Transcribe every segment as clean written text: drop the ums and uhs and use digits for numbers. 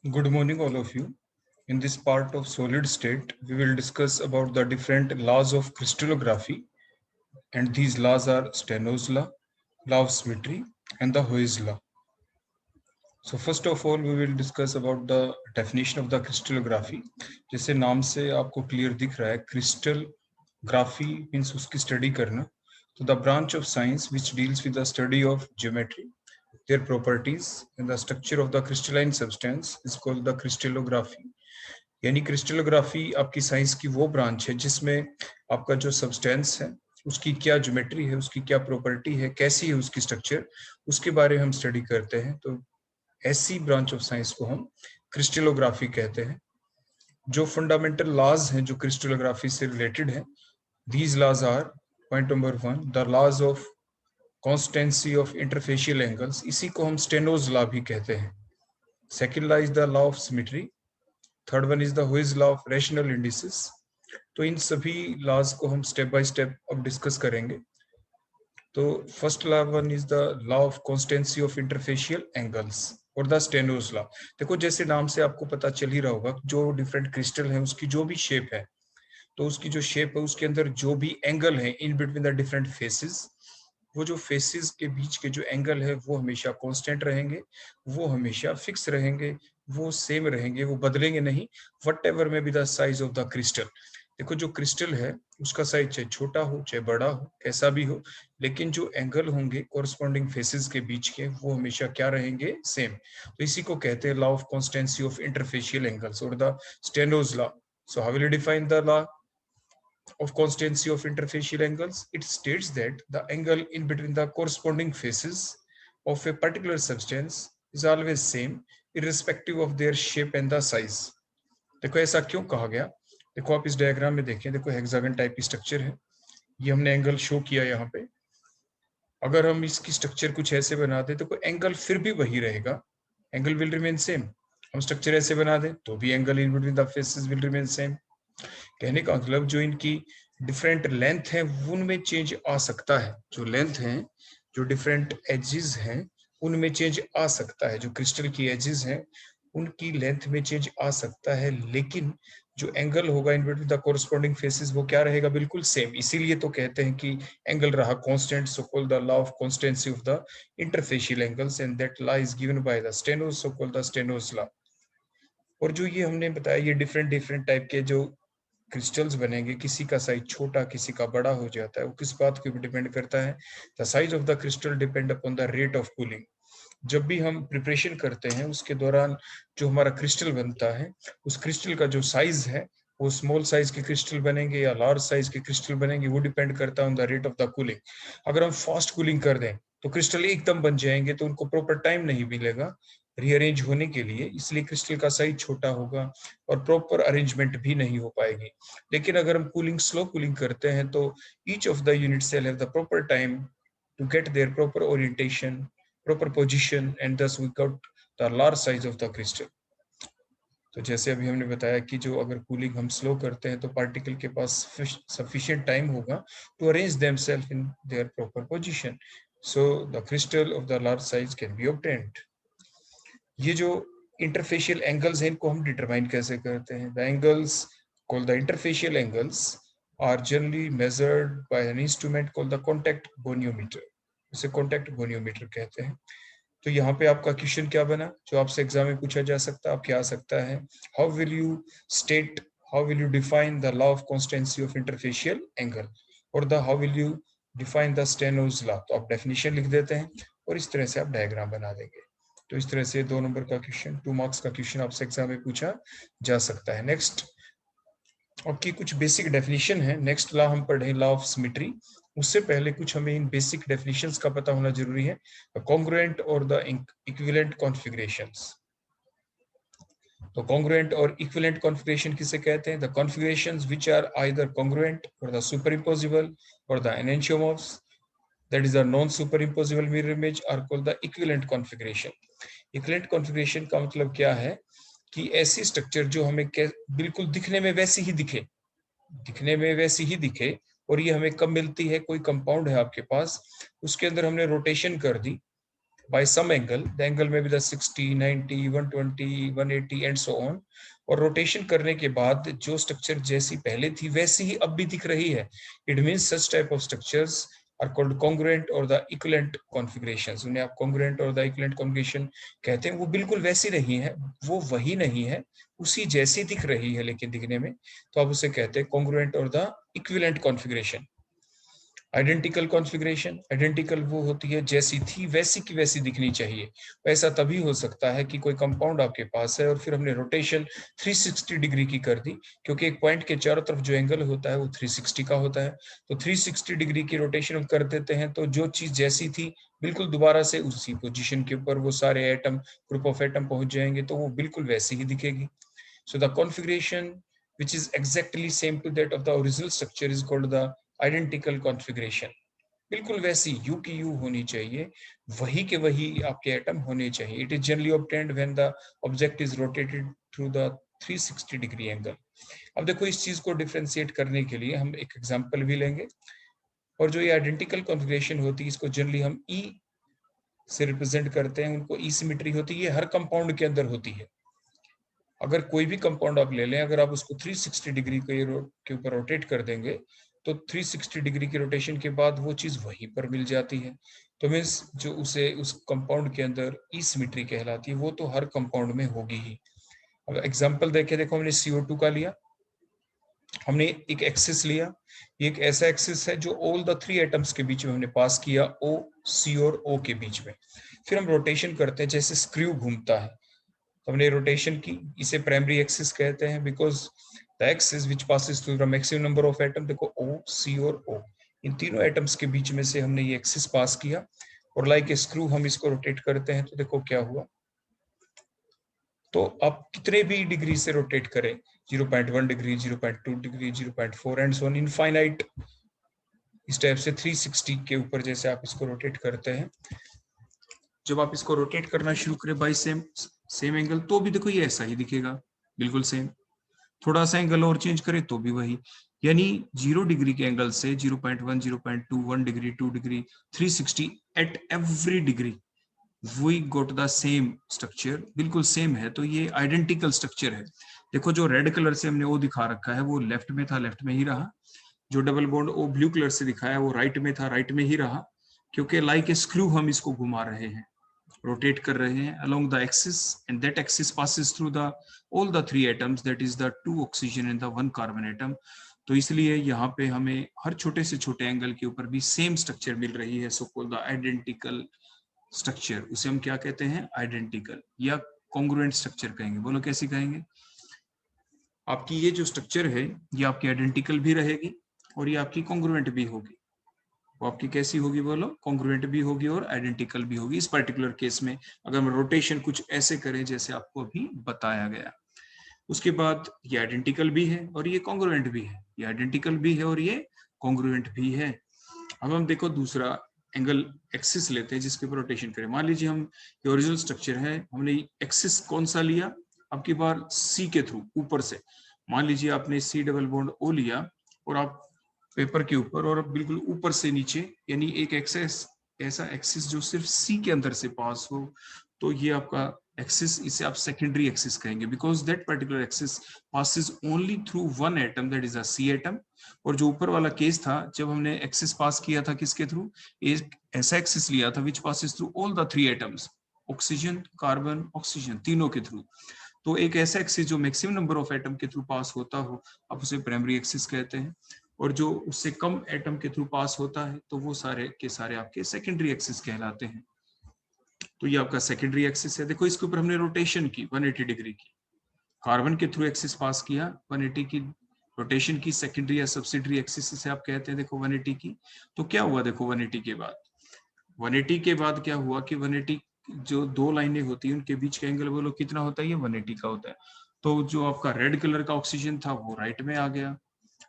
Good morning, all of you. In this part of solid state, we will discuss about the different laws of crystallography, and these laws are Steno's law of symmetry, and the Hoy's law. So first of all, we will discuss about the definition of the crystallography. जैसे नाम से आपको clear दिख रहा है, crystallography means उसकी study करना. So the branch of science which deals with the study of geometry, their properties, and the structure of the crystalline substance is called the crystallography. यानी क्रिस्टलोग्राफी आपकी साइंस की वो branch है जिसमें आपका जो सब्सटेंस है उसकी क्या ज्योमेट्री है, उसकी क्या प्रॉपर्टी है, कैसी है उसकी स्ट्रक्चर, उसके बारे में हम स्टडी करते हैं. तो ऐसी ब्रांच ऑफ साइंस को हम क्रिस्टलोग्राफी कहते हैं. जो फंडामेंटल लॉज हैं जो क्रिस्टलोग्राफी से रिलेटेड है, these laws are point number 1 the laws of constancy of interfacial angles, इसी को हम स्टेनोज लॉ भी कहते हैं. Second law is the law of symmetry. Third one is the Hauy's law of rational indices. तो इन सभी लॉज को हम स्टेप बाय स्टेप अब डिस्कस करेंगे. तो first law one is the law of constancy of interfacial angles और the Steno's law. देखो जैसे नाम से आपको पता चल ही रहा होगा, जो डिफरेंट क्रिस्टल है उसकी जो भी शेप है, तो उसकी जो शेप है उसके अंदर जो भी एंगल है इन बिटवीन द डिफरेंट फेसेस, वो जो फेसेस के बीच के जो एंगल है वो हमेशा कांस्टेंट रहेंगे, वो हमेशा फिक्स रहेंगे, वो सेम रहेंगे, वो बदलेंगे नहीं. वट एवर में be the size of the crystal. देखो जो क्रिस्टल है उसका साइज चाहे छोटा हो चाहे बड़ा हो, कैसा भी हो, लेकिन जो एंगल होंगे कोरस्पॉन्डिंग फेसेस के बीच के वो हमेशा क्या रहेंगे, सेम. तो इसी को कहते हैं law of constancy of interfacial angles और the Steno's law. So how will you define the law of constancy of interfacial angles? It states that the angle in between the corresponding faces of a particular substance is always same irrespective of their shape and the size. देखो ऐसा क्यों कहा गया, देखो आप इस diagram में देखें, देखो हेक्सागन टाइप की स्ट्रक्चर है, ये हमने एंगल शो किया यहाँ पे. अगर हम इसकी स्ट्रक्चर कुछ ऐसे बना दें तो एंगल फिर भी वही रहेगा, एंगल विल रिमेन सेम. हम स्ट्रक्चर ऐसे बना दें तो भी angle in between the faces will remain same. कहने का मतलब जो इनकी डिफरेंट लेंथ है उनमें चेंज आ सकता है, जो लेंथ है, जो डिफरेंट एजेस हैं उनमें चेंज आ सकता है, जो क्रिस्टल की एजेस हैं उनकी लेंथ में चेंज आ सकता है, लेकिन जो एंगल होगा इन बिटवीन द कोरस्पॉन्डिंग फेसेस वो क्या रहेगा, बिल्कुल सेम. इसीलिए तो कहते हैं कि एंगल रहा constant, so called the law of constancy of the interfacial angles and that law is given by the Steno's, so called the Steno's law. और जो ये हमने बताया, ये डिफरेंट डिफरेंट टाइप के जो क्रिस्टल्स बनेंगे, किसी का साइज छोटा किसी का बड़ा हो जाता है, वो किस बात के ऊपर डिपेंड करता है, the size of the crystal depend upon the rate of cooling. जब भी हम प्रिपरेशन करते हैं उसके दौरान जो हमारा क्रिस्टल बनता है, उस क्रिस्टल का जो साइज है वो स्मॉल साइज के क्रिस्टल बनेंगे या लार्ज साइज के क्रिस्टल बनेंगे, वो डिपेंड करता है on the rate of the cooling. अगर हम फास्ट कूलिंग कर दें तो क्रिस्टल एकदम बन जाएंगे, तो उनको प्रॉपर टाइम नहीं मिलेगा रीअरेंज होने के लिए, इसलिए क्रिस्टल का साइज छोटा होगा और प्रॉपर अरेंजमेंट भी नहीं हो पाएगी. लेकिन अगर हम कूलिंग स्लो कूलिंग करते हैं तो each of the unit cell have the proper time to get their proper orientation, proper position, and thus we got the large size of the crystal. तो जैसे अभी हमने बताया कि जो अगर कूलिंग हम स्लो करते हैं तो पार्टिकल के पास सफिशिएंट टाइम होगा to arrange themselves in their proper position, so the crystal of the large size can be obtained. ये जो इंटरफेशियल एंगल्स हैं इनको हम डिटरमाइन कैसे करते हैं, the angles called the interfacial angles are generally measured by an instrument called the contact goniometer. इसे contact goniometer कहते हैं. तो यहाँ पे आपका क्वेश्चन क्या बना जो आपसे एग्जाम में पूछा जा सकता है, आप क्या आ सकता है, how will you state, how will you define the law of constancy of interfacial angle, और the how will you define the Steno's law. तो आप डेफिनेशन लिख देते हैं और इस तरह से आप डायग्राम बना देंगे. तो इस तरह से 2 नंबर का क्वेश्चन, 2 मार्क्स का क्वेश्चन आपसे एग्जाम में पूछा जा सकता है. नेक्स्ट आपकी कुछ बेसिक डेफिनेशन है. नेक्स्ट लॉ हम पढ़े लॉ ऑफ सिमेट्री, उससे पहले कुछ हमें इन बेसिक डेफिनेशंस का पता होना जरूरी है. कॉन्ग्रुएंट और द इक्विवेलेंट कॉन्फ़िगरेशंस. तो कॉन्ग्रुएंट और इक्विवेलेंट कॉन्फ़िगरेशन किसे कहते हैं, the configurations which are either congruent और द सुपरइम्पोजिबल और the enantiomorphs, that is a non superimposable mirror image, are called the equivalent configuration. equivalent configuration का मतलब क्या है कि ऐसी स्ट्रक्चर जो हमें बिल्कुल दिखने में वैसी ही दिखे, दिखने में वैसी ही दिखे, और ये हमें कब मिलती है, कोई कंपाउंड है आपके पास, उसके अंदर हमने रोटेशन कर दी, by some angle, the angle may be the 60, 90, 120, 180 and so on. और रोटेशन करने के बाद जो स्ट्रक्चर जैसी पहले थी वैसी ही अब भी दिख रही है. It means such type of structures are called congruent और द इक्विवेलेंट कॉन्फ़िगरेशंस. उन्हें आप कॉन्ग्रुएंट और द इक्विवेलेंट कॉन्फ़िगरेशन कहते हैं. वो बिल्कुल वैसी नहीं है, वो वही नहीं है, उसी जैसी दिख रही है लेकिन दिखने में, तो आप उसे कहते हैं कॉन्ग्रुएंट और the equivalent configuration. Identical configuration, identical वो होती है जैसी थी वैसी की वैसी दिखनी चाहिए. ऐसा तभी हो सकता है कि कोई कंपाउंड आपके पास है और फिर हमने रोटेशन 360 डिग्री की कर दी, क्योंकि एक पॉइंट के चारों तरफ जो एंगल होता है वो 360 का होता है. तो 360 डिग्री की रोटेशन हम कर देते हैं, तो जो चीज जैसी थी बिल्कुल दोबारा से उसी पोजीशन के ऊपर वो सारे एटम, ग्रुप ऑफ एटम पहुंच जाएंगे, तो वो बिल्कुल वैसी ही दिखेगी. So the configuration which is exactly same to that of the original structure is called the identical configuration. बिल्कुल वैसी यू की यू होनी चाहिए, वही के वही आपके एटम होने चाहिए. It is generally obtained when the object is rotated through the 360 degree angle. अब देखो इस चीज को डिफरेंशिएट करने के लिए हम एक एग्जांपल भी लेंगे. और जो ये आइडेंटिकल कॉन्फ़िगरेशन होती है इसको जनरली हम ई से रिप्रेजेंट करते हैं. उनको ई सिमेट्री होती है, ये हर कंपाउंड के अंदर होती है. अगर कोई भी कंपाउंड आप ले लें, अगर आप उसको 360 डिग्री के ऊपर रोटेट कर देंगे, तो 360 डिग्री की रोटेशन के बाद वो चीज वहीं पर मिल जाती है. तो मीन्स जो उसे उस कंपाउंड के अंदर ई सिमेट्री कहलाती है, वो तो हर कंपाउंड में होगी ही. अब एग्जांपल देखे, देखो हमने CO2 का लिया, हमने एक एक्सिस लिया. ये एक ऐसा एक्सिस है जो ऑल द 3 एटम्स के बीच में हमने पास किया, O, C और O के बीच में. फिर हम रोटेशन करते हैं जैसे स्क्रू घूमता है. हमने रोटेशन की, इसे प्राइमरी एक्सिस कहते हैं, because the axis which passes through the maximum number of atom. देखो O, C और O, इन तीनों एटम्स के बीच में से हमने ये एक्सिस पास किया, और लाइक ए स्क्रू हम इसको रोटेट करते हैं. तो देखो क्या हुआ, तो आप कितने भी डिग्री से रोटेट करें, 0.1 degree, 0.2 degree, 0.4 and so on infinite, इस टाइप से 360 के ऊपर जैसे आप इसको रोटेट करते हैं, जब आप इसको रोटेट करना शुरू करें बाय सेम एंगल, तो भी देखो ये ऐसा ही दिखेगा, बिल्कुल सेम. थोड़ा सा एंगल और चेंज करें तो भी वही. यानी 0 डिग्री के एंगल से 0.1, 0.2, 1 degree, 2 degree, 360 at every degree we got the same structure, बिल्कुल सेम है. तो ये आइडेंटिकल स्ट्रक्चर है. देखो जो रेड कलर से हमने वो दिखा रखा है वो लेफ्ट में था, लेफ्ट में ही रहा. जो डबल बॉन्ड वो ब्लू कलर से दिखाया वो राइट में था, राइट में ही रहा, क्योंकि लाइक ए स्क्रू हम इसको घुमा रहे हैं, रोटेट कर रहे हैं along the axis, and that axis passes through the all the 3 atoms, that is the 2 oxygen and the 1 carbon atom. तो इसलिए यहाँ पे हमें हर छोटे से छोटे एंगल के ऊपर भी सेम स्ट्रक्चर मिल रही है, सो कॉल्ड द आइडेंटिकल स्ट्रक्चर. उसे हम क्या कहते हैं, आइडेंटिकल या कॉन्ग्रुएंट स्ट्रक्चर कहेंगे. बोलो कैसी कहेंगे. आपकी ये जो स्ट्रक्चर है ये आपकी आइडेंटिकल भी रहेगी और ये आपकी कॉन्ग्रुएंट भी होगी. वो आपकी कैसी होगी, बोलो, कॉन्ग्रुएंट भी होगी और आइडेंटिकल भी होगी. इस पर्टिकुलर केस में अगर हम रोटेशन कुछ ऐसे करें जैसे आपको अभी बताया गया. उसके बाद ये आइडेंटिकल भी है और ये कॉन्ग्रुएंट भी है, ये आइडेंटिकल भी है और ये कॉन्ग्रुएंट भी है. अब हम देखो दूसरा एंगल एक्सिस लेते हैं जिसके ऊपर रोटेशन करें. मान लीजिए हम ये ओरिजिनल स्ट्रक्चर है, हमने एक्सिस कौन सा लिया, अब की बार सी के थ्रू ऊपर से. मान लीजिए आपने C डबल बॉन्ड O लिया और आप पेपर के ऊपर और बिल्कुल ऊपर से नीचे, यानी एक एक्सिस, ऐसा एक्सिस जो सिर्फ सी के अंदर से पास हो, तो ये आपका एक्सिस, इसे आप सेकेंडरी एक्सिस कहेंगे, because that particular axis passes only through one atom, that is a C atom. और जो ऊपर वाला केस था, जब हमने एक्सिस पास किया था किसके थ्रू, एक ऐसा एक्सिस लिया था विच passes through all the 3 atoms, oxygen, carbon, oxygen, तीनों के थ्रू. तो एक ऐसा एक्सिस जो मैक्सिमम नंबर ऑफ एटम के थ्रू पास होता हो, आप उसे प्राइमरी एक्सिस कहते हैं. और जो उससे कम एटम के थ्रू पास होता है तो वो सारे के सारे आपके सेकेंडरी एक्सिस कहलाते हैं. तो ये आपका सेकेंडरी एक्सिस है. देखो इसके ऊपर हमने रोटेशन की 180 डिग्री की, कार्बन के थ्रू एक्सिस पास किया, 180 की रोटेशन की, सेकेंडरी या सब्सिडरी एक्सिस से आप कहते हैं. देखो 180 की, तो क्या हुआ, देखो 180 के बाद, 180 के बाद क्या हुआ कि 180 जो दो लाइनें होती है उनके बीच का एंगल बोलो कितना होता है, ये 180 का होता है. तो जो आपका रेड कलर का ऑक्सीजन था वो राइट में आ गया,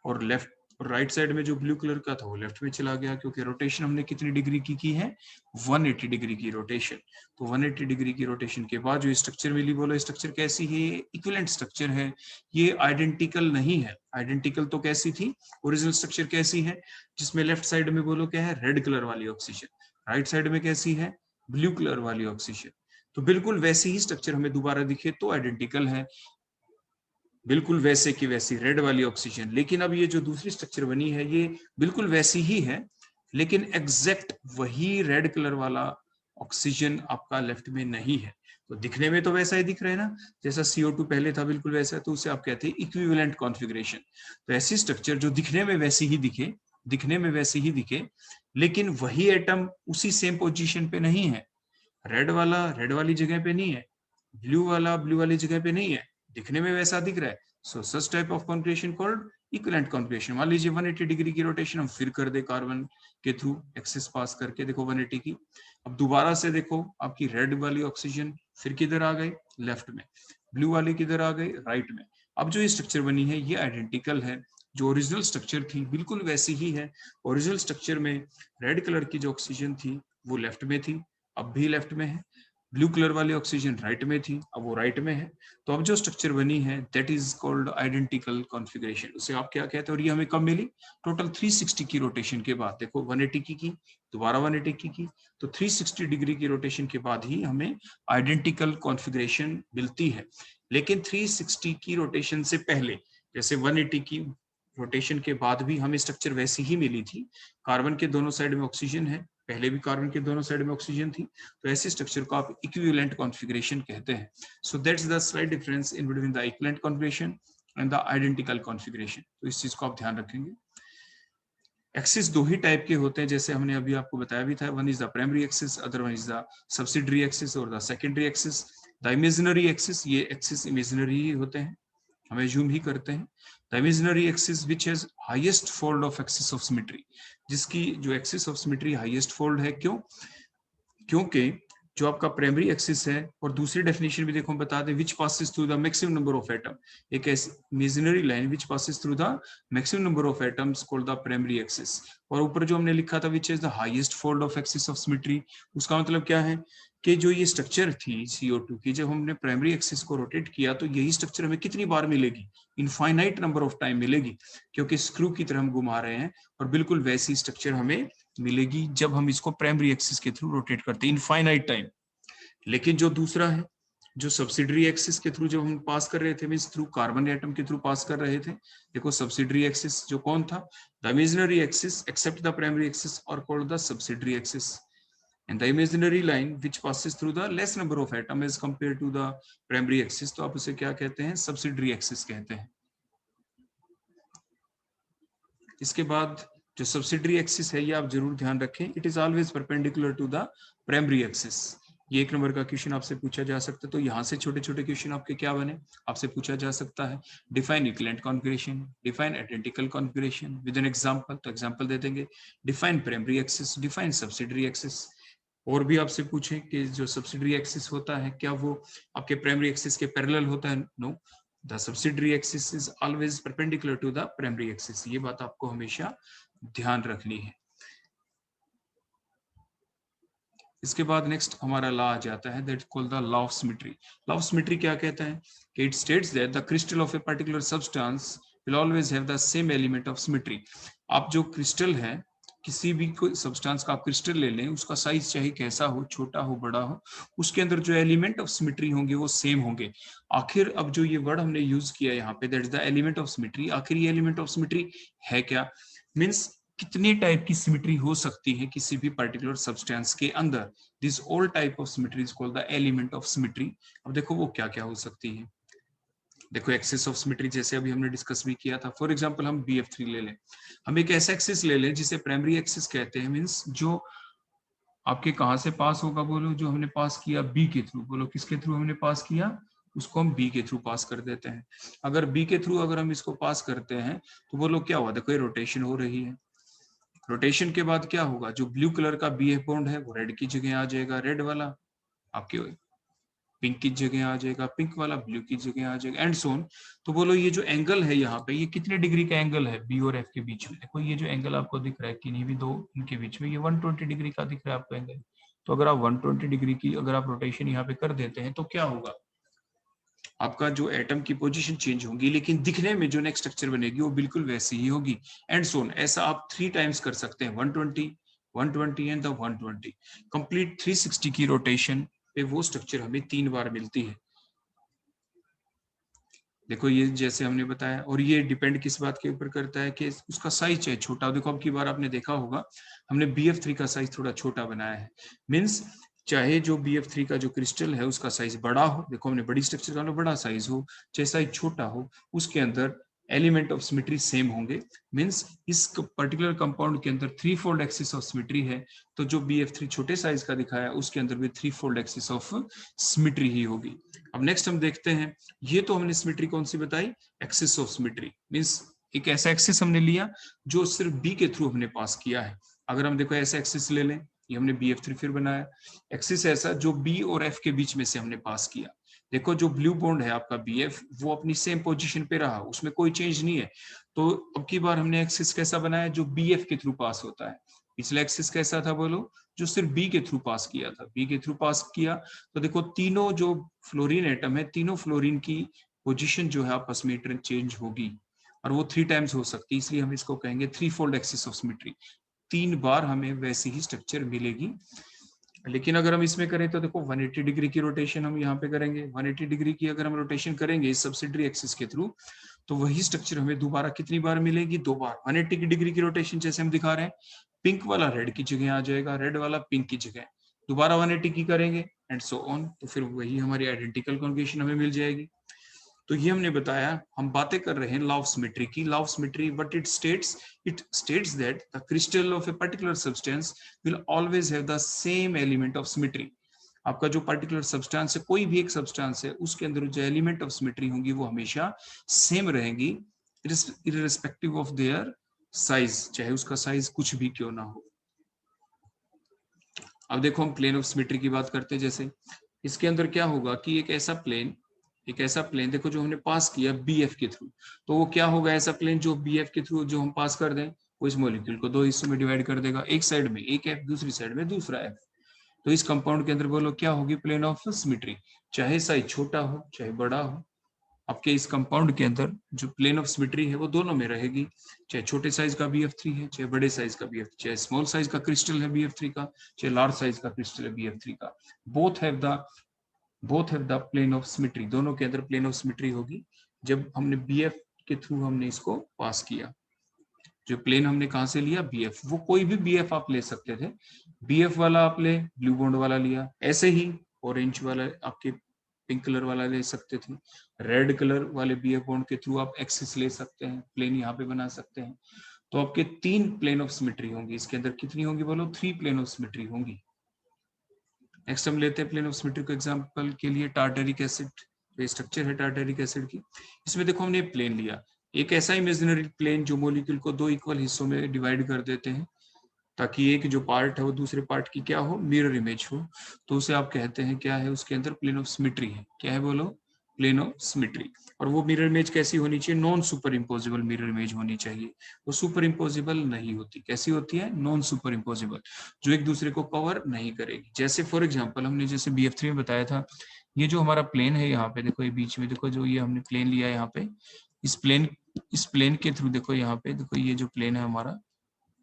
और लेफ्ट और राइट साइड में जो ब्लू कलर का था वो लेफ्ट में चला गया, क्योंकि रोटेशन हमने कितनी डिग्री की है, 180 डिग्री की रोटेशन. तो 180 डिग्री की रोटेशन के बाद जो स्ट्रक्चर मिली, बोलो स्ट्रक्चर कैसी है, इक्विवेलेंट स्ट्रक्चर है. ये आइडेंटिकल नहीं है. आइडेंटिकल तो कैसी थी, ओरिजिनल स्ट्रक्चर कैसी है, जिसमें लेफ्ट साइड में बोलो क्या है, रेड कलर वाली ऑक्सीजन, राइट साइड में कैसी है, ब्लू कलर वाली ऑक्सीजन, तो बिल्कुल वैसे ही स्ट्रक्चर हमें दोबारा दिखे तो आइडेंटिकल है, बिल्कुल वैसे की वैसी रेड वाली ऑक्सीजन। लेकिन अब ये जो दूसरी स्ट्रक्चर बनी है ये बिल्कुल वैसी ही है, लेकिन एग्जैक्ट वही रेड कलर वाला ऑक्सीजन आपका लेफ्ट में नहीं है। तो दिखने में तो वैसा ही दिख रहा है ना, जैसा CO2 पहले था बिल्कुल वैसा है, तो उसे आप कहते हैं इक्विवेलेंट कॉन्फ़िगरेशन। तो ऐसी स्ट्रक्चर जो दिखने में वैसी ही दिखे, दिखने में वैसी ही दिखे, लेकिन वही एटम उसी सेम पोजीशन पे नहीं है, रेड वाला रेड वाली जगह पे नहीं है, ब्लू वाला ब्लू वाली जगह पे नहीं है, दिखने में वैसा दिख रहा है। So such type of configuration called equivalent configuration. मान लीजिए 180 डिग्री की रोटेशन हम फिर कर दे कार्बन के थ्रू, एक्सिस पास करके, देखो 180 की। अब दोबारा से देखो आपकी रेड वाली ऑक्सीजन फिर किधर आ गई, लेफ्ट में, ब्लू वाली किधर आ गई, राइट में। अब जो ये स्ट्रक्चर बनी है ये आइडेंटिकल है, जो ओरिजिनल स्ट्रक्चर थी बिल्कुल वैसी ही है। ओरिजिनल स्ट्रक्चर में रेड कलर की जो ऑक्सीजन थी वो लेफ्ट में थी, अब भी लेफ्ट में है। ब्लू कलर वाली ऑक्सीजन राइट में थी, अब वो राइट में है। तो अब जो स्ट्रक्चर बनी है that is called identical configuration. उसे आप क्या कहते हैं, और ये हमें कब मिली, टोटल 360 की रोटेशन के बाद। देखो 180 की दोबारा 180 की, तो 360 डिग्री की रोटेशन के बाद ही हमें आइडेंटिकल कॉन्फ़िगरेशन मिलती है। लेकिन 360 की रोटेशन से पहले, जैसे 180 की रोटेशन के बाद भी हमें स्ट्रक्चर वैसी ही मिली थी, कार्बन के दोनों साइड में ऑक्सीजन है, पहले भी कार्बन के दोनों साइड में ऑक्सीजन थी, तो ऐसे स्ट्रक्चर को आप इक्विवेलेंट कॉन्फ़िगरेशन कहते हैं। So that's the slide difference in between the equivalent configuration and the identical configuration. तो इस चीज को आप ध्यान रखेंगे। एक्सिस दो ही टाइप के होते हैं, जैसे हमने अभी आपको बताया भी था, one is the primary axis, other one is the subsidiary axis और the secondary axis. The imaginary axis, ये एक्सिस इमेजिनरी ही होते हैं, हम एज्यूम ही करते हैं। The imaginary axis which has highest fold of axis of symmetry, जिसकी जो axis of symmetry highest fold है। क्यों? क्योंकि जो आपका प्राइमरी एक्सिस है, और दूसरी डेफिनेशन भी देखो हम बता दें, which passes through the maximum number of atom, एक imaginary line which passes through the maximum number of atoms called the primary axis. और ऊपर जो हमने लिखा था which is the highest fold of axis of symmetry, उसका मतलब क्या है कि जो ये स्ट्रक्चर थी CO2 की, जब हमने प्राइमरी एक्सिस को रोटेट किया तो यही स्ट्रक्चर हमें कितनी बार मिलेगी, इनफाइनाइट नंबर ऑफ टाइम मिलेगी, क्योंकि स्क्रू की तरह हम घुमा रहे हैं, और बिल्कुल वैसी स्ट्रक्चर हमें मिलेगी जब हम इसको प्राइमरी एक्सिस के थ्रू रोटेट करते हैं, इनफाइनाइट टाइम। लेकिन जो दूसरा है, जो सब्सिडरी एक्सिस के थ्रू जब हम पास कर रहे थे, मींस थ्रू कार्बन एटम के थ्रू पास कर रहे थे, देखो सब्सिडरी एक्सिस जो कौन था, the imaginary axis except the primary axis और called the subsidiary axis, and the imaginary line which passes through the less number of atom as compared to the primary axis, तो आप उसे क्या कहते हैं, subsidiary axis कहते हैं। इसके बाद जो सब्सिडरी एक्सिस है ये आप जरूर ध्यान रखें, it is always perpendicular to the primary axis. ये 1 नंबर का क्वेश्चन आपसे पूछा जा सकता है। तो यहाँ से छोटे छोटे क्वेश्चन आपके क्या बने, आपसे पूछा जा सकता है, define equivalent configuration, define identical configuration with an example, तो एग्जांपल दे देंगे, define primary axis, define subsidiary axis. और भी आपसे पूछे कि जो सब्सिडरी एक्सिस होता है क्या वो आपके प्राइमरी एक्सिस के पैरेलल होता है, no, the subsidiary axis is always perpendicular to the primary axis. ये बात आपको हमेशा ध्यान रखनी है। इसके बाद नेक्स्ट हमारा लॉ आ जाता है, that called the law of symmetry. Law of symmetry क्या कहता है कि it states that the crystal of a particular substance will always have the same element of symmetry. आप जो क्रिस्टल है, किसी भी कोई सब्सटेंस का आप क्रिस्टल ले लें, उसका साइज चाहे कैसा हो, छोटा हो बड़ा हो, उसके अंदर जो एलिमेंट ऑफ सिमेट्री होंगे वो सेम होंगे। आखिर अब जो ये वर्ड हमने यूज किया यहाँ पे, that is the element of symmetry, आखिर ये एलिमेंट ऑफ सिमेट्री है क्या, मीन्स कितने टाइप की सिमेट्री हो सकती है किसी भी पर्टिकुलर सब्सटेंस के अंदर, this all type of symmetry is called the element of symmetry. अब देखो वो क्या क्या हो सकती है। देखो एक्सिस ऑफ सिमेट्री जैसे अभी हमने डिस्कस भी किया था, फॉर एग्जांपल हम BF3 ले लें, हम एक ऐसा एक्सिस ले लें जिसे प्राइमरी एक्सिस कहते हैं, मींस जो आपके कहां से पास होगा, बोलो, जो हमने पास किया B के थ्रू, बोलो किसके थ्रू हमने पास किया, उसको हम B के थ्रू पास कर देते हैं। अगर B के थ्रू अगर हम इसको पास करते हैं तो बोलो क्या हुआ, देखो ये रोटेशन हो रही है, रोटेशन के बाद क्या होगा, जो ब्लू कलर का BF बॉन्ड है वो रेड की जगह आ जाएगा, रेड वाला आपके पिंक की जगह आ जाएगा, पिंक वाला ब्लू की जगह आ जाएगा, एंड सोन। तो बोलो ये जो एंगल है यहाँ पे, ये कितने डिग्री का एंगल है B और F के बीच में, देखो ये जो एंगल आपको दिख रहा है किन्हीं भी दो इनके बीच में, ये 120 डिग्री का दिख रहा है आपको एंगल। तो अगर आप 120 डिग्री की अगर आप रोटेशन यहाँ पे कर देते हैं तो क्या होगा, आपका जो एटम की पोजीशन चेंज होगी, लेकिन दिखने में जो नेक्स्ट स्ट्रक्चर बनेगी वो बिल्कुल वैसी ही होगी, एंड सोन। ऐसा आप 3 टाइम्स कर सकते हैं, 120, 120 एंड द 120 कंप्लीट 360 की रोटेशन पे वो स्ट्रक्चर हमें 3 बार मिलती है। देखो ये जैसे हमने बताया, और ये डिपेंड किस बात के ऊपर करता है कि उसका साइज चाहे छोटा। देखो अब की बार आपने देखा होगा हमने BF3 का साइज थोड़ा छोटा बनाया है, मींस चाहे जो BF3 का जो क्रिस्टल है उसका साइज बड़ा हो, देखो हमने बड़ी स्ट्रक्चर का बड़ा साइज हो, चाहे साइज छोटा हो, उसके अंदर एलिमेंट ऑफ सिमेट्री सेम होंगे। मींस इस पर्टिकुलर कंपाउंड के अंदर 3 फोल्ड एक्सिस ऑफ सिमेट्री है, तो जो BF3 छोटे साइज का दिखाया उसके अंदर भी 3 फोल्ड एक्सिस ऑफ सिमेट्री ही होगी। अब नेक्स्ट हम देखते हैं, ये तो हमने सिमेट्री कौन सी बताई, एक्सिस ऑफ सिमेट्री, मींस एक ऐसा एक्सिस हमने लिया जो सिर्फ बी के थ्रू हमने पास किया है। अगर हम देखो ऐसा एक्सिस ले लें, ये हमने BF3 फिर बनाया, एक्सिस ऐसा जो बी और एफ के बीच में से हमने पास किया। देखो जो ब्लू बॉन्ड है आपका BF, वो अपनी सेम पोजीशन पे रहा, उसमें कोई चेंज नहीं है। तो अब की बार हमने एक्सिस कैसा बनाया, जो BF के थ्रू पास होता है। पिछला एक्सिस कैसा था बोलो, जो सिर्फ बी के थ्रू पास किया था, बी के थ्रू पास किया। तो देखो तीनों जो फ्लोरीन एटम है, तीनों फ्लोरीन की पोजीशन जो है आपस में इंटरचेंज होगी, और वो 3 टाइम्स हो सकती है, इसलिए हम इसको कहेंगे 3 फोल्ड एक्सिस ऑफ सिमेट्री। 3 बार हमें वैसी ही स्ट्रक्चर मिलेगी। लेकिन अगर हम इसमें करें तो देखो 180 डिग्री की रोटेशन हम यहाँ पे करेंगे। 180 डिग्री की अगर हम रोटेशन करेंगे इस सब्सिडरी एक्सिस के थ्रू, तो वही स्ट्रक्चर हमें दोबारा कितनी बार मिलेगी, 2 बार। 180 डिग्री की रोटेशन जैसे हम दिखा रहे हैं, पिंक वाला रेड की जगह आ जाएगा, रेड वाला पिंक की जगह, दोबारा 180 की करेंगे एंड सो ऑन, तो फिर वही हमारी आइडेंटिकल कॉन्जुगेशन हमें मिल जाएगी। तो ये हमने बताया, हम बातें कर रहे हैं लॉ ऑफ सिमेट्री की। Law of symmetry what it states that the crystal of a particular substance will always have the same element of symmetry. आपका जो पर्टिकुलर सब्सटेंस है, कोई भी एक सब्सटेंस है, उसके अंदर जो एलिमेंट ऑफ सिमेट्री होंगी वो हमेशा सेम रहेंगी, इररिस्पेक्टिव ऑफ देयर साइज, चाहे उसका साइज कुछ भी क्यों ना हो। अब देखो हम प्लेन ऑफ सिमेट्री की बात करते हैं। जैसे इसके अंदर क्या होगा कि एक ऐसा प्लेन देखो जो हमने पास किया BF के थ्रू, तो वो क्या होगा, ऐसा प्लेन जो BF के थ्रू जो हम पास कर दें, वो इस मॉलिक्यूल को 2 हिस्सों में डिवाइड कर देगा, एक साइड में एक F, दूसरी साइड में दूसरा F। तो इस कंपाउंड के अंदर बोलो क्या होगी, प्लेन ऑफ सिमेट्री, चाहे साइज छोटा हो चाहे बड़ा हो। आपके इस कंपाउंड के अंदर जो प्लेन ऑफ सिमेट्री है वो दोनों में रहेगी, चाहे छोटे साइज का BF3 है, चाहे बड़े साइज का BF, चाहे स्मॉल साइज का क्रिस्टल है BF3 का, चाहे लार्ज साइज का क्रिस्टल है BF3 का, both have the plane of symmetry, दोनों के अंदर प्लेन ऑफ सिमेट्री होगी। जब हमने BF के थ्रू हमने इसको पास किया, जो प्लेन हमने कहां से लिया, BF, वो कोई भी BF आप ले सकते थे, BF वाला आप ले, ब्लू बॉन्ड वाला लिया, ऐसे ही ऑरेंज वाला आपके पिंक कलर वाला ले सकते थे, रेड कलर वाले BF बॉन्ड के थ्रू आप एक्सिस ले सकते हैं, प्लेन यहाँ पे बना सकते हैं। तो आपके 3 प्लेन ऑफ सिमेट्री होंगी, इसके अंदर कितनी होंगी बोलो, 3 प्लेन ऑफ सिमेट्री होंगी। नेक्स्ट हम लेते हैं प्लेन ऑफ सिमेट्री को एग्जांपल के लिए टार्टरिक एसिड, जो स्ट्रक्चर है टार्टरिक एसिड की। इसमें देखो हमने प्लेन लिया, एक ऐसा इमेजिनरी प्लेन जो मॉलिक्यूल को 2 इक्वल हिस्सों में डिवाइड कर देते हैं, ताकि एक जो पार्ट है वो दूसरे पार्ट की क्या हो, मिरर इमेज हो। तो उसे आप कहते हैं क्या है, उसके अंदर प्लेन ऑफ सिमेट्री है। क्या है बोलो, प्लेन ऑफ सिमेट्री। और वो मिरर इमेज कैसी होनी चाहिए, non superimposable mirror image होनी चाहिए। वो सुपर इम्पोजिबल नहीं होती, कैसी होती है, नॉन सुपर इम्पोजिबल, जो एक दूसरे को कवर नहीं करेगी। जैसे फॉर एग्जाम्पल हमने जैसे BF3 में बताया था, ये जो हमारा प्लेन है यहाँ पे देखो, ये बीच में देखो जो ये हमने प्लेन लिया है यहाँ पे, इस प्लेन के थ्रू देखो यहाँ पे देखो, ये जो प्लेन है हमारा,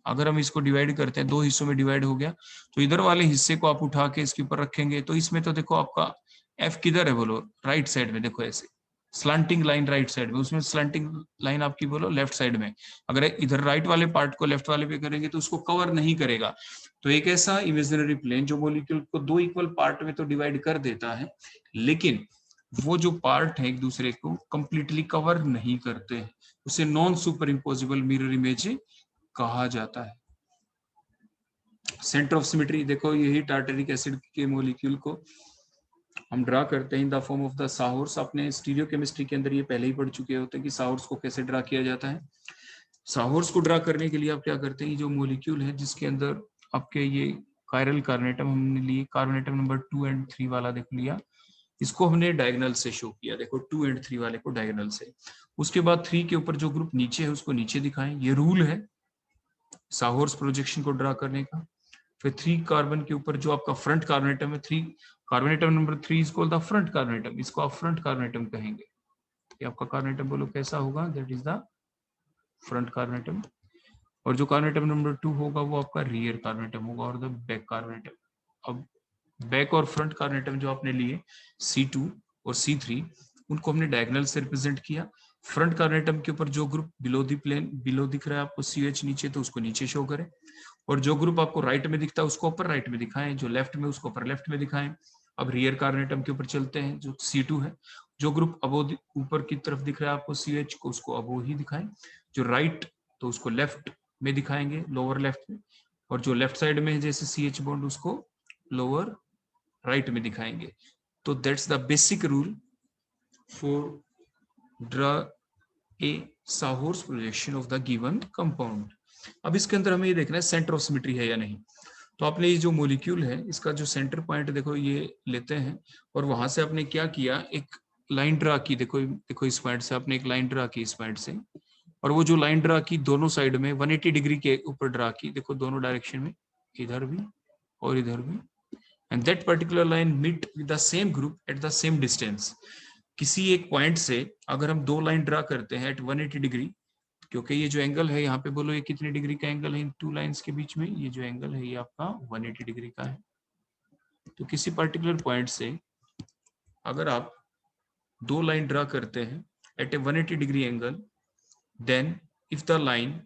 अगर हम इसको डिवाइड करते हैं, 2 हिस्सों में डिवाइड हो गया, तो इधर वाले हिस्से को आप उठा के इसके ऊपर रखेंगे, तो इसमें तो देखो आपका F किधर है बोलो, राइट साइड में, देखो ऐसे स्लैंटिंग लाइन राइट साइड में, उसमें स्लैंटिंग लाइन आपकी बोलो लेफ्ट साइड में। अगर इधर राइट वाले पार्ट को लेफ्ट वाले पे करेंगे तो उसको कवर नहीं करेगा। तो एक ऐसा इमेजिनरी प्लेन जो मॉलिक्यूल को 2 इक्वल पार्ट में तो डिवाइड कर देता है, लेकिन वो जो पार्ट है एक दूसरे को कंप्लीटली कवर नहीं करते हैं, उसे non superimposable mirror image कहा जाता है। सेंटर ऑफ सिमेट्री देखो, यही टार्टरिक एसिड के मॉलिक्यूल को हम ड्रा करते हैं in the form of the sawhorse. अपने स्टीरियो केमिस्ट्री के अंदर ये पहले ही पढ़ चुके होते हैं कि साहोर्स को कैसे ड्रा किया जाता है। साहोर्स को ड्रा करने के लिए आप क्या करते हैं, जो मॉलिक्यूल है जिसके अंदर आपके ये कायरल कार्बोनेटम हमने लिए, कार्बोनेटम नंबर 2 और 3 वाला देख लिया, इसको हमने डायगोनल से शो किया, देखो 2 और 3 वाले को डायगोनल से। उसके बाद 3 के ऊपर जो ग्रुप नीचे है उसको नीचे दिखाएं, ये रूल है साहोर्स प्रोजेक्शन को ड्रा करने का। फिर 3 कार्बन के ऊपर जो आपका फ्रंट कार्बोनेटम है, 3 carbon atom number 3 is called the front carbon atom, इसको आप फ्रंट कार्बोनेटम कहेंगे। ये आपका कार्बोनेटम बोलो कैसा होगा, दैट इज द फ्रंट कार्बोनेटम। और जो कार्बन एटम नंबर 2 होगा वो आपका रियर कार्बन एटम होगा और द बैक कार्बन एटम। अब बैक और फ्रंट कार्बन एटम जो आपने लिए C2 और C3, उनको हमने डायगोनल से रिप्रेजेंट किया। फ्रंट कार्बन एटम के ऊपर जो group below the plane below दिख रहा है आपको CH नीचे, तो उसको नीचे शो करें, और जो ग्रुप आपको राइट में दिखता है उसको ऊपर राइट में दिखाएं, जो लेफ्ट में उसको ऊपर लेफ्ट में दिखाएं। अब रियर कार्बन एटम के ऊपर चलते हैं, जो C2 है, जो ग्रुप अबो ऊपर की तरफ दिख रहा है आपको CH को, उसको अबो ही दिखाएं, जो राइट तो उसको लेफ्ट में दिखाएंगे, लोअर लेफ्ट में, और जो लेफ्ट साइड में है जैसे CH बॉन्ड उसको लोअर राइट में दिखाएंगे। तो that's the basic rule for draw a sawhorse projection of the given compound. अब इसके अंदर हमें ये देखना है सेंटर ऑफ सिमेट्री है या नहीं। तो आपने ये जो मॉलिक्यूल है इसका जो सेंटर पॉइंट देखो ये लेते हैं, और वहां से आपने क्या किया, एक लाइन ड्रा की। देखो देखो इस पॉइंट से आपने एक लाइन ड्रा की, इस पॉइंट से, और वो जो लाइन ड्रा की दोनों साइड में 180 डिग्री के ऊपर ड्रा की, देखो दोनों डायरेक्शन में, इधर भी और इधर भी, and that particular line meet with the same group at the same distance. किसी एक पॉइंट से अगर हम दो लाइन ड्रा करते हैं एट 180 डिग्री, क्योंकि ये जो एंगल है यहाँ पे बोलो ये कितने डिग्री का एंगल है इन टू लाइंस के बीच में, ये जो एंगल है ये आपका 180 डिग्री का है। तो किसी पर्टिकुलर पॉइंट से अगर आप दो लाइन ड्रा करते हैं at a 180 degree angle, then if the line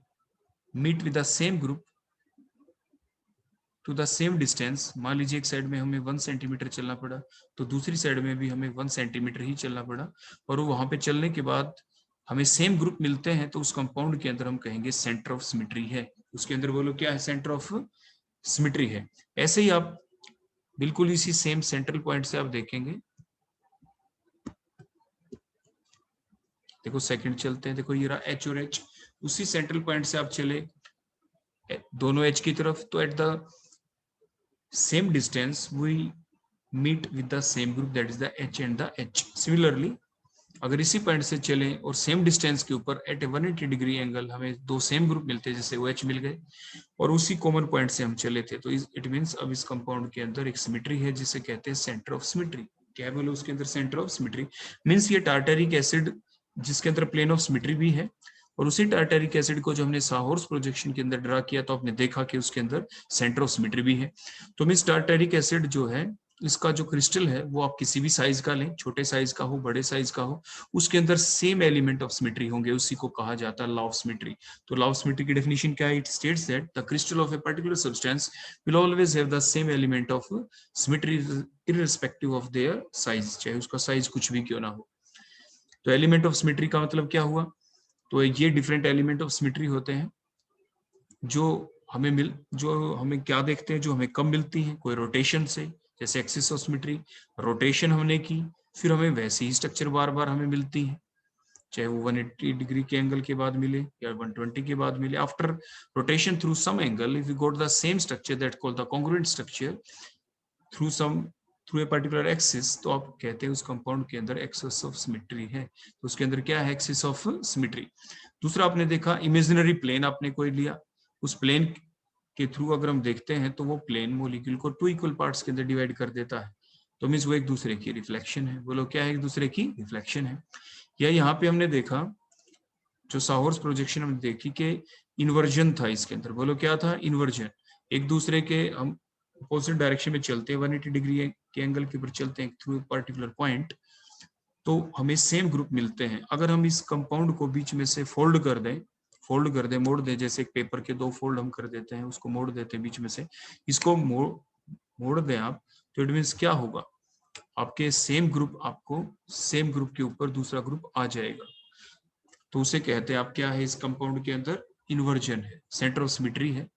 meet with the same group to the same distance, मान लीजिए एक साइड में हमें 1 सेंटीमीटर चलना पड़ा, तो दूसरी साइड में भी हमें 1 सेंटीमीटर ही चलना पड़ा, और वहां पे चलने के बाद हमें सेम ग्रुप मिलते हैं, तो उस कंपाउंड के अंदर हम कहेंगे सेंटर ऑफ सिमेट्री है। उसके अंदर बोलो क्या है, सेंटर ऑफ सिमेट्री है। ऐसे ही आप बिल्कुल इसी सेम सेंट्रल पॉइंट से आप देखेंगे, देखो सेकंड चलते हैं, देखो ये रहा H और H, उसी सेंट्रल पॉइंट से आप चले दोनों H की तरफ, तो at the same distance we meet with the same group, that is the H and the H. Similarly अगर इसी पॉइंट से चलें और सेम डिस्टेंस के ऊपर एट ए 180 डिग्री एंगल हमें दो सेम ग्रुप मिलते हैं, जैसे OH मिल गए, और उसी कॉमन पॉइंट से हम चले थे, तो इट मींस अब इस कंपाउंड के अंदर एक सिमेट्री है जिसे कहते हैं सेंटर ऑफ सिमेट्री। क्या है बोलो उसके अंदर सेंटर ऑफ सिमेट्री, मींस ये टार्टरिक एसिड जिसके अंदर प्लेन ऑफ सिमेट्री भी है, और उसी टार्टरिक एसिड को जो हमने साहोर्स प्रोजेक्शन के अंदर ड्रा किया तो आपने देखा कि उसके अंदर सेंटर ऑफ सिमेट्री भी है। तो मींस टार्टरिक एसिड जो है इसका जो क्रिस्टल है वो आप किसी भी साइज का लें, छोटे साइज का हो बड़े साइज का हो, उसके अंदर सेम एलिमेंट ऑफ सिमेट्री होंगे, उसी को कहा जाता है लॉ ऑफ सिमेट्री। तो लॉ ऑफ सिमेट्री की डेफिनेशन क्या है, it states that the crystal of a particular substance will always have the same element of symmetry irrespective of their size, चाहे उसका साइज कुछ भी क्यों ना हो। तो एलिमेंट ऑफ सिमेट्री का मतलब क्या हुआ, तो ये डिफरेंट एलिमेंट ऑफ सिमेट्री होते हैं जो हमें क्या देखते हैं, जो हमें कम मिलती है, कोई रोटेशन से, जैसे एक्सिस ऑफ सिमेट्री, रोटेशन हमने की फिर हमें वैसी ही स्ट्रक्चर बार बार हमें मिलती है, चाहे वो 180 डिग्री के एंगल के बाद मिले या 120 के बाद मिले। After rotation through some angle if we got the same structure that called the congruent structure through a particular axis, तो आप कहते हैं उस कंपाउंड के अंदर एक्सिस ऑफ सिमेट्री है। तो उसके अंदर क्या है, एक्सिस ऑफ सिमेट्री। दूसरा आपने देखा इमेजिनरी प्लेन आपने कोई लिया, उस प्लेन के थ्रू अगर हम देखते हैं तो वो प्लेन मॉलिक्यूल को 2 इक्वल पार्ट्स के अंदर डिवाइड कर देता है, तो मींस वो एक दूसरे की रिफ्लेक्शन है। बोलो क्या है, एक दूसरे की रिफ्लेक्शन है। या यहाँ पे हमने देखा जो साहोर्स प्रोजेक्शन हमने देखी कि इन्वर्जन था इसके अंदर, बोलो क्या था, इन्वर्जन। एक दूसरे के हम अपोजिट डायरेक्शन में चलते हैं, 180 डिग्री के एंगल के ऊपर चलते हैं थ्रू पर्टिकुलर पॉइंट, तो हमें सेम ग्रुप मिलते हैं। अगर हम इस कंपाउंड को बीच में से फोल्ड कर दें, मोड़ दें, जैसे एक पेपर के 2 फोल्ड हम कर देते हैं, उसको मोड़ देते हैं बीच में से, इसको मोड़ दें आप, तो इट मीन्स क्या होगा, आपके सेम ग्रुप के ऊपर दूसरा ग्रुप आ जाएगा, तो उसे कहते हैं आप क्या है, इस कंपाउंड के अंदर इन्वर्जन है, सेंटर ऑफ सिमेट्री है,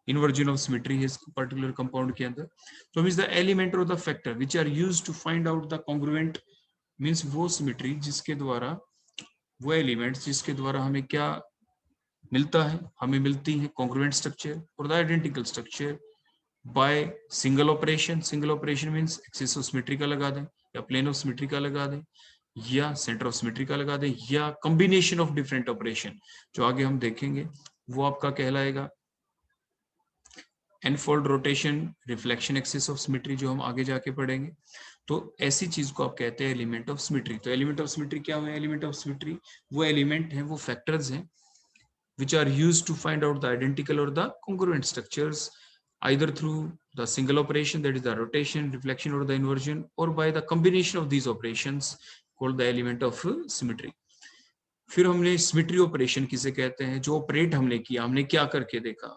इन्वर्जन ऑफ सिमेट्री है इस पर्टिकुलर कंपाउंड के अंदर। तो मींस द एलिमेंट और the factor which are used to find out the congruent, means वो सिमेट्री जिसके द्वारा, वो एलिमेंट्स जिसके द्वारा हमें क्या मिलता है, हमें मिलती है कॉन्ग्रुएंट स्ट्रक्चर और the identical structure by single operation. Single operation means axis of symmetry का लगा दें, या प्लेन ऑफ सिमेट्री का लगा दें, या सेंटर ऑफ सिमेट्री का लगा दें, या कॉम्बिनेशन ऑफ डिफरेंट ऑपरेशन, जो आगे हम देखेंगे वो आपका कहलाएगा n fold rotation, reflection axis of symmetry, जो हम आगे जाके पढ़ेंगे। तो ऐसी चीज को आप कहते हैं एलिमेंट ऑफ सिमेट्री। तो एलिमेंट ऑफ सिमेट्री क्या हुआ, एलिमेंट ऑफ सिमेट्री वो एलिमेंट है, वो फैक्टर्स हैं which are used to find out the identical or the congruent structures either through the single operation, that is the rotation, reflection or the inversion, or by the combination of these operations called the element of symmetry. फिर हमने symmetry operation किसे कहते हैं, जो operate हमने किया, हमने क्या करके देखा,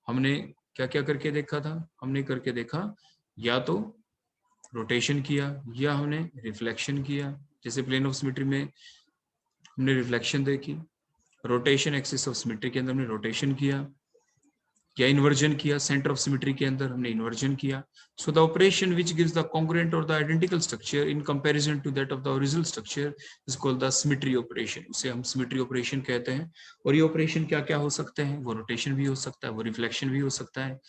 हमने क्या क्या करके देखा था, हमने करके देखा या तो रोटेशन किया या हमने रिफ्लेक्शन किया, जैसे प्लेन ऑफ सिमेट्री में हमने रिफ्लेक्शन देखी, रोटेशन एक्सिस ऑफ सिमेट्री के अंदर हमने रोटेशन किया या इन्वर्जन किया, सेंटर ऑफ सिमेट्री के अंदर हमने इन्वर्जन किया. So the operation which gives the congruent और the identical structure in comparison to that of the original structure is called the symmetry operation. उसे हम सिमेट्री ऑपरेशन कहते हैं. और ये ऑपरेशन क्या क्या हो सकते हैं, वो रोटेशन भी हो सकता है, वो रिफ्लेक्शन भी हो सकता है,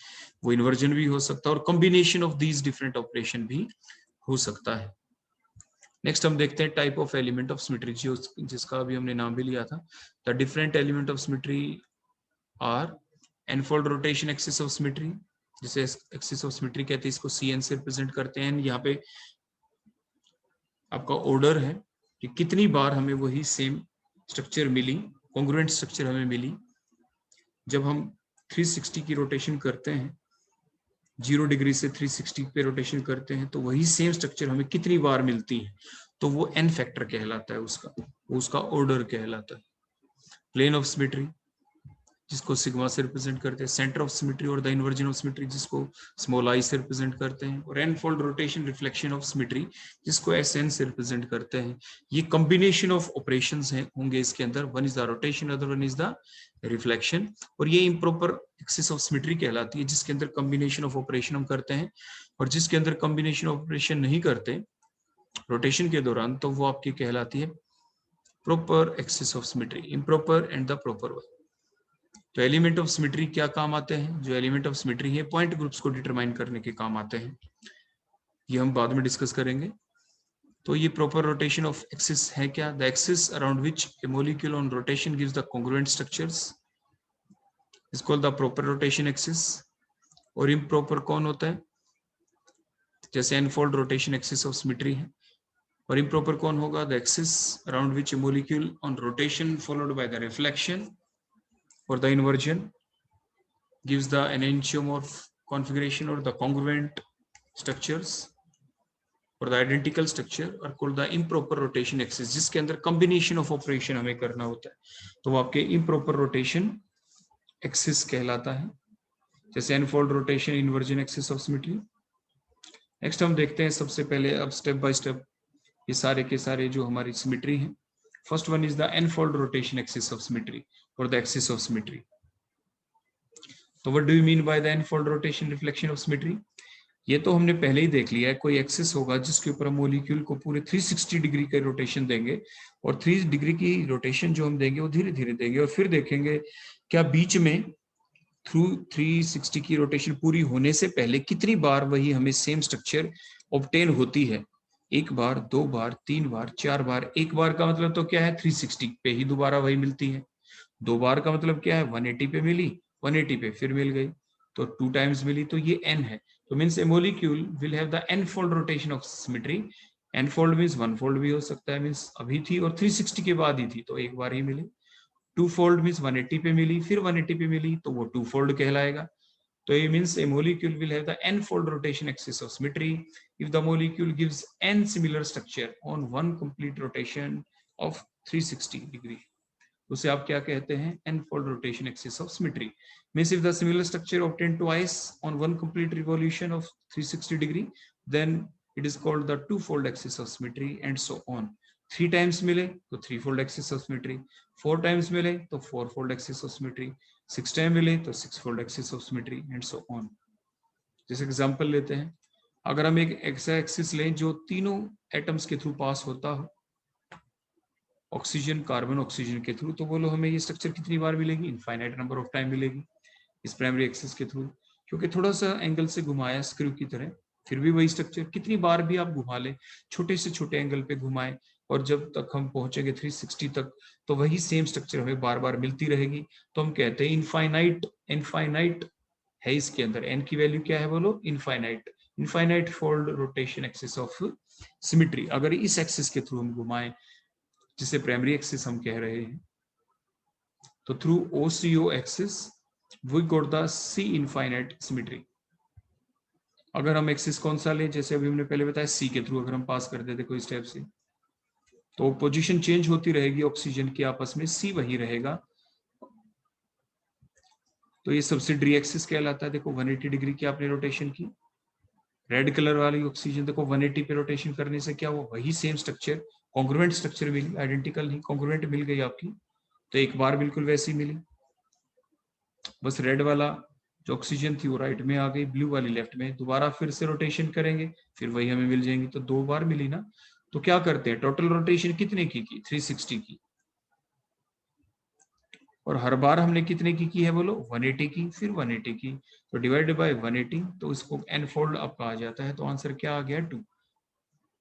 वो इन्वर्जन भी हो सकता है, और combination of these different operation भी हो सकता है. नेक्स्ट हम देखते हैं type of element of symmetry, जिसका अभी हमने नाम भी लिया था. The different element of symmetry are n fold rotation axis of symmetry, जिसे एक्सिस ऑफ सिमेट्री कहते हैं, इसको CN से रिप्रेजेंट करते हैं. यहाँ पे आपका ऑर्डर है कि कितनी बार हमें वही सेम स्ट्रक्चर मिली, कॉन्ग्रुएंट स्ट्रक्चर हमें मिली. जब हम 360 की रोटेशन करते हैं, 0 डिग्री से 360 पे रोटेशन करते हैं, तो वही सेम स्ट्रक्चर हमें कितनी बार मिलती है, तो वो n फैक्टर कहलाता है, उसका ऑर्डर कहलाता है. प्लेन ऑफ सिमेट्री, जिसको सिग्मा से रिप्रेजेंट करते हैं, सेंटर ऑफ सिमेट्री और द इन्वर्जन ऑफ सिमेट्री, जिसको स्मॉल i से रिप्रेजेंट करते हैं, और एनफोल्ड रोटेशन रिफ्लेक्शन ऑफ सिमेट्री, जिसको SN से रिप्रेजेंट करते हैं. ये कॉम्बिनेशन ऑफ ऑपरेशंस हैं होंगे इसके अंदर. One is the rotation, other one is the reflection. और ये इम्प्रॉपर एक्सिस ऑफ सिमेट्री कहलाती है, जिसके अंदर कॉम्बिनेशन ऑफ ऑपरेशन हम करते हैं. और जिसके अंदर कॉम्बिनेशन ऑफ ऑपरेशन नहीं करते रोटेशन के दौरान, तो वो आपकी कहलाती है proper axis of symmetry, improper and the proper one. तो एलिमेंट ऑफ सिमेट्री क्या काम आते हैं, जो एलिमेंट ऑफ सिमेट्री है पॉइंट ग्रुप्स को डिटरमाइन करने के काम आते हैं. ये हम बाद में डिस्कस करेंगे. तो ये प्रॉपर रोटेशन ऑफ एक्सिस है क्या, the axis around which A molecule on rotation gives the congruent structures is called the proper rotation axis. और इम्प्रॉपर कौन होता है, जैसे एनफोल्ड रोटेशन एक्सिस ऑफ सिमेट्री है. और इम्प्रॉपर कौन होगा, the axis around which A molecule on rotation followed by the reflection or the inversion gives the enantiomorph configuration or the congruent structures or the identical structure are called the improper rotation axis, जिसके अंदर combination of operation हमें करना होता है, तो वो आपके improper rotation axis कहलाता है, जैसे unfold rotation inversion axis of symmetry. Next हम देखते हैं सबसे पहले अब स्टेप बाय स्टेप ये सारे के सारे जो हमारी सिमेट्री है. First one is the n fold rotation axis of symmetry और द एक्सिस ऑफ सिमेट्री. तो what do you mean by the n fold rotation reflection of symmetry. ये तो हमने पहले ही देख लिया है, कोई एक्सिस होगा जिसके ऊपर हम मॉलिक्यूल को पूरे 360 डिग्री का रोटेशन देंगे, और 3 डिग्री की रोटेशन जो हम देंगे वो धीरे धीरे देंगे, और फिर देखेंगे क्या बीच में थ्रू 360 की रोटेशन पूरी होने से पहले कितनी बार वही हमें सेम स्ट्रक्चर ऑब्टेन होती है. एक बार, 2 बार, 3 बार, 4 बार. एक बार का मतलब तो क्या है, 360 पे ही दोबारा वही मिलती है. 2 बार का मतलब क्या है, 180 पे मिली, 180 पे फिर मिल गई, तो 2 टाइम्स मिली, तो ये n है. तो means a molecule will have the n fold rotation of symmetry. N fold means one fold भी हो सकता है, मीन्स अभी थी और 360 के बाद ही थी, तो एक बार ही मिली. 2-फोल्ड मीन्स 180 पे मिली, फिर 180 पे मिली, तो वो 2-फोल्ड कहलाएगा. So it means a molecule will have the n-fold rotation axis of symmetry if the molecule gives n similar structure on one complete rotation of 360 degree. उसे आप क्या कहते हैं, n-fold rotation axis of symmetry. Means if the similar structure obtained twice on one complete revolution of 360 degree, then it is called the two-fold axis of symmetry, and so on. 3 times मिले तो 3-fold axis of symmetry, 4 times मिले तो 4-fold axis of symmetry, 6 time मिले तो 6-fold axis of symmetry, and so on. जैसे example लेते हैं, अगर हम एक ऐसा एक्सिस लें जो तीनों एटम्स के थ्रू पास होता हो, ऑक्सीजन, कार्बन, ऑक्सीजन के थ्रू, तो बोलो हमें ये स्ट्रक्चर कितनी बार मिलेगी, इनफाइनाइट नंबर ऑफ टाइम मिलेगी इस प्राइमरी एक्सिस के थ्रू. क्योंकि थोड़ा सा एंगल से घुमाया स्क्रू की तरह, फिर भी वही स्ट्रक्चर कितनी बार भी आप घुमा लें, छोटे से छोटे एंगल पे घुमाएं, और जब तक हम पहुंचेंगे 360 तक, तो वही सेम स्ट्रक्चर हमें बार बार मिलती रहेगी. तो हम कहते हैं इनफाइनाइट है इसके अंदर. एन की वैल्यू क्या है बोलो, infinite fold rotation axis of symmetry. अगर इस एक्सिस के थ्रू हम घुमाएं, जिसे प्राइमरी एक्सिस हम कह रहे हैं, तो through OCO axis we got the C infinite symmetry. अगर हम एक्सिस कौन सा लें, जैसे अभी हमने पहले बताया C के थ्रू अगर हम पास कर देते कोई स्टेप से, तो पोजीशन चेंज होती रहेगी ऑक्सीजन की आपस में, C वही रहेगा। तो ये सब्सिडरी एक्सिस कहलाता है। देखो 180 डिग्री की आपने रोटेशन की, रेड कलर वाली ऑक्सीजन देखो 180 पे रोटेशन करने से क्या हुआ, वही सेम स्ट्रक्चर, कॉन्ग्रुएंट स्ट्रक्चर मिली, आइडेंटिकल नहीं, कॉन्ग्रुएंट मिल गई आपकी। तो एक बार बिल्कुल वैसी मिली, बस रेड वाला जो ऑक्सीजन थी वो राइट में आ गई, ब्लू वाली लेफ्ट में। दोबारा फिर से रोटेशन करेंगे, फिर वही हमें मिल जाएंगी। तो 2 बार मिली ना। तो क्या करते हैं, टोटल रोटेशन कितने की 360 की, और हर बार हमने कितने की है बोलो, 180 की, फिर 180 की। तो डिवाइड बाय 180, तो इसको n फोल्ड अब कहा जाता है। तो आंसर क्या आ गया, 2।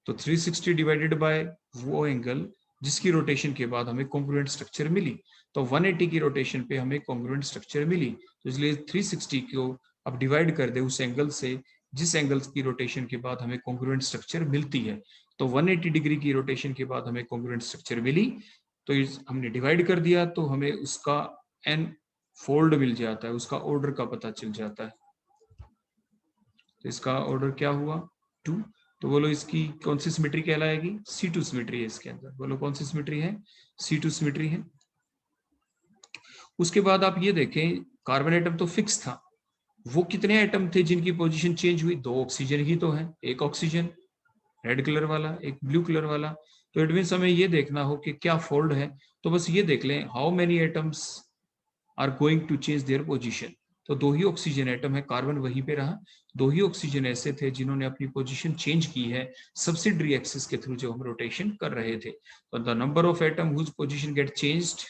तो 360 डिवाइडेड बाय वो एंगल जिसकी रोटेशन के बाद हमें कॉन्ग्रुएंट स्ट्रक्चर मिली। तो 180 की रोटेशन पे हमें कॉन्ग्रुएंट स्ट्रक्चर मिली, तो इसलिए 360 को अब डिवाइड कर दे उस एंगल से जिस एंगल की रोटेशन के बाद हमें कॉन्ग्रुएंट स्ट्रक्चर मिलती है। तो 180 डिग्री की रोटेशन के बाद हमें कॉन्ग्रुएंट स्ट्रक्चर मिली, तो हमने डिवाइड कर दिया, तो हमें उसका n फोल्ड मिल जाता है, उसका ऑर्डर का पता चल जाता है। तो इसका ऑर्डर क्या हुआ, 2। तो बोलो इसकी कौन सी सिमेट्री कहलाएगी, C2 सिमेट्री है इसके अंदर। बोलो कौन सी सिमेट्री है, C2 सिमेट्री है। उसके बाद आप ये देखें, कार्बन एटम तो फिक्स था, वो कितने एटम थे जिनकी पोजीशन चेंज हुई, 2 ऑक्सीजन ही तो है, एक ऑक्सीजन रेड कलर वाला, एक ब्लू कलर वाला। तो इट मीन्स हमें ये देखना हो कि क्या फोल्ड है, तो बस ये देख लें, how many atoms are going to change their position. तो 2 ही ऑक्सीजन एटम है, कार्बन वहीं पे रहा। 2 ही ऑक्सीजन ऐसे थे जिन्होंने अपनी पोजीशन चेंज की है सब्सिडरी एक्सिस के थ्रू जो हम रोटेशन कर रहे थे। तो the number of atom whose position get changed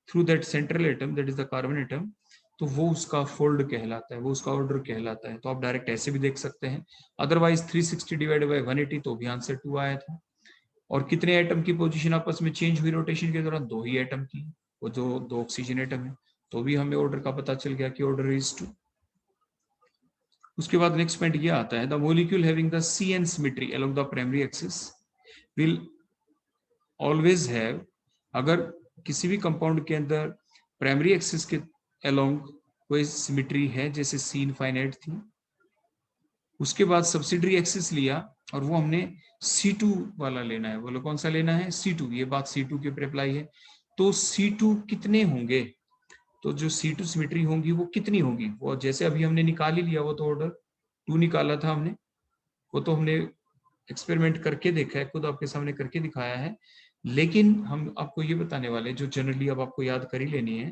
through that central atom, that is the carbon atom, तो वो उसका फोल्ड कहलाता है, वो उसका ऑर्डर कहलाता है। तो आप डायरेक्ट ऐसे भी देख सकते हैं। अदरवाइज 360 डिवाइड बाय 180, तो भी आंसर 2 आया था। और कितने एटम की पोजीशन आपस में चेंज हुई रोटेशन के दौरान, 2 ही एटम की, वो जो 2 ऑक्सीजन एटम है। तो भी हमें ऑर्डर का पता चल गया कि ऑर्डर इज 2। उसके बाद नेक्स्ट पॉइंट ये आता है, the molecule having the CN symmetry along the primary axis will always have, अगर किसी भी कंपाउंड के अंदर प्राइमरी एक्सिस के अलोंग कोई सिमेट्री है, जैसे C इनफाइनाइट थी, उसके बाद सब्सिडरी एक्सिस लिया और वो हमने C2 वाला लेना है। बोलो कौन सा लेना है, C2। ये बात C2 के ऊपर अप्लाई है। तो C2 कितने होंगे, तो जो C2 सिमेट्री होंगी वो कितनी होगी, वो जैसे अभी हमने निकाल ही लिया, वो तो ऑर्डर 2 निकाला था हमने, वो तो हमने एक्सपेरिमेंट करके देखा है, खुद आपके सामने करके दिखाया है। लेकिन हम आपको ये बताने वाले, जो जनरली अब आपको याद कर ही लेनी है,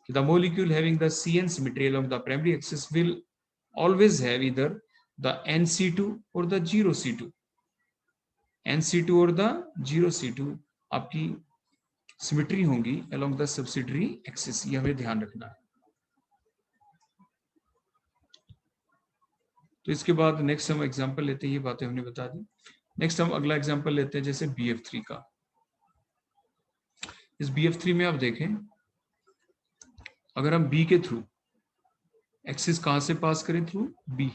कि the molecule having the CN symmetry along the primary axis will always have either the NC2 or the 0C2, NC2 और the 0C2 आपकी सिमेट्री होंगी along the subsidiary axis, ये हमें ध्यान रखना है। तो इसके बाद नेक्स्ट हम एग्जांपल लेते हैं, ये बातें हमने बता दी। नेक्स्ट हम अगला एग्जांपल लेते हैं, जैसे BF3 का। इस BF3 में आप देखें, अगर हम B के थ्रू एक्सिस कहां से पास करें, थ्रू B,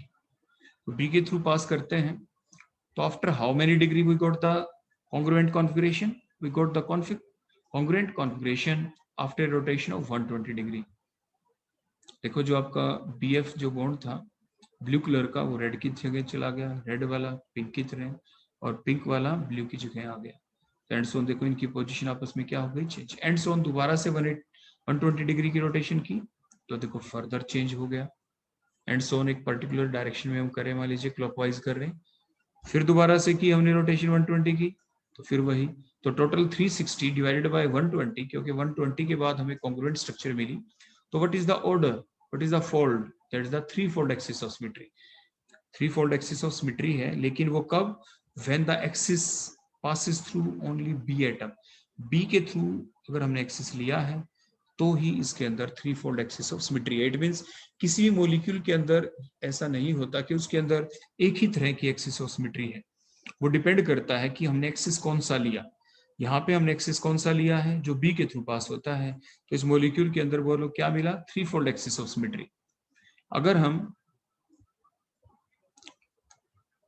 तो B के थ्रू पास करते हैं, तो after how many degree we got the congruent configuration, we got the congruent configuration after rotation of 120 degree. देखो जो आपका BF जो बॉन्ड था ब्लू कलर का, वो रेड की जगह चला गया, रेड वाला पिंक की तरह, और पिंक वाला ब्लू की जगह आ गया। तो एंड सोन देखो इनकी पोजीशन आपस में क्या हो गई, चेंज। एंड सोन दोबारा से 120 डिग्री की रोटेशन की, तो देखो फर्दर चेंज हो गया। एंड सोन एक पर्टिकुलर डायरेक्शन में हम करें, मान लीजिए क्लॉकवाइज कर रहे हैं, फिर दोबारा से की हमने रोटेशन 120 की, तो फिर वही। तो टोटल 360 डिवाइडेड बाय 120, क्योंकि 120 के बाद हमें कॉन्ग्रुएंट स्ट्रक्चर मिली। तो what is the order, what is the fold, that is the 3-fold axis of symmetry. 3-fold axis of symmetry है, लेकिन वो कब, when the axis passes through only B atom. B के थ्रू अगर हमने axis लिया है तो ही इसके अंदर 3-fold एक्सिस ऑफ सिमेट्री है। इट मींस किसी भी मॉलिक्यूल के अंदर ऐसा नहीं होता कि उसके अंदर एक ही तरह की एक्सिस ऑफ सिमेट्री है। वो डिपेंड करता है कि हमने एक्सिस कौन सा लिया। यहाँ पे हमने एक्सिस कौन सा लिया है, जो B के थ्रू पास होता है। तो इस मॉलिक्यूल के अंदर बोलो क्या मिला, 3-fold एक्सिस ऑफ सिमेट्री। अगर हम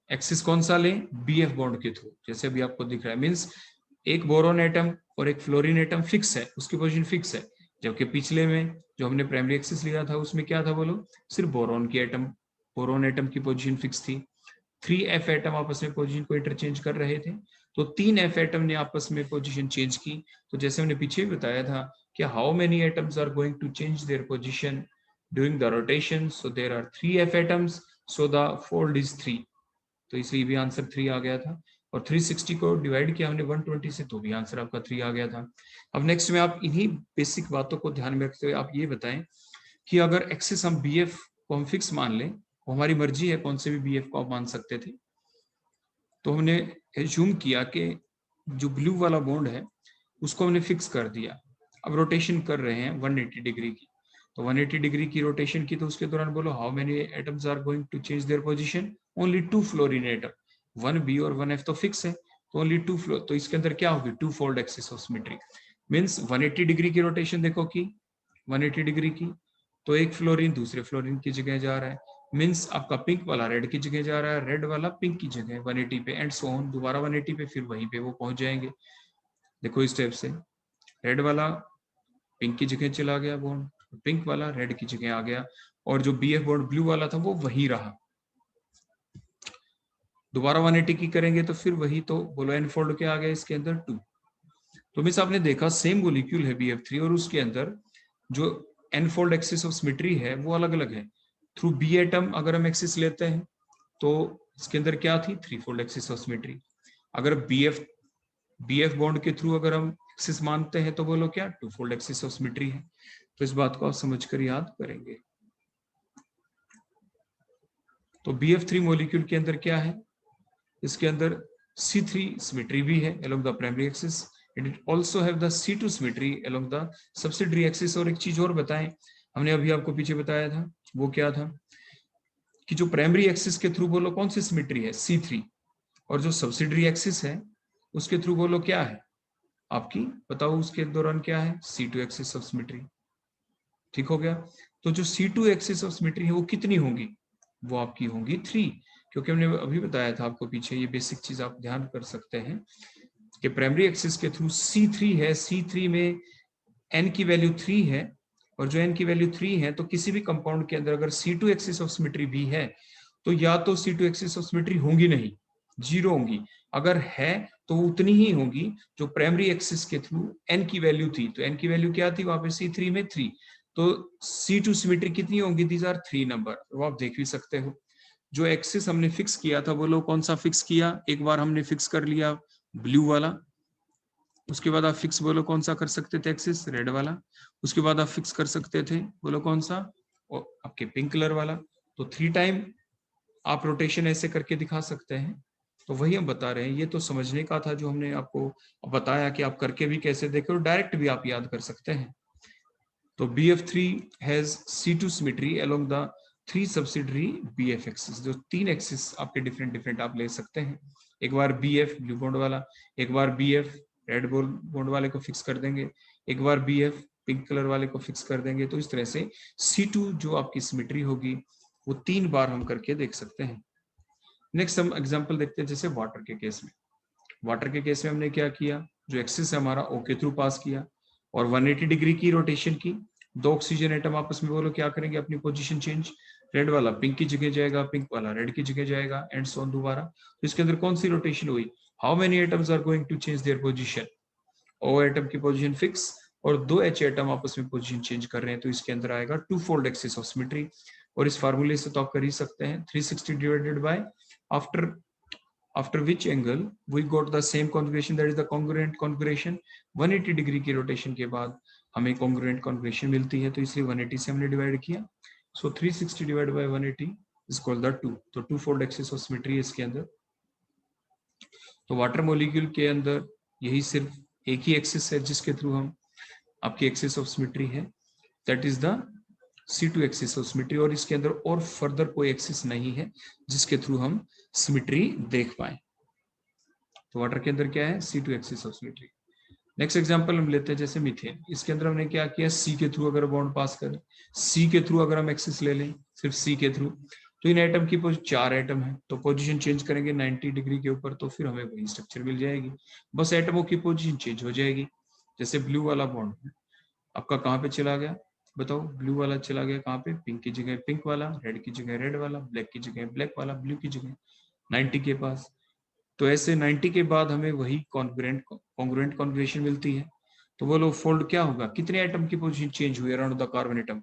एक्सिस कौन सा लें, BF बॉन्ड के थ्रू, जैसे अभी आपको दिख रहा है, मींस एक बोरोन एटम और एक फ्लोरीन एटम फिक्स है, उसकी पोजीशन फिक्स है, जबकि पिछले में जो हमने प्राइमरी एक्सिस लिया था उसमें क्या था बोलो, सिर्फ बोरोन की एटम, बोरोन एटम की पोजीशन फिक्स थी। 3f एटम आपस में पोजीशन को इंटरचेंज कर रहे थे, तो 3f एटम ने आपस में पोजीशन चेंज की। तो जैसे हमने पीछे भी बताया था कि how many atoms are going to change their position during the rotation, so there are 3f atoms, so the fold is 3। तो इसलिए भी आंसर 3 आ गया था। और 360 को डिवाइड किया हमने 120 से, तो भी आंसर आपका 3 आ गया था। अब नेक्स्ट में आप इन्हीं बेसिक बातों को ध्यान में रखते हुए आप ये बताएं कि अगर एक्सिस हम BF को हम फिक्स मान लें, वो हमारी मर्जी है कौन से भी BF को आप मान सकते थे, तो हमने एज्यूम किया कि जो ब्लू वाला बॉन्ड है उसको हमने फिक्स कर दिया। अब रोटेशन कर रहे हैं 180 डिग्री की, तो 180 डिग्री की रोटेशन की, तो उसके दौरान बोलो how many atoms are going to change their position, only 2 fluorine atom, 1b और 1f तो फिक्स है, तो ओनली 2 फ्लो, तो इसके अंदर क्या होगी, 2 fold axis of symmetry. Means 180 degree की रोटेशन देखो कि 180 डिग्री की, तो एक फ्लोरीन दूसरे फ्लोरीन की जगह जा रहा है, मींस आपका पिंक वाला रेड की जगह जा रहा है, रेड वाला पिंक की जगह 180 पे, एंड सो ऑन, दोबारा 180 पे, फिर वहीं पे वो पहुंच जाएंगे। देखो इस स्टेप से रेड वाला पिंक की जगह चला गया बॉन्ड, पिंक वाला रेड की जगह आ गया, और जो BF बॉन्ड ब्लू वाला था वो वही रहा। दोबारा 180 की करेंगे तो फिर वही, तो बोलो एन फोल्ड क्या आ गया इसके अंदर 2। तो मिस आपने देखा सेम मोलिक्यूल है BF3 और उसके अंदर जो n fold axis of symmetry है वो अलग अलग है। थ्रू B एटम अगर हम एक्सिस लेते हैं तो इसके अंदर क्या थी, 3 फोल्ड एक्सिस ऑफ सिमेट्री। अगर BF बॉन्ड के थ्रू अगर हम एक्सिस मानते हैं तो बोलो क्या, 2 फोल्ड एक्सिस ऑफ सिमेट्री है। तो इस बात को आप समझकर याद करेंगे। तो BF3 मॉलिक्यूल के अंदर क्या है, इसके अंदर C3 सिमेट्री भी है along the primary axis, and it also have the C2 symmetry along the subsidiary axis। और एक चीज और बताएं, हमने अभी आपको पीछे बताया था, वो क्या था कि जो प्राइमरी एक्सिस के थ्रू बोलो कौन सी सिमेट्री है, C3, और जो सब्सिडरी एक्सिस है उसके थ्रू बोलो क्या है आपकी, बताओ उसके दौरान क्या है, C2 एक्सिस ऑफ सिमेट्री। ठीक हो गया। तो जो C2 एक्सिस ऑफ सिमेट्री है वो कितनी होंगी, वो आपकी होंगी 3, क्योंकि हमने अभी बताया था आपको पीछे, ये बेसिक चीज आप ध्यान कर सकते हैं कि प्राइमरी एक्सिस के थ्रू C3 है, C3 में n की वैल्यू 3 है, और जो n की वैल्यू 3 है तो किसी भी कंपाउंड के अंदर अगर C2 एक्सिस ऑफ सिमेट्री भी है तो या तो C2 एक्सिस ऑफ सिमेट्री होंगी नहीं, 0 होंगी, अगर है तो उतनी ही होंगी जो प्राइमरी एक्सिस के थ्रू n की वैल्यू थी। तो n की वैल्यू क्या थी वहां पे C3 में 3, तो C2 सिमेट्री कितनी होंगी, दीज आर 3 नंबर। वो आप देख भी सकते हो। जो एक्सिस हमने फिक्स किया था बोलो कौन सा फिक्स किया, एक बार हमने फिक्स कर लिया ब्लू वाला, उसके बाद आप फिक्स बोलो कौन सा कर सकते थे एक्सिस, रेड वाला, उसके बाद आप फिक्स कर सकते थे बोलो कौन सा, और आपके पिंक कलर वाला। तो 3 टाइम आप रोटेशन ऐसे करके दिखा सकते हैं। तो वही हम बता रहे हैं, ये तो समझने का था जो हमने आपको बताया कि आप करके भी कैसे देखें और डायरेक्ट भी आप याद कर सकते हैं। तो BF3 has C2 symmetry along the 3 subsidiary BF axis, जो 3 एक्सिस आपके डिफरेंट डिफरेंट आप ले सकते हैं। एक बार BF ब्लू बॉन्ड वाला, एक बार BF रेड बॉन्ड वाले को फिक्स कर देंगे, एक बार BF पिंक कलर वाले को फिक्स कर देंगे। तो इस तरह से C2 जो आपकी सिमेट्री होगी वो 3 बार हम करके देख सकते हैं। नेक्स्ट हम एग्जांपल देखते हैं, जैसे वाटर के केस में। वाटर के केस में हमने क्या किया, जो एक्सिस है हमारा O के थ्रू पास किया और 180 डिग्री की रोटेशन की। 2 ऑक्सीजन एटम आपस में बोलो क्या करेंगे, अपनी पोजीशन चेंज, रेड वाला पिंक की जगह जाएगा, पिंक वाला रेड की जगह जाएगा, एंड सो ऑन दोबारा। तो इसके अंदर कौन सी रोटेशन हुई, how many atoms are going to change their position, O atom की पोजीशन फिक्स और 2 H एटम आपस में पोजीशन चेंज कर रहे हैं, तो इसके अंदर आएगा 2 फोल्ड एक्सिस ऑफ सिमेट्री। और इस फार्मूले से तो आप कर ही सकते हैं, 360 divided bye after which angle we got the same configuration, that is the congruent configuration। 180 degree की रोटेशन के बाद हमें congruent configuration मिलती है, तो इसलिए 180 से हमने डिवाइड किया। so 360 divide by 180 is called the 2। तो 2 फोल्ड एक्सिस ऑफ सिमेट्री है इसके अंदर। तो वाटर मॉलिक्यूल के अंदर यही सिर्फ एक ही एक्सिस है जिसके थ्रू हम आपकी एक्सिस ऑफ सिमेट्री है, that is the C2 axis of symmetry, और इसके अंदर और फर्दर कोई एक्सिस नहीं है जिसके थ्रू हम सिमेट्री देख पाए। तो वाटर के अंदर क्या है, C2 axis of symmetry. Next example हम लेते हैं, जैसे मीथेन। इसके अंदर हमने क्या किया, C के थ्रू अगर बॉन्ड पास करें, C के थ्रू अगर हम एक्सिस ले लें सिर्फ C के थ्रू, तो इन एटम की 4 एटम है, तो पोजीशन चेंज करेंगे 90 डिग्री के ऊपर, तो फिर हमें वही स्ट्रक्चर मिल जाएगी, बस एटमों की पोजीशन चेंज हो जाएगी। जैसे ब्लू वाला बॉन्ड, आपका कहाँ पे चला गया बताओ, ब्लू वाला चला गया कहाँ पे, पिंक की जगह पिंक वाला, रेड की जगह रेड वाला, ब्लैक की जगह ब्लैक वाला, ब्लू की जगह 90 के पास। तो ऐसे 90 के बाद हमें वही कॉन्ग्रुएंट कॉन्फ़िगरेशन मिलती है। तो बोलो फोल्ड क्या होगा, कितने एटम की पोजीशन चेंज हुई around the carbon atom,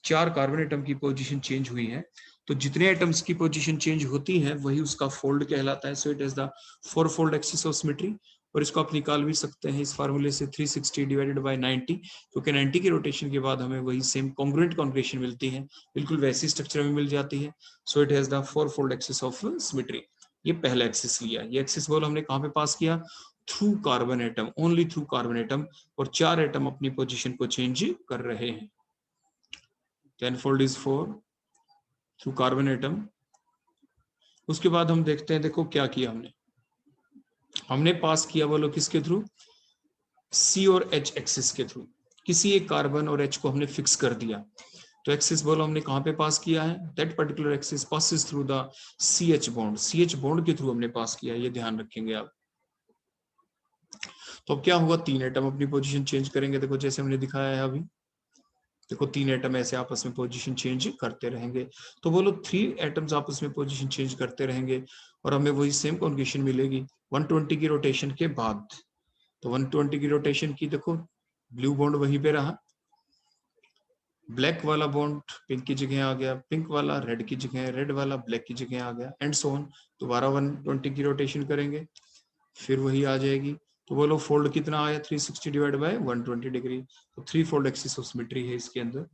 4 carbon atom की पोजीशन चेंज हुई है। तो जितने एटम्स की पोजीशन चेंज होती है वही उसका फोल्ड कहलाता है। So it is the 4 fold axis of symmetry. और इसको आप निकाल भी सकते हैं इस फार्मूले से 360 डिवाइडेड बाय 90, क्योंकि 90 की रोटेशन के बाद हमें वही सेम कॉन्ग्रुएंट कॉन्फ़िगरेशन मिलती है, बिल्कुल वैसी स्ट्रक्चर में मिल जाती है। So it has the 4 fold axis of symmetry. ये पहला एक्सिस लिया, ये एक्सिस बॉल हमने कहाँ पे पास किया, through carbon atom, only through carbon atom, और 4 एटम अपनी पोजीशन को चेंज कर रहे हैं। 10 fold is 4 through carbon atom. उसके बाद हम देखते हैं, देखो क्या किया हमने पास किया बोलो किसके थ्रू, सी और एच एक्सिस के थ्रू। किसी एक कार्बन और एच को हमने फिक्स कर दिया। तो एक्सिस बोलो हमने कहाँ पे पास किया है, that particular axis passes through the C H bond, C H bond के थ्रू हमने पास किया, ये ध्यान रखेंगे आप। तो अब क्या होगा, 3 एटम अपनी पोजीशन चेंज करेंगे। देखो जैसे हमने दिखाया है अभी, देखो 3 एटम ऐसे आपस में पोजीशन चेंज करते रहेंगे। तो बोलो 3 एटम्स आपस में पोजीशन चेंज करते रहेंगे और हमें वही सेम कॉन्फ़िगरेशन मिलेगी 120 की रोटेशन के बाद। तो 120 की रोटेशन की, देखो ब्लू बॉन्ड वहीं पे रहा, ब्लैक वाला बॉन्ड पिंक की जगह आ गया, पिंक वाला रेड की जगह, रेड वाला ब्लैक की जगह आ गया, एंड सो ऑन। दोबारा 120 की रोटेशन करेंगे, फिर वही आ जाएगी। तो बोलो फोल्ड कितना आया, 360 डिवाइड बाय 120 डिग्री। तो 3 फोल्ड एक्सिस ऑफ सिमेट्री है इसके अंदर।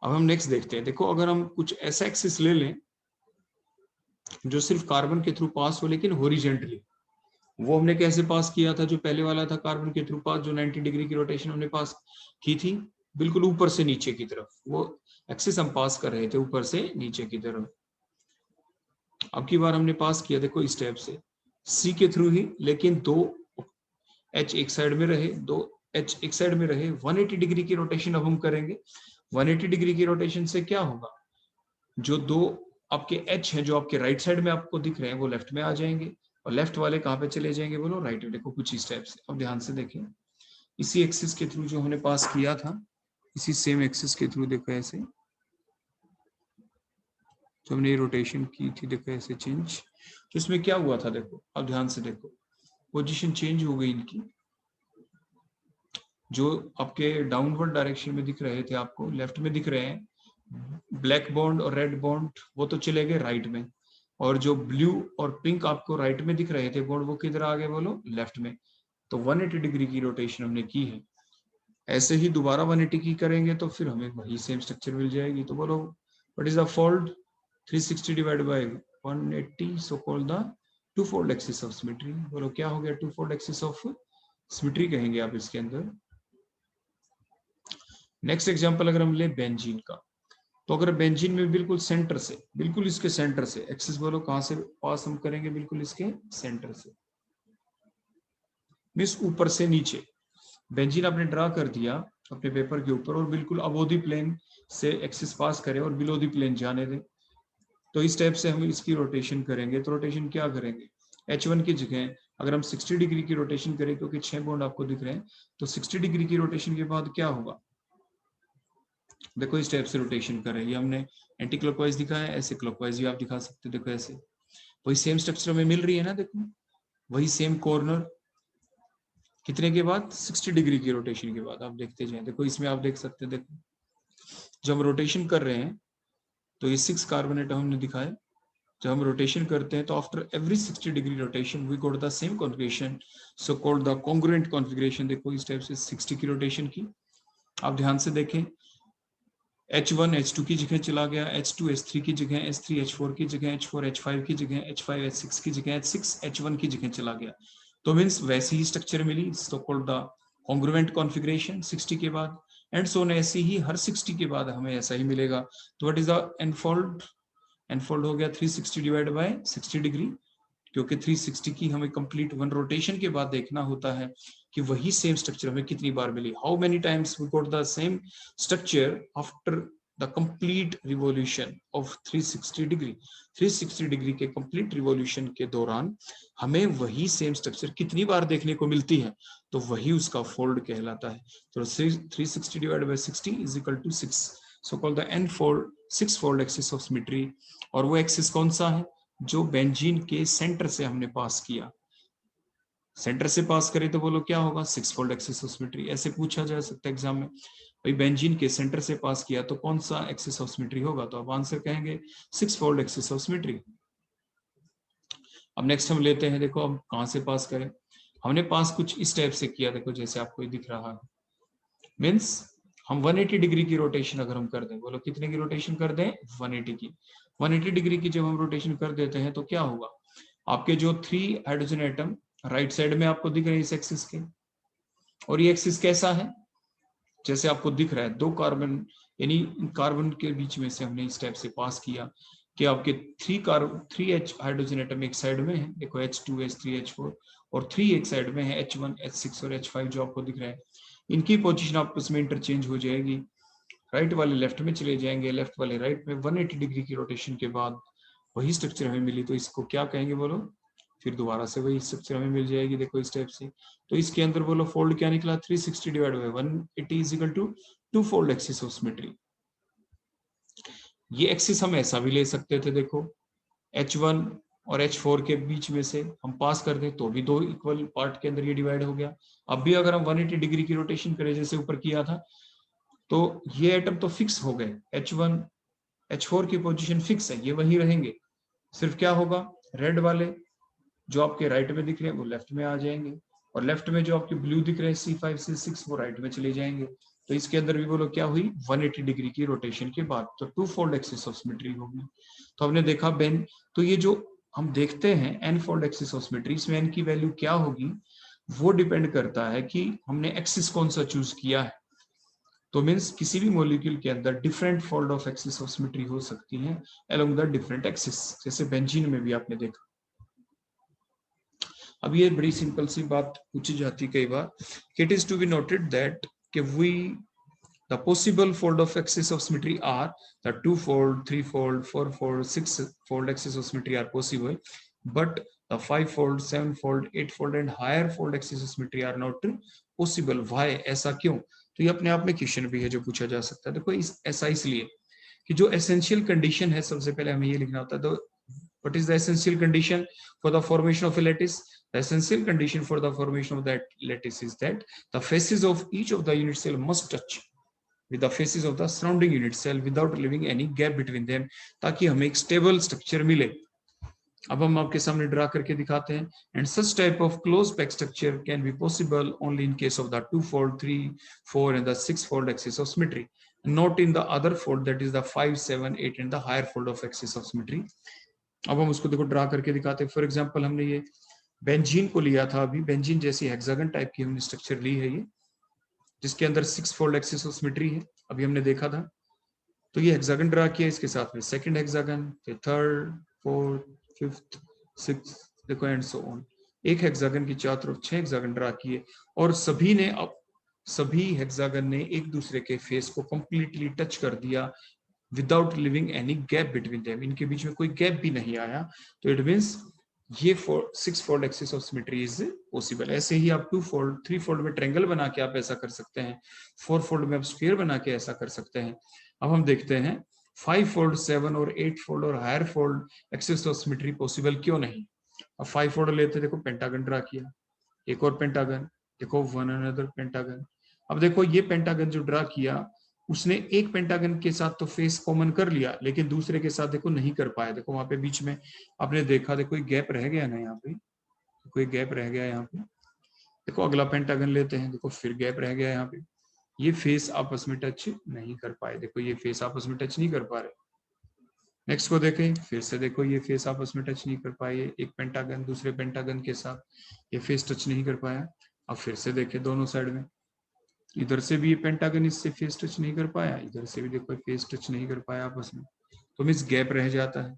अब हम नेक्स्ट देखते हैं। देखो अगर हम कुछ ऐसा एक्सिस ले लें जो सिर्फ कार्बन के थ्रू पास हो लेकिन हॉरिजॉन्टली, वो हमने कैसे पास किया था, जो पहले वाला था कार्बन के थ्रू पास, जो 90 डिग्री की रोटेशन हमने पास की थी, बिल्कुल ऊपर से नीचे की तरफ, वो एक्सिस हम पास कर रहे थे ऊपर से नीचे की तरफ। अब की बार हमने पास किया, देखो इस टाइप से सी के थ्रू ही, लेकिन 2 एच एक साइड में रहे, 2 एच एक साइड में रहे। 180 डिग्री की रोटेशन अब हम करेंगे। 180 डिग्री की रोटेशन से क्या होगा, जो 2 आपके एच हैं जो आपके राइट साइड में आपको दिख रहे हैं वो लेफ्ट में आ जाएंगे, और लेफ्ट वाले कहाँ पे चले जाएंगे बोलो, राइट में। देखो कुछ इस टाइप से। अब ध्यान से देखें, इसी एक्सिस के थ्रू जो हमने पास किया था, इसी सेम एक्सिस के थ्रू देखो ऐसे तो हमने रोटेशन की थी, देखो ऐसे चेंज। तो इसमें क्या हुआ था, देखो अब ध्यान से देखो, पोजीशन चेंज हो गई इनकी। जो आपके डाउनवर्ड डायरेक्शन में दिख रहे थे, आपको लेफ्ट में दिख रहे हैं ब्लैक बॉन्ड और रेड बॉन्ड, वो तो चले गए राइट में। और जो ब्लू और पिंक आपको राइट में दिख रहे थे बॉन्ड, वो किधर आ गए बोलो, लेफ्ट में। तो 180 डिग्री की रोटेशन हमने की है। ऐसे ही दोबारा 180 की करेंगे तो फिर हमें वही सेम स्ट्रक्चर मिल जाएगी। तो बोलो what is the fold, 360 divide by 180, so called the 2 fold axis of symmetry. बोलो क्या हो गया, 2 फोल्ड एक्सिस ऑफ सिमेट्री कहेंगे आप इसके अंदर। नेक्स्ट एग्जांपल अगर हम ले बेंजीन का, तो अगर बेंजीन में बिल्कुल सेंटर से, बिल्कुल इसके सेंटर से एक्सिस बोलो कहां से पास हम करेंगे, बिल्कुल इसके सेंटर से, मींस ऊपर से नीचे। बेंजीन आपने ड्रा कर दिया अपने पेपर के ऊपर और बिल्कुल अबोव द प्लेन से एक्सिस पास करें और बिलो द प्लेन जाने दें। तो इस टाइप से हम इसकी रोटेशन करेंगे। तो रोटेशन क्या करेंगे, H1 की जगह अगर हम 60 डिग्री की रोटेशन करें, क्योंकि 6 बॉन्ड आपको दिख रहे हैं, तो 60 डिग्री की रोटेशन के बाद क्या होगा, देखो इस टाइप से रोटेशन कर रहे हैं। ये हमने एंटी क्लॉकवाइज दिखाया है, ऐसे क्लॉकवाइज भी आप दिखा सकते हो। देखो ऐसे वही सेम स्ट्रक्चर में मिल रही है ना, देखो वही सेम कॉर्नर, कितने के बाद, 60 डिग्री की रोटेशन के बाद। आप देखते जाएं, देखो इसमें आप देख सकते हैं, देखो जब हम रोटेशन कर रहे हैं तो ये 6 कार्बन एटम हमने दिखाए। जब हम रोटेशन करते हैं तो after every 60 degree rotation we got the same configuration, so called the congruent configuration. देखो इस टाइप से 60 की रोटेशन की। आप ध्यान से देखें, H1 H2 की जगह चला गया, H2 H3 की जगह, H3 H4 की जगह, H4 H5 की जगह, H5 H6 की जगह, H6 H1 की जगह चला गया। तो मीन्स वैसी ही स्ट्रक्चर मिली, so called the congruent configuration 60 के बाद। एंड सो ऐसे ही हर 60 के बाद हमें ऐसा ही मिलेगा। तो व्हाट इज द एनफोल्ड, एनफोल्ड हो गया 360 डिवाइड बाय 60 डिग्री, क्योंकि 360 की हमें कंप्लीट 1 रोटेशन के बाद देखना होता है कि वही सेम स्ट्रक्चर हमें कितनी बार मिली, how many times we got the same structure after the complete revolution of 360 degree, 360 degree के कंप्लीट रिवॉल्यूशन के दौरान हमें वही सेम स्ट्रक्चर कितनी बार देखने को मिलती है, तो वही उसका फोल्ड कहलाता है। तो 360 divided by 60 is equal to 6, so called the n fold, 6 fold axis of symmetry. और वो एक्सिस कौन सा है, जो बेंजीन के सेंटर से हमने पास किया। सेंटर से पास करें तो बोलो क्या होगा, 6 फोल्ड एक्सिस ऑफ सिमेट्री। ऐसे पूछा जा सकता है एग्जाम में, भाई बेंजीन के सेंटर से पास किया तो कौन सा एक्सिस ऑफ सिमेट्री होगा, तो आप आंसर कहेंगे 6 फोल्ड एक्सिस ऑफ सिमेट्री। अब नेक्स्ट हम लेते हैं, देखो अब कहां से पास करें, हमने पास कुछ इस टाइप से किया, देखो जैसे आपको दिख रहा है, मीन्स हम 180 डिग्री की रोटेशन अगर हम कर दें, बोलो कितने की रोटेशन कर दें, 180 की। 180 डिग्री की जब हम रोटेशन कर देते हैं तो क्या होगा, आपके जो 3 हाइड्रोजन एटम राइट साइड में आपको दिख रहे हैं इस एक्सिस के, और ये एक्सिस कैसा है, जैसे आपको दिख रहा है 2 कार्बन, यानी कार्बन के बीच में से हमने इस टाइप से पास किया कि आपके 3H हाइड्रोजन एटम एक साइड में है, देखो H2 H3 H4, और 3 एक साइड में है, H1 H6 और H5 जो आपको दिख रहा है। इनकी पोजीशन आपस में इंटरचेंज हो जाएगी, राइट वाले लेफ्ट में चले जाएंगे, लेफ्ट वाले राइट में। 180 डिग्री की रोटेशन के बाद वही स्ट्रक्चर हमें मिली, तो इसको क्या कहेंगे बोलो, फिर दोबारा से वही स्ट्रक्चर हमें मिल जाएगी, देखो इस टाइप से। तो इसके अंदर बोलो फोल्ड क्या निकला, 360 divide by 180 is equal to 2 fold axis of symmetry. ये एक्सिस हम ऐसा भी ले सकते थे, देखो H1 और H4 के बीच में से हम पास कर दें तो भी 2 इक्वल पार्ट के अंदर ये डिवाइड हो गया। अब भी अगर हम 180 डिग्री की रोटेशन करें जैसे ऊपर किया था, तो ये एटम तो फिक्स हो गए, H1 H4 की पोजीशन फिक्स है, ये वही रहेंगे। सिर्फ क्या होगा, रेड वाले जो आपके राइट में दिख रहे हैं वो लेफ्ट में आ जाएंगे, और लेफ्ट में जो आपके ब्लू दिख रहे हैं C5 C6 वो राइट में चले जाएंगे। तो इसके अंदर भी बोलो क्या हुई, 180 डिग्री की रोटेशन के बाद तो 2 फोल्ड एक्सिस ऑफ सिमेट्री होगी। तो हमने देखा बेन, तो ये जो हम देखते हैं n fold axis of symmetry, इसमें एन की वैल्यू क्या होगी वो डिपेंड करता है कि हमने एक्सिस कौन सा चूज किया है। तो मीन्स किसी भी मॉलिक्यूल के अंदर different fold of axis of symmetry हो सकती है अलोंग द डिफरेंट एक्सिस, जैसे बेंजीन में भी आपने देखा। अब ये बड़ी सिंपल सी बात पूछी जाती कई बार, it is to be noted that कि we the possible fold of axis of symmetry are the 2 fold 3 fold 4 fold 6 fold axis of symmetry are possible, but the 5 fold 7 fold 8 fold and higher fold axis of symmetry are not possible. Why? ऐसा क्यों? तो ये अपने आप में question भी है जो पूछा जा सकता है। देखो ऐसा इसलिए कि जो एसेंशियल कंडीशन है, सबसे पहले हमें ये लिखना होता है, तो what is the essential condition for the formation of a lattice? The essential condition for the formation of that lattice is that the faces of each of the unit cell must touch with the faces of the surrounding unit cell without leaving any gap between them, ताकि हमें एक stable structure मिले। अब हम आपके सामने draw करके दिखाते हैं, and such type of close pack structure can be possible only in case of the 2 fold 3 4 and the 6 fold axis of symmetry, not in the other fold, that is the 5 7 8 and the higher fold of axis of symmetry. अब हम उसको देखो draw करके दिखाते हैं। For example हमने ये benzene को लिया था, अभी बेंजीन जैसी हेक्सागन टाइप की हमने स्ट्रक्चर ली है ये, जिसके अंदर 6 फोल्ड एक्सिस ऑफ सिमेट्री है, अभी हमने देखा था। तो ये हेक्सागन ड्रा किया, इसके साथ में सेकंड हेक्सागन, फिर थर्ड, फोर्थ, फिफ्थ, सिक्स्थ, देखो एंड सो ऑन। एक हेक्सागन की चारों तरफ 6 हेक्सागन ड्रा किए, और सभी हेक्सागन ने एक दूसरे के फेस को कंप्लीटली टच कर दिया without leaving any gap between them, इनके बीच में कोई गैप भी नहीं आया। तो इट मींस ये 6 fold axis of symmetry is possible. ऐसे ही आप 2 फोल्ड 3 फोल्ड में ट्रायंगल बना के आप ऐसा कर सकते हैं, 4 फोल्ड में आप स्फीयर बना के ऐसा कर सकते हैं। अब हम देखते हैं 5 फोल्ड 7 और 8 फोल्ड और higher fold axis of symmetry possible क्यों नहीं। अब 5 फोल्ड लेते, देखो पेंटागन ड्रा किया, एक और पेंटागन, देखो वन अनदर पेंटागन। अब देखो ये पेंटागन जो ड्रा किया, उसने एक पेंटागन के साथ तो फेस कॉमन कर लिया, लेकिन दूसरे के साथ देखो नहीं कर पाया। देखो वहां पे बीच में आपने देखा, देखो कोई गैप रह गया ना, यहाँ पे कोई गैप रह गया यहाँ पे। देखो अगला पेंटागन लेते हैं, देखो फिर गैप रह गया यहाँ पे, ये फेस आपस में टच नहीं कर पाए, देखो ये फेस आपस में टच नहीं कर पा रहे। नेक्स्ट को देखें, फिर से देखो ये फेस आपस में टच नहीं कर पाए, एक पेंटागन दूसरे पेंटागन के साथ ये फेस टच नहीं कर पाया। अब फिर से देखें दोनों साइड में, इधर से भी ये पेंटागन इससे फेस टच नहीं कर पाया, इधर से भी देखो फेस टच नहीं कर पाया आपस में, तो मीन्स गैप रह जाता है।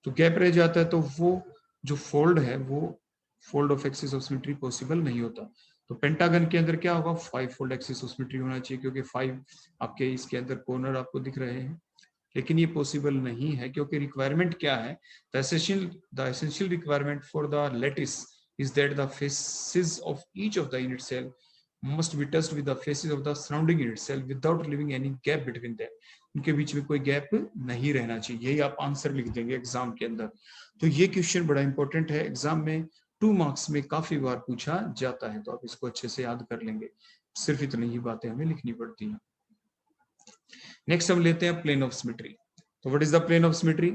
तो गैप रह जाता है तो वो जो फोल्ड है वो fold of axis of symmetry possible नहीं होता। तो पेंटागन के अंदर क्या होगा, 5 फोल्ड एक्सिस ऑफ सिमेट्री होना चाहिए, क्योंकि 5 आपके इसके अंदर कॉर्नर आपको दिख रहे हैं, लेकिन ये पॉसिबल नहीं है क्योंकि रिक्वायरमेंट क्या है, the essential requirement for the lattice is that the faces of each of the unit cell must be touched with the faces of the surrounding unit cell without leaving any gap between them. उनके बीच में कोई gap नहीं रहना चाहिए, यही आप answer लिख देंगे एग्जाम के अंदर। तो ये क्वेश्चन बड़ा इंपॉर्टेंट है, एग्जाम में 2 मार्क्स में काफी बार पूछा जाता है, तो आप इसको अच्छे से याद कर लेंगे। सिर्फ इतनी ही बातें हमें लिखनी पड़ती हैं। नेक्स्ट हम लेते हैं प्लेन ऑफ सिमेट्री। तो what is the plane of symmetry?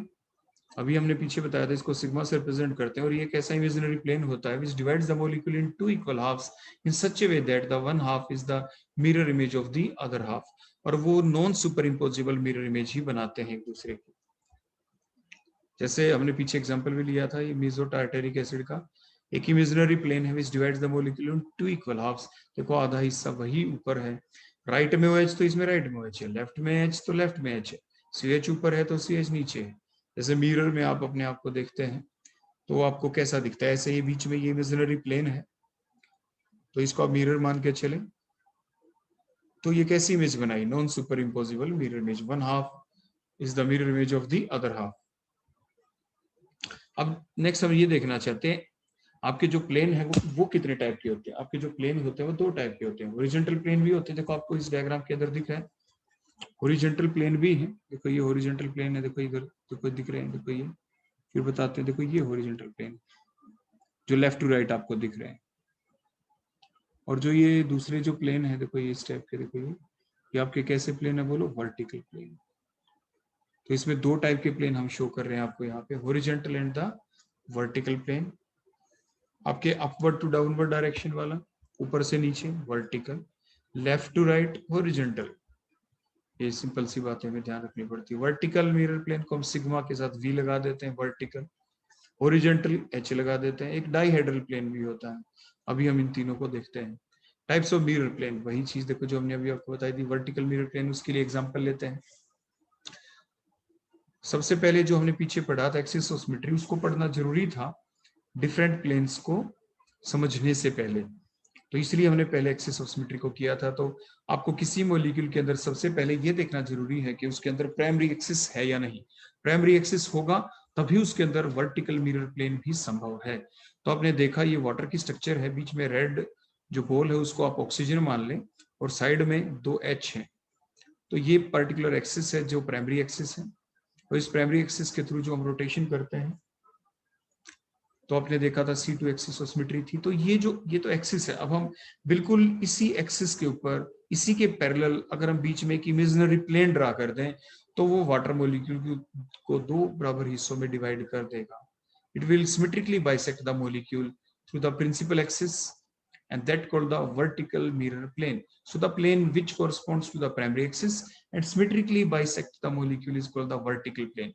अभी हमने पीछे बताया था, इसको सिग्मा से रिप्रेजेंट करते हैं, और ये एक ऐसा इमेजिनरी प्लेन होता है which divides the molecule in 2 equal halves in such a way that the one half is the mirror image of the other half, और वो non superimposable mirror image ही बनाते हैं एक दूसरे की। जैसे हमने पीछे एग्जांपल भी लिया था, ये मेसो टार्टेरिक एसिड का एक इमेजिनरी प्लेन है which divides the molecule in 2 equal halves. देखो आधा हिस्सा वही ऊपर है, राइट में OH तो इसमें राइट में OH है, लेफ्ट में H तो लेफ्ट में H है, CH ऊपर है तो CH नीचे है। जैसे मिरर में आप अपने आप को देखते हैं तो आपको कैसा दिखता है, ऐसे ये बीच में ये इमेजिनरी प्लेन है, तो इसको आप मिरर मान के चले, तो ये कैसी इमेज बनाई, non superimposable mirror image, one half is the mirror image of the other half. अब नेक्स्ट हम ये देखना चाहते हैं आपके जो प्लेन है वो कितने टाइप के होते हैं। आपके जो प्लेन होते हैं वो 2 टाइप के होते हैं, हॉरिजॉन्टल प्लेन भी होते हैं, देखो आपको इस डायग्राम के अंदर दिख रहा है, हॉरिजॉन्टल प्लेन भी है, देखो ये हॉरिजॉन्टल प्लेन है, देखो इधर देखो दिख रहे हैं, देखो ये फिर बताते हैं, देखो ये हॉरिजॉन्टल प्लेन जो लेफ्ट टू राइट आपको दिख रहे हैं, और जो ये दूसरे जो प्लेन है देखो ये इस टाइप के, देखो ये आपके कैसे प्लेन है बोलो, वर्टिकल प्लेन। तो इसमें 2 टाइप के प्लेन हम शो कर रहे हैं आपको यहाँ पे, horizontal and the vertical plane. आपके अपवर्ड टू डाउनवर्ड डायरेक्शन वाला, ऊपर से नीचे vertical, left to right horizontal. ये सिंपल सी बातें हमें ध्यान रखनी पड़ती है। वर्टिकल मिरर प्लेन को हम सिग्मा के साथ V लगा देते हैं वर्टिकल, हॉरिजॉन्टल H लगा देते हैं। एक डाइहेड्रल प्लेन भी होता है, अभी हम इन तीनों को देखते हैं। टाइप्स ऑफ मिरर प्लेन, वही चीज देखो जो हमने अभी आपको बताई थी, वर्टिकल मिरर प्लेन, उसके लिए एग्जांपल लेते हैं। सबसे पहले जो हमने पीछे पढ़ा था एक्सिस ऑफ सिमेट्री, उसको पढ़ना जरूरी था डिफरेंट प्लेन्स को समझने से पहले, तो इसलिए हमने पहले एक्सिस ऑफ सिमेट्री को किया था। तो आपको किसी मॉलिक्यूल के अंदर सबसे पहले ये देखना जरूरी है कि उसके अंदर प्राइमरी एक्सिस है या नहीं। प्राइमरी एक्सिस होगा तभी उसके अंदर वर्टिकल मिरर प्लेन भी संभव है। तो आपने देखा ये वाटर की स्ट्रक्चर है, बीच में रेड जो गोल है उसको आप ऑक्सीजन मान लें, और साइड में 2 H है, तो ये पर्टिकुलर एक्सिस है जो प्राइमरी एक्सिस है। तो इस प्राइमरी एक्सिस के थ्रू जो हम रोटेशन करते हैं, तो आपने देखा था C2 एक्सिस ऑफ सिमेट्री थी, तो ये तो एक्सिस है। अब हम बिल्कुल इसी एक्सिस के ऊपर, इसी के पैरेलल अगर हम बीच में एक इमेजिनरी प्लेन ड्रा कर दें, तो वो वाटर मॉलिक्यूल को 2 बराबर हिस्सों में डिवाइड कर देगा। It will symmetrically bisect the molecule through the principal axis, and that called the vertical mirror plane. So the plane which corresponds to the primary axis and symmetrically bisect the molecule is called the vertical plane.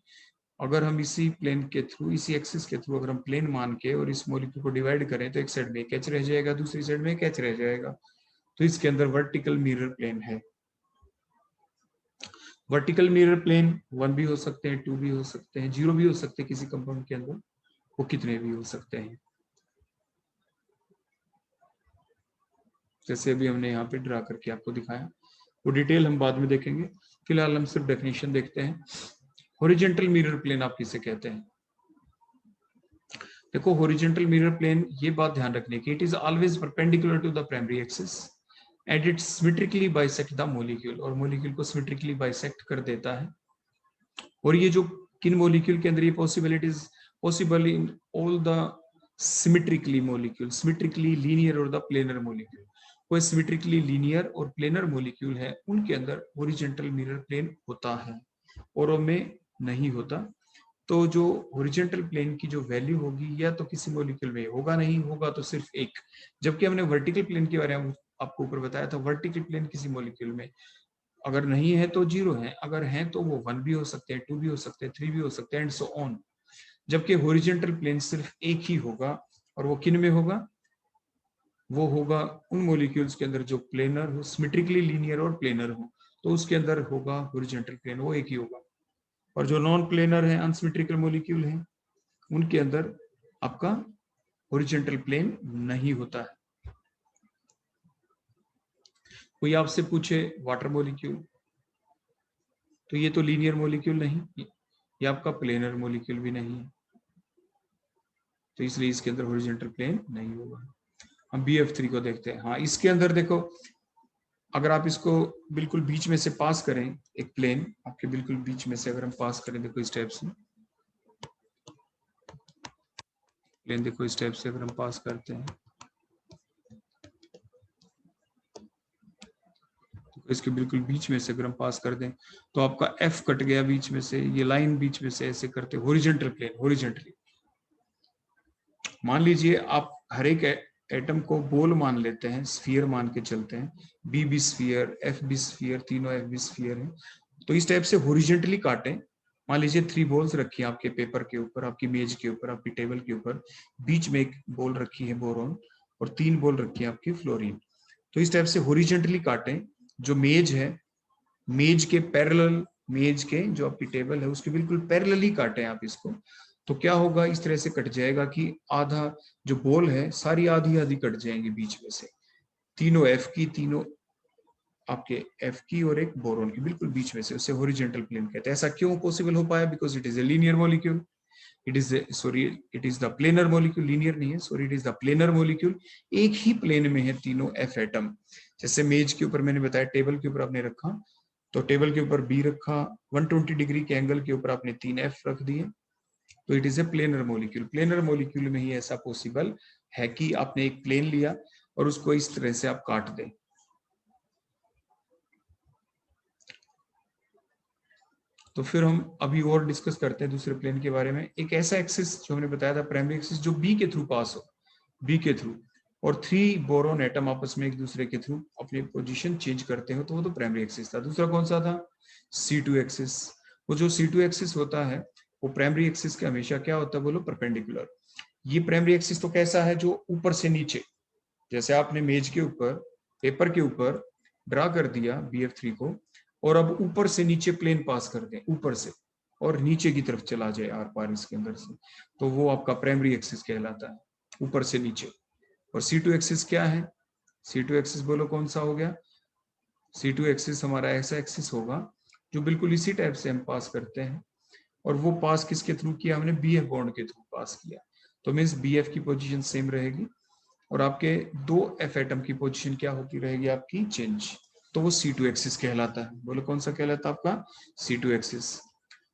अगर हम इसी plane के through, इसी axis के through अगर हम plane मान के और इस मॉलिक्यूल को डिवाइड करें, तो एक साइड में एक H रह जाएगा, दूसरी साइड में एक H रह जाएगा, तो इसके अंदर वर्टिकल मिरर प्लेन है। वर्टिकल मिरर प्लेन 1 भी हो सकते हैं, 2 भी हो सकते हैं, 0 भी हो सकते हैं, किसी कंपाउंड के अंदर वो कितने भी हो सकते हैं, जैसे अभी हमने यहाँ पे ड्रा करके आपको दिखाया। वो डिटेल हम बाद में देखेंगे, फिलहाल हम सिर्फ डेफिनेशन देखते हैं। हॉरिजॉन्टल मिरर प्लेन आप किसे कहते हैं? देखो हॉरिजॉन्टल मिरर प्लेन, ये बात ध्यान रखने की, it is always perpendicular to the primary axis and it symmetrically bisect the molecule, और मॉलिक्यूल को सिमेट्रिकली बाइसेक्ट कर देता है। और ये जो किन मॉलिक्यूल के अंदर ये possibilities possible in all the symmetrically molecule, symmetrically linear और द प्लेनर मॉलिक्यूल। कोई सिमेट्रिकली लीनियर और प्लेनर मॉलिक्यूल है, उनके अंदर हॉरिजॉन्टल मिरर प्लेन होता है, और में नहीं होता। तो जो हॉरिजॉन्टल प्लेन की जो वैल्यू होगी, या तो किसी मॉलिक्यूल में होगा, नहीं होगा तो सिर्फ एक। जबकि हमने वर्टिकल प्लेन के बारे में आपको ऊपर बताया था, वर्टिकल प्लेन किसी मॉलिक्यूल में अगर नहीं है तो 0 है, अगर है तो वो 1 भी हो सकते हैं, 2 भी हो सकते हैं, 3 भी हो सकते हैं, एंड सो ऑन। जबकि हॉरिजॉन्टल प्लेन सिर्फ एक ही होगा, और वो किन में होगा? वो होगा उन मॉलिक्यूल्स के अंदर जो प्लेनर हो, सिमेट्रिकली लीनियर और प्लेनर हो, तो उसके अंदर होगा हॉरिजॉन्टल प्लेन, वो एक ही होगा। और जो नॉन प्लेनर है, अनसिमेट्रिकल मॉलिक्यूल है, उनके अंदर आपका हॉरिजॉन्टल प्लेन नहीं होता है। कोई आपसे पूछे वाटर मॉलिक्यूल, तो ये तो लीनियर मॉलिक्यूल नहीं, ये आपका प्लेनर मॉलिक्यूल भी नहीं है, तो इसलिए इसके अंदर हॉरिजॉन्टल प्लेन नहीं होगा। हम BF3 को देखते हैं। हाँ, इसके अंदर देखो, अगर आप इसको बिल्कुल बीच में से पास करें, एक प्लेन आपके बिल्कुल बीच में से अगर हम पास करें, देखो इस टाइप से प्लेन, देखो इस टाइप से अगर हम पास करते हैं तो इसके बिल्कुल बीच में से अगर हम पास कर दें तो आपका F कट गया बीच में से, ये लाइन बीच में से ऐसे करते हॉरिजॉन्टल प्लेन, हॉरिजॉन्टली। मान लीजिए आप हर एक एटम को बोल मान लेते हैं, स्फीयर मान के चलते हैं, B स्फीयर, F स्फीयर, तीनों F स्फीयर हैं, तो इस टाइप से हॉरिजॉन्टली काटें। मान लीजिए 3 बॉल्स रखी है आपके पेपर के ऊपर, आपकी मेज के ऊपर, आपकी टेबल के ऊपर, बीच में एक बॉल रखी है बोरॉन और 3 बॉल रखी है आपकी फ्लोरीन। तो इस टाइप से हॉरिजॉन्टली काटें, जो मेज है, मेज के पैरेलल, मेज के जो आपकी टेबल है उसके बिल्कुल पैरेलली काटें आप इसको, तो क्या होगा, इस तरह से कट जाएगा कि आधा जो बॉल है सारी आधी आधी कट जाएंगी बीच में से, तीनों F की, तीनों आपके F की और एक बोरॉन की बिल्कुल बीच में से, उसे हॉरिजॉन्टल प्लेन कहते हैं। ऐसा क्यों पॉसिबल हो पाया? Because it is a linear molecule, it is the planar molecule, linear नहीं है, sorry, it is the planar molecule. एक ही प्लेन में है तीनों F एटम। जैसे मेज के ऊपर मैंने बताया, टेबल के ऊपर आपने रखा, तो टेबल के ऊपर B रखा, 120 डिग्री के एंगल के ऊपर आपने 3 F रख दिए, तो it is a planar molecule. Planar molecule में ही ऐसा पॉसिबल है कि आपने एक प्लेन लिया और उसको इस तरह से आप काट दें। तो फिर हम अभी और डिस्कस करते हैं दूसरे प्लेन के बारे में। एक ऐसा एक्सिस जो हमने बताया था, प्राइमरी एक्सिस, जो B के थ्रू पास हो, B के थ्रू, और 3 बोरॉन एटम आपस में एक दूसरे के थ्रू अपनी पोजीशन चेंज करते हो, तो वो तो प्राइमरी एक्सिस था। दूसरा कौन सा था? C2 axis. वो जो C2 एक्सिस होता है वो प्राइमरी एक्सिस के हमेशा क्या होता है, बोलो, परपेंडिकुलर। ये प्राइमरी एक्सिस तो कैसा है, जो ऊपर से नीचे, जैसे आपने मेज के ऊपर, पेपर के ऊपर ड्रा कर दिया BF3 को, और अब ऊपर से नीचे प्लेन पास कर दें, ऊपर से, और नीचे की तरफ चला जाए आर पार इसके अंदर से, तो वो आपका प्राइमरी एक्सिस कहलाता है, ऊपर से नीचे। और C2 एक्सिस क्या है? C2 एक्सिस बोलो कौन सा हो गया? C2 एक्सिस हमारा ऐसा एक्सिस होगा जो बिल्कुल इसी टाइप से हम पास करते हैं, और वो पास किसके थ्रू किया हमने? BF बॉन्ड के थ्रू पास किया, तो मीन्स BF की पोजीशन सेम रहेगी और आपके 2 F एटम की पोजीशन क्या होती रहेगी आपकी? चेंज। तो वो C2 एक्सिस कहलाता है। बोलो कौन सा कहलाता है आपका? C2 axis.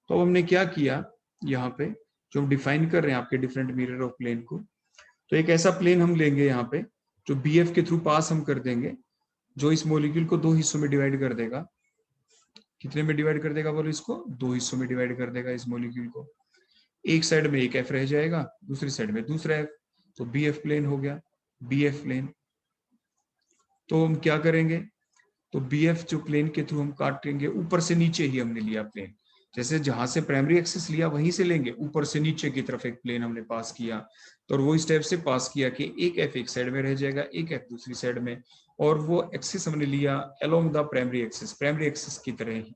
तो अब हमने क्या किया यहाँ पे, जो हम डिफाइन कर रहे हैं आपके डिफरेंट मिरर ऑफ प्लेन को, तो एक ऐसा प्लेन हम लेंगे यहाँ पे जो BF के थ्रू पास हम कर देंगे, जो इस मॉलिक्यूल को 2 हिस्सों में डिवाइड कर देगा। कितने में डिवाइड कर देगा बोलो? इसको 2 हिस्सों में डिवाइड कर देगा इस मॉलिक्यूल को। एक साइड में एक F रह जाएगा, दूसरी साइड में दूसरा F, तो BF प्लेन हो गया, BF प्लेन। तो हम क्या करेंगे, तो BF जो प्लेन के थ्रू हम काटेंगे, ऊपर से नीचे ही हमने लिया प्लेन, जैसे जहां से प्राइमरी एक्सिस लिया वहीं से लेंगे, ऊपर से नीचे की तरफ एक प्लेन हमने पास किया, तो वो इस टाइप से पास किया कि एक F एक साइड में रह जाएगा, एक F दूसरी साइड में, और वो एक्सिस हमने लिया अलोंग द प्राइमरी एक्सिस की तरह ही।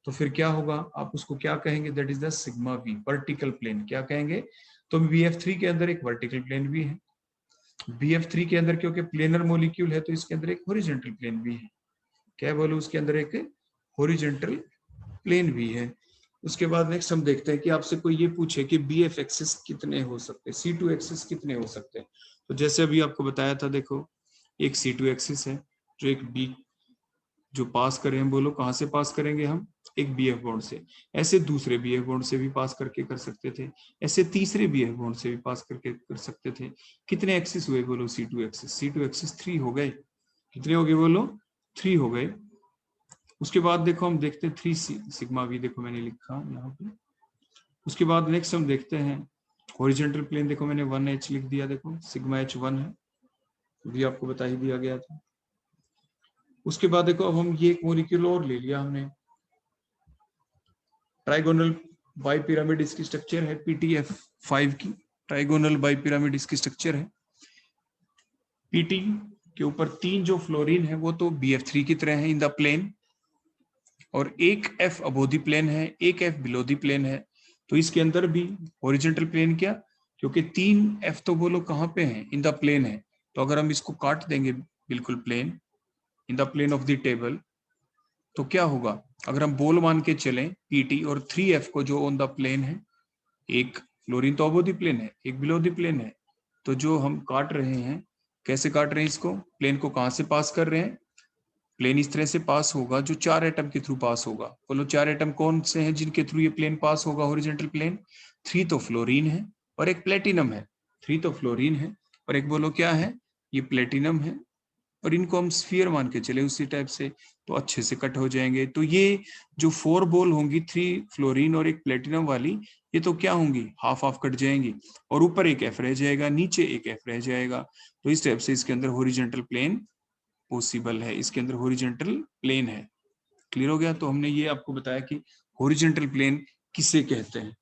तो फिर क्या होगा, आप उसको क्या कहेंगे? That is the sigma V, vertical plane. क्या कहेंगे? तो BF3 के अंदर एक वर्टिकल प्लेन भी है, BF3 के अंदर क्योंकि प्लेनर मॉलिक्यूल है तो इसके अंदर एक हॉरिजॉन्टल प्लेन भी है। क्या बोलो? उसके अंदर एक हॉरिजॉन्टल प्लेन भी है। उसके बाद नेक्स्ट हम देखते हैं कि आपसे कोई ये पूछे कि BF एक्सिस कितने हो सकते हैं, C2 एक्सिस कितने हो सकते हैं। तो जैसे अभी आपको बताया था, देखो एक C2 एक्सिस है जो एक B जो पास करें, हम बोलो कहां से पास करेंगे हम? एक BF बॉन्ड से। ऐसे दूसरे BF बॉन्ड से भी पास करके कर सकते थे, ऐसे तीसरे BF बॉन्ड से भी पास करके कर सकते थे। कितने एक्सिस हुए बोलो? C2 एक्सिस 3 हो गए। कितने हो गए बोलो? 3 हो गए। उसके बाद देखो हम देखते हैं 3 सिग्मा V, देखो मैंने लिखा यहाँ पे। उसके बाद नेक्स्ट हम देखते हैं हॉरिजॉन्टल प्लेन, देखो मैंने 1H लिख दिया, देखो सिग्मा H1 है, भी आपको बता ही दिया गया था। उसके बाद देखो अब हम ये एक मॉलिक्यूल और ले लिया हमने, ट्राइगोनल बाई पिरामिड इसकी स्ट्रक्चर है, PTF5 की ट्राइगोनल बाई पिरामिड इसकी स्ट्रक्चर है। PT के ऊपर 3 जो फ्लोरीन है वो तो BF3 की तरह है इन द प्लेन, और एक F अबोव द प्लेन है, एक F बिलो द प्लेन है। तो इसके अंदर भी हॉरिजॉन्टल प्लेन, क्या? क्योंकि 3 F तो बोलो कहाँ पे हैं? इन द प्लेन है। तो अगर हम इसको काट देंगे बिल्कुल plane, in the plane of the table, तो क्या होगा, अगर हम बोल मान के चलें पीटी और 3F को जो ऑन द प्लेन है, एक फ्लोरीन तो अबो द प्लेन है, एक बिलो द प्लेन है, तो जो हम काट रहे हैं, कैसे काट रहे हैं इसको, प्लेन को कहां से पास कर रहे हैं, प्लेन इस तरह से पास होगा जो 4 एटम के थ्रू पास होगा। बोलो 4 एटम कौन से हैं जिनके थ्रू ये प्लेन पास होगा, हॉरिजॉन्टल प्लेन? 3 तो फ्लोरीन है और एक प्लेटिनम है। 3 तो फ्लोरीन है और एक बोलो क्या है, ये प्लेटिनम है, और इनको हम स्फीयर मान के चले उसी टाइप से, तो अच्छे से कट हो जाएंगे। तो ये जो 4 बॉल होंगी, 3 फ्लोरीन और एक प्लेटिनम वाली, ये तो क्या होंगी, हाफ हाफ कट जाएंगी, और ऊपर एक एफ रह जाएगा, नीचे एक एफ रह जाएगा। तो इस टाइप से इसके अंदर हॉरिजॉन्टल प्लेन पॉसिबल है, इसके अंदर हॉरिजॉन्टल प्लेन है। क्लियर हो गया? तो हमने ये आपको बताया कि हॉरिजॉन्टल प्लेन किसे कहते हैं।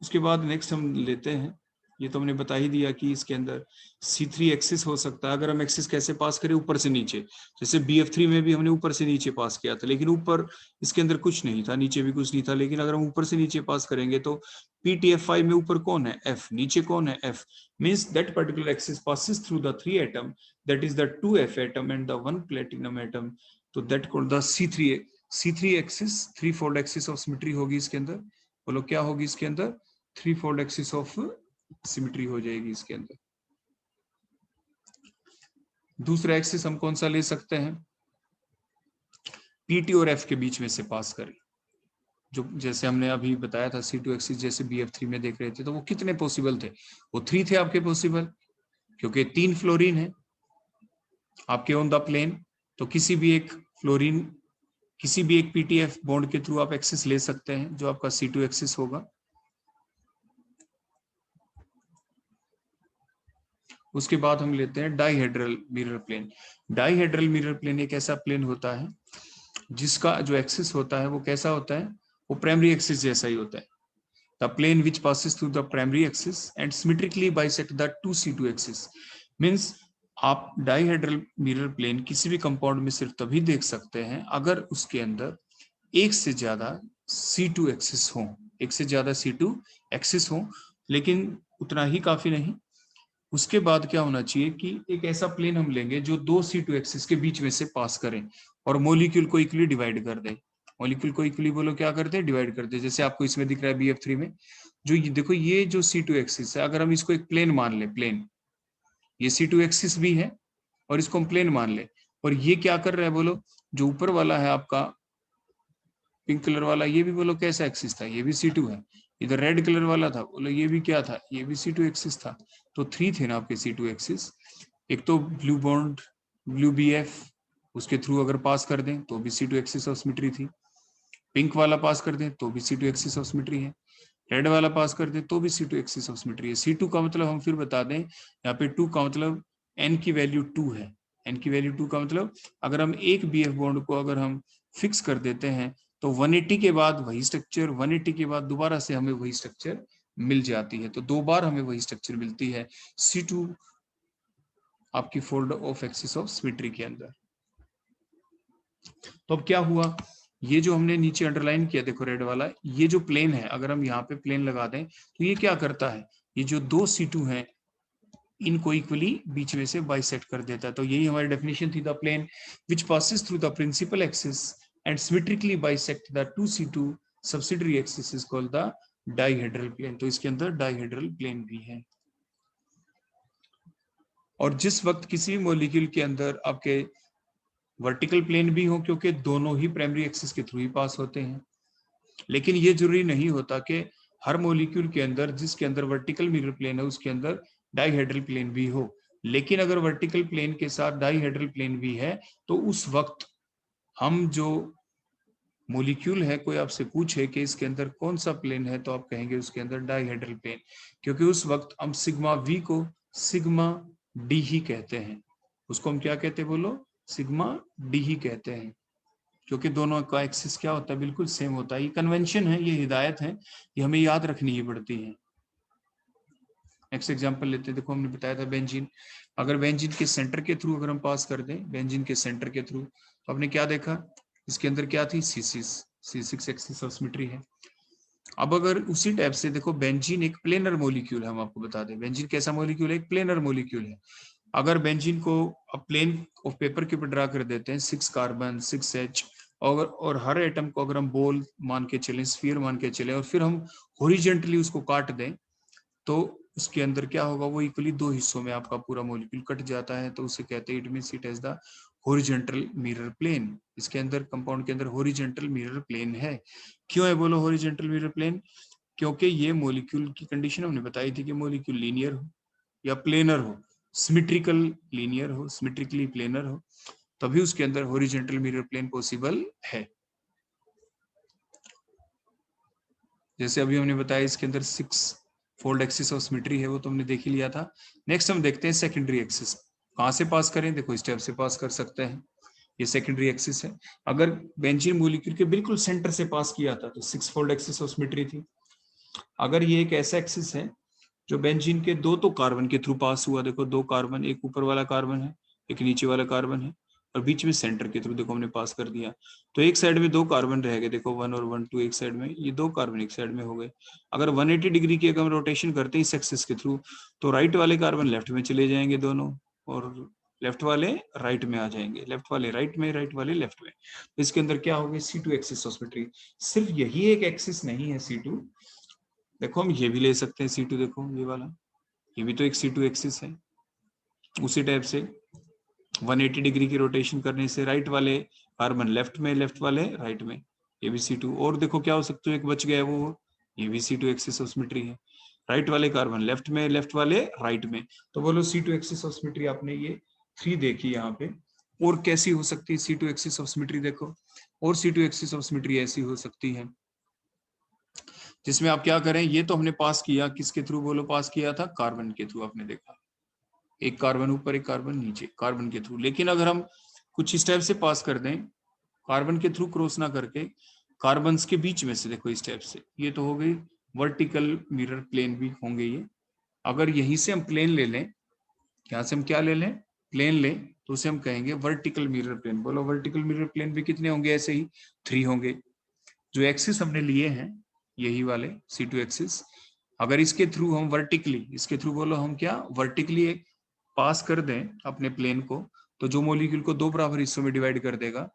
उसके बाद नेक्स्ट हम लेते हैं, ये तो हमने बता ही दिया कि इसके अंदर C3 एक्सिस हो सकता है। अगर हम एक्सिस कैसे पास करें, ऊपर से नीचे, जैसे BF3 में भी हमने ऊपर से नीचे पास किया था, लेकिन ऊपर इसके अंदर कुछ नहीं था, नीचे भी कुछ नहीं था, लेकिन अगर हम ऊपर से नीचे पास करेंगे तो PTF5 में ऊपर कौन है, F, नीचे कौन है, F, means that particular axis passes through the 3 atom, that is the 2F atom and the 1 platinum atom, तो that called the C3 axis, 3-fold axis of symmetry होगी इसके अंदर। बोलो क्या होगी इसके अंदर, 3-fold एक्सिस ऑफ सिमेट्री हो जाएगी इसके अंदर। दूसरा एक्सिस हम कौन सा ले सकते हैं, पीटी और एफ के बीच में से पास करें, जो जैसे हमने अभी बताया था C2 एक्सिस जैसे BF3 में देख रहे थे, तो वो कितने पॉसिबल थे, वो 3 थे आपके पॉसिबल, क्योंकि 3 फ्लोरीन है आपके ऑन द प्लेन, तो किसी भी एक फ्लोरीन, किसी भी एक PTF बॉन्ड के थ्रू आप एक्सिस ले सकते हैं, जो आपका C2 एक्सिस होगा। उसके बाद हम लेते हैं dihedral mirror plane. Dihedral mirror plane एक ऐसा प्लेन होता है जिसका जो एक्सिस होता है वो कैसा होता है, वो प्राइमरी एक्सिस जैसा ही होता है। The plane which passes through the primary axis and symmetrically bisect the 2C2 axis, means आप डाइहेड्रल मिरर प्लेन किसी भी कंपाउंड में सिर्फ तभी देख सकते हैं अगर उसके अंदर एक से ज्यादा C2 एक्सिस हो, एक से ज्यादा C2 एक्सिस हो, लेकिन उतना ही काफी नहीं। उसके बाद क्या होना चाहिए कि एक ऐसा प्लेन हम लेंगे जो 2 C2 एक्सिस के बीच में से पास करें और मॉलिक्यूल को इक्वली डिवाइड कर दे। मॉलिक्यूल को इक्वली बोलो क्या करते हैं, डिवाइड करते हैं। जैसे आपको इसमें दिख रहा है BF3 में, जो ये देखो ये जो C2 एक्सिस है, अगर हम इसको एक प्लेन मान ले, प्लेन, ये C2 एक्सिस भी है और इसको हम प्लेन मान ले, और ये क्या कर रहा है बोलो, जो ऊपर वाला है आपका पिंक कलर वाला, ये भी बोलो कैसा एक्सिस था, ये भी C2 है। इधर रेड कलर वाला था, बोलो ये भी क्या था, ये भी C2 एक्सिस था। तो 3 थे ना आपके C2 एक्सिस। एक तो ब्लू बॉन्ड, ब्लू BF, उसके थ्रू अगर पास कर दें तो भी C2 एक्सिस ऑफ सिमेट्री थी। पिंक वाला पास कर दें तो भी C2 एक्सिस ऑफ सिमेट्री है। रेड वाला पास कर दें तो भी C2 एक्सिस ऑफ सिमेट्री है। C2 का मतलब हम फिर बता दें, यहाँ पे 2 का मतलब n की वैल्यू 2 है। n की वैल्यू 2 का मतलब अगर हम एक BF बॉन्ड को अगर हम फिक्स कर देते हैं तो 180 के बाद वही स्ट्रक्चर, 180 के बाद दोबारा से हमें वही स्ट्रक्चर मिल जाती है, तो 2 बार हमें वही स्ट्रक्चर मिलती है C2 आपकी fold of axis of symmetry के अंदर। तो अब क्या हुआ, ये जो हमने नीचे अंडरलाइन किया देखो रेड वाला, ये जो प्लेन है, अगर हम यहाँ पे प्लेन लगा दें तो ये क्या करता है, ये जो 2 C2 हैं इनको इक्वली बीच में से बाइसेक्ट कर देता है। तो यही हमारी डेफिनेशन थी, the plane which passes through the principal axis and symmetrically bisect the 2C2 subsidiary axis is called the dihedral plane. तो इसके अंदर डाइहेड्रल प्लेन भी है। और जिस वक्त किसी मॉलिक्यूल के अंदर आपके वर्टिकल प्लेन भी हो, क्योंकि दोनों ही प्राइमरी एक्सिस के थ्रू ही पास होते हैं, लेकिन ये जरूरी नहीं होता कि हर मॉलिक्यूल के अंदर जिसके अंदर वर्टिकल मिरर प्लेन है उसके अंदर डाइहेड्रल प्लेन भी हो। लेकिन अगर वर्टिकल प्लेन के साथ डाइहेड्रल प्लेन भी है तो उस वक्त हम जो मॉलिक्यूल है, कोई आपसे पूछे कि इसके अंदर कौन सा प्लेन है, तो आप कहेंगे उसके अंदर डाइहेड्रल प्लेन, क्योंकि उस वक्त हम सिग्मा V को सिग्मा D ही कहते हैं। उसको हम क्या कहते हैं बोलो, सिग्मा D ही कहते हैं, क्योंकि दोनों का एक्सिस क्या होता है, बिल्कुल सेम होता है। ये कन्वेंशन है, ये हिदायत है, ये हमें याद रखनी ही पड़ती है। नेक्स्ट एग्जांपल लेते हैं। देखो हमने बताया था बेंजीन, अगर बेंजीन के सेंटर के थ्रू अगर हम पास कर दें, बेंजीन के सेंटर के थ्रू, तो आपने क्या देखा, इसके अंदर क्या थी, C6 एक्सिस ऑफ सिमेट्री है। अब अगर उसी टाइप से देखो, बेंजीन एक प्लेनर मॉलिक्यूल है, हम आपको बता दें बेंजीन कैसा मॉलिक्यूल है, एक प्लेनर मॉलिक्यूल है। अगर बेंजीन को अब प्लेन ऑफ पेपर के ऊपर ड्रा कर देते हैं, 6 कार्बन 6H और हर एटम को अगर हम बॉल मान के चलें, स्फीयर मान के चलें, और फिर हम हॉरिजेंटली उसको काट दें, तो उसके अंदर क्या होगा, वो इक्वली दो हिस्सों में आपका पूरा मॉलिक्यूल कट जाता है, तो उसे कहते हैं it means it has the horizontal mirror plane. इसके अंदर कंपाउंड के अंदर हॉरिजेंटल मिरर प्लेन है। क्यों है बोलो हॉरिजेंटल मिरर प्लेन? क्योंकि ये मॉलिक्यूल की कंडीशन हमने बताई थी कि मॉलिक्यूल लीनियर हो या प्लेनर हो, सिमेट्रिकल लीनियर हो, सिमेट्रिकली प्लेनर हो, तभी उसके अंदर हॉरिजेंटल मिरर प्लेन पॉसिबल है। जैसे अभी हमने बताया इसके अंदर 6 फोल्ड एक्सिस ऑफ सिमेट्री है, वो तो हमने देख ही लिया था। नेक्स्ट हम देखते हैं सेकेंडरी एक्सिस कहाँ से पास करें। देखो स्टेप से पास कर सकते हैं, ये सेकेंडरी एक्सिस है। अगर बेंजीन मॉलिक्यूल के बिल्कुल सेंटर से पास किया था तो 6 फोल्ड एक्सिस ऑफ सिमेट्री थी। अगर ये एक ऐसा एक्सिस है जो बेंजीन के दो तो कार्बन के थ्रू पास हुआ, देखो 2 कार्बन, एक ऊपर वाला कार्बन है, एक नीचे वाला कार्बन है, और बीच में सेंटर के थ्रू देखो हमने पास कर दिया, तो एक साइड में 2 कार्बन रह गए, देखो 1 और 1 2 एक साइड में, ये 2 कार्बन एक साइड में हो गए। अगर 180 डिग्री की अगर हम रोटेशन करते हैं इस एक्सिस के थ्रू, तो राइट वाले कार्बन लेफ्ट में चले जाएंगे दोनों, और लेफ्ट वाले राइट में आ जाएंगे, लेफ्ट वाले राइट में, राइट वाले लेफ्ट में। तो इसके अंदर क्या होगा, C2 एक्सिस ऑफ सिमेट्री। सिर्फ यही एक एक्सिस नहीं है C2, देखो हम ये भी ले सकते हैं C2, देखो ये वाला, ये भी तो एक C2 एक्सिस है। उसी टाइप से 180 डिग्री की रोटेशन करने से राइट वाले कार्बन लेफ्ट में, लेफ्ट वाले राइट में, ये भी C2। और देखो क्या हो सकता है, एक बच गया है वो, ये भी C2 एक्सिस ऑफ सिमेट्री है। राइट वाले कार्बन लेफ्ट में, लेफ्ट वाले राइट में, तो बोलो C2 एक्सिस ऑफ सिमेट्री आपने ये 3 देखी यहाँ पे। और कैसी हो सकती है C2 एक्सिस ऑफ सिमेट्री, देखो और C2 एक्सिस ऑफ सिमेट्री ऐसी हो सकती है जिसमें आप क्या करें, ये तो हमने पास किया किसके थ्रू बोलो, पास किया था कार्बन के थ्रू, आपने देखा एक कार्बन ऊपर एक कार्बन नीचे, कार्बन के थ्रू। लेकिन अगर हम कुछ इस टाइप से पास कर दें, कार्बन के थ्रू क्रॉस ना करके, कार्बन के बीच में से, देखो इस टाइप से, ये तो हो गई वर्टिकल मिरर प्लेन भी होंगे ये। अगर यहीं से हम प्लेन ले लें, यहाँ से हम क्या ले लें, प्लेन लें, तो उसे हम कहेंगे वर्टिकल मिरर प्लेन। बोलो वर्टिकल मिरर प्लेन भी कितने होंगे, ऐसे ही 3 होंगे। जो एक्सिस हमने लिए हैं यही वाले C2 एक्सिस, अगर इसके थ्रू हम वर्टिकली, इसके थ्रू बोलो हम क्या वर्टिकली पास कर दें अपने प्लेन को, तो जो मॉलिक्यूल को 2 बराबर हिस्सों में डिवाइड कर देगा,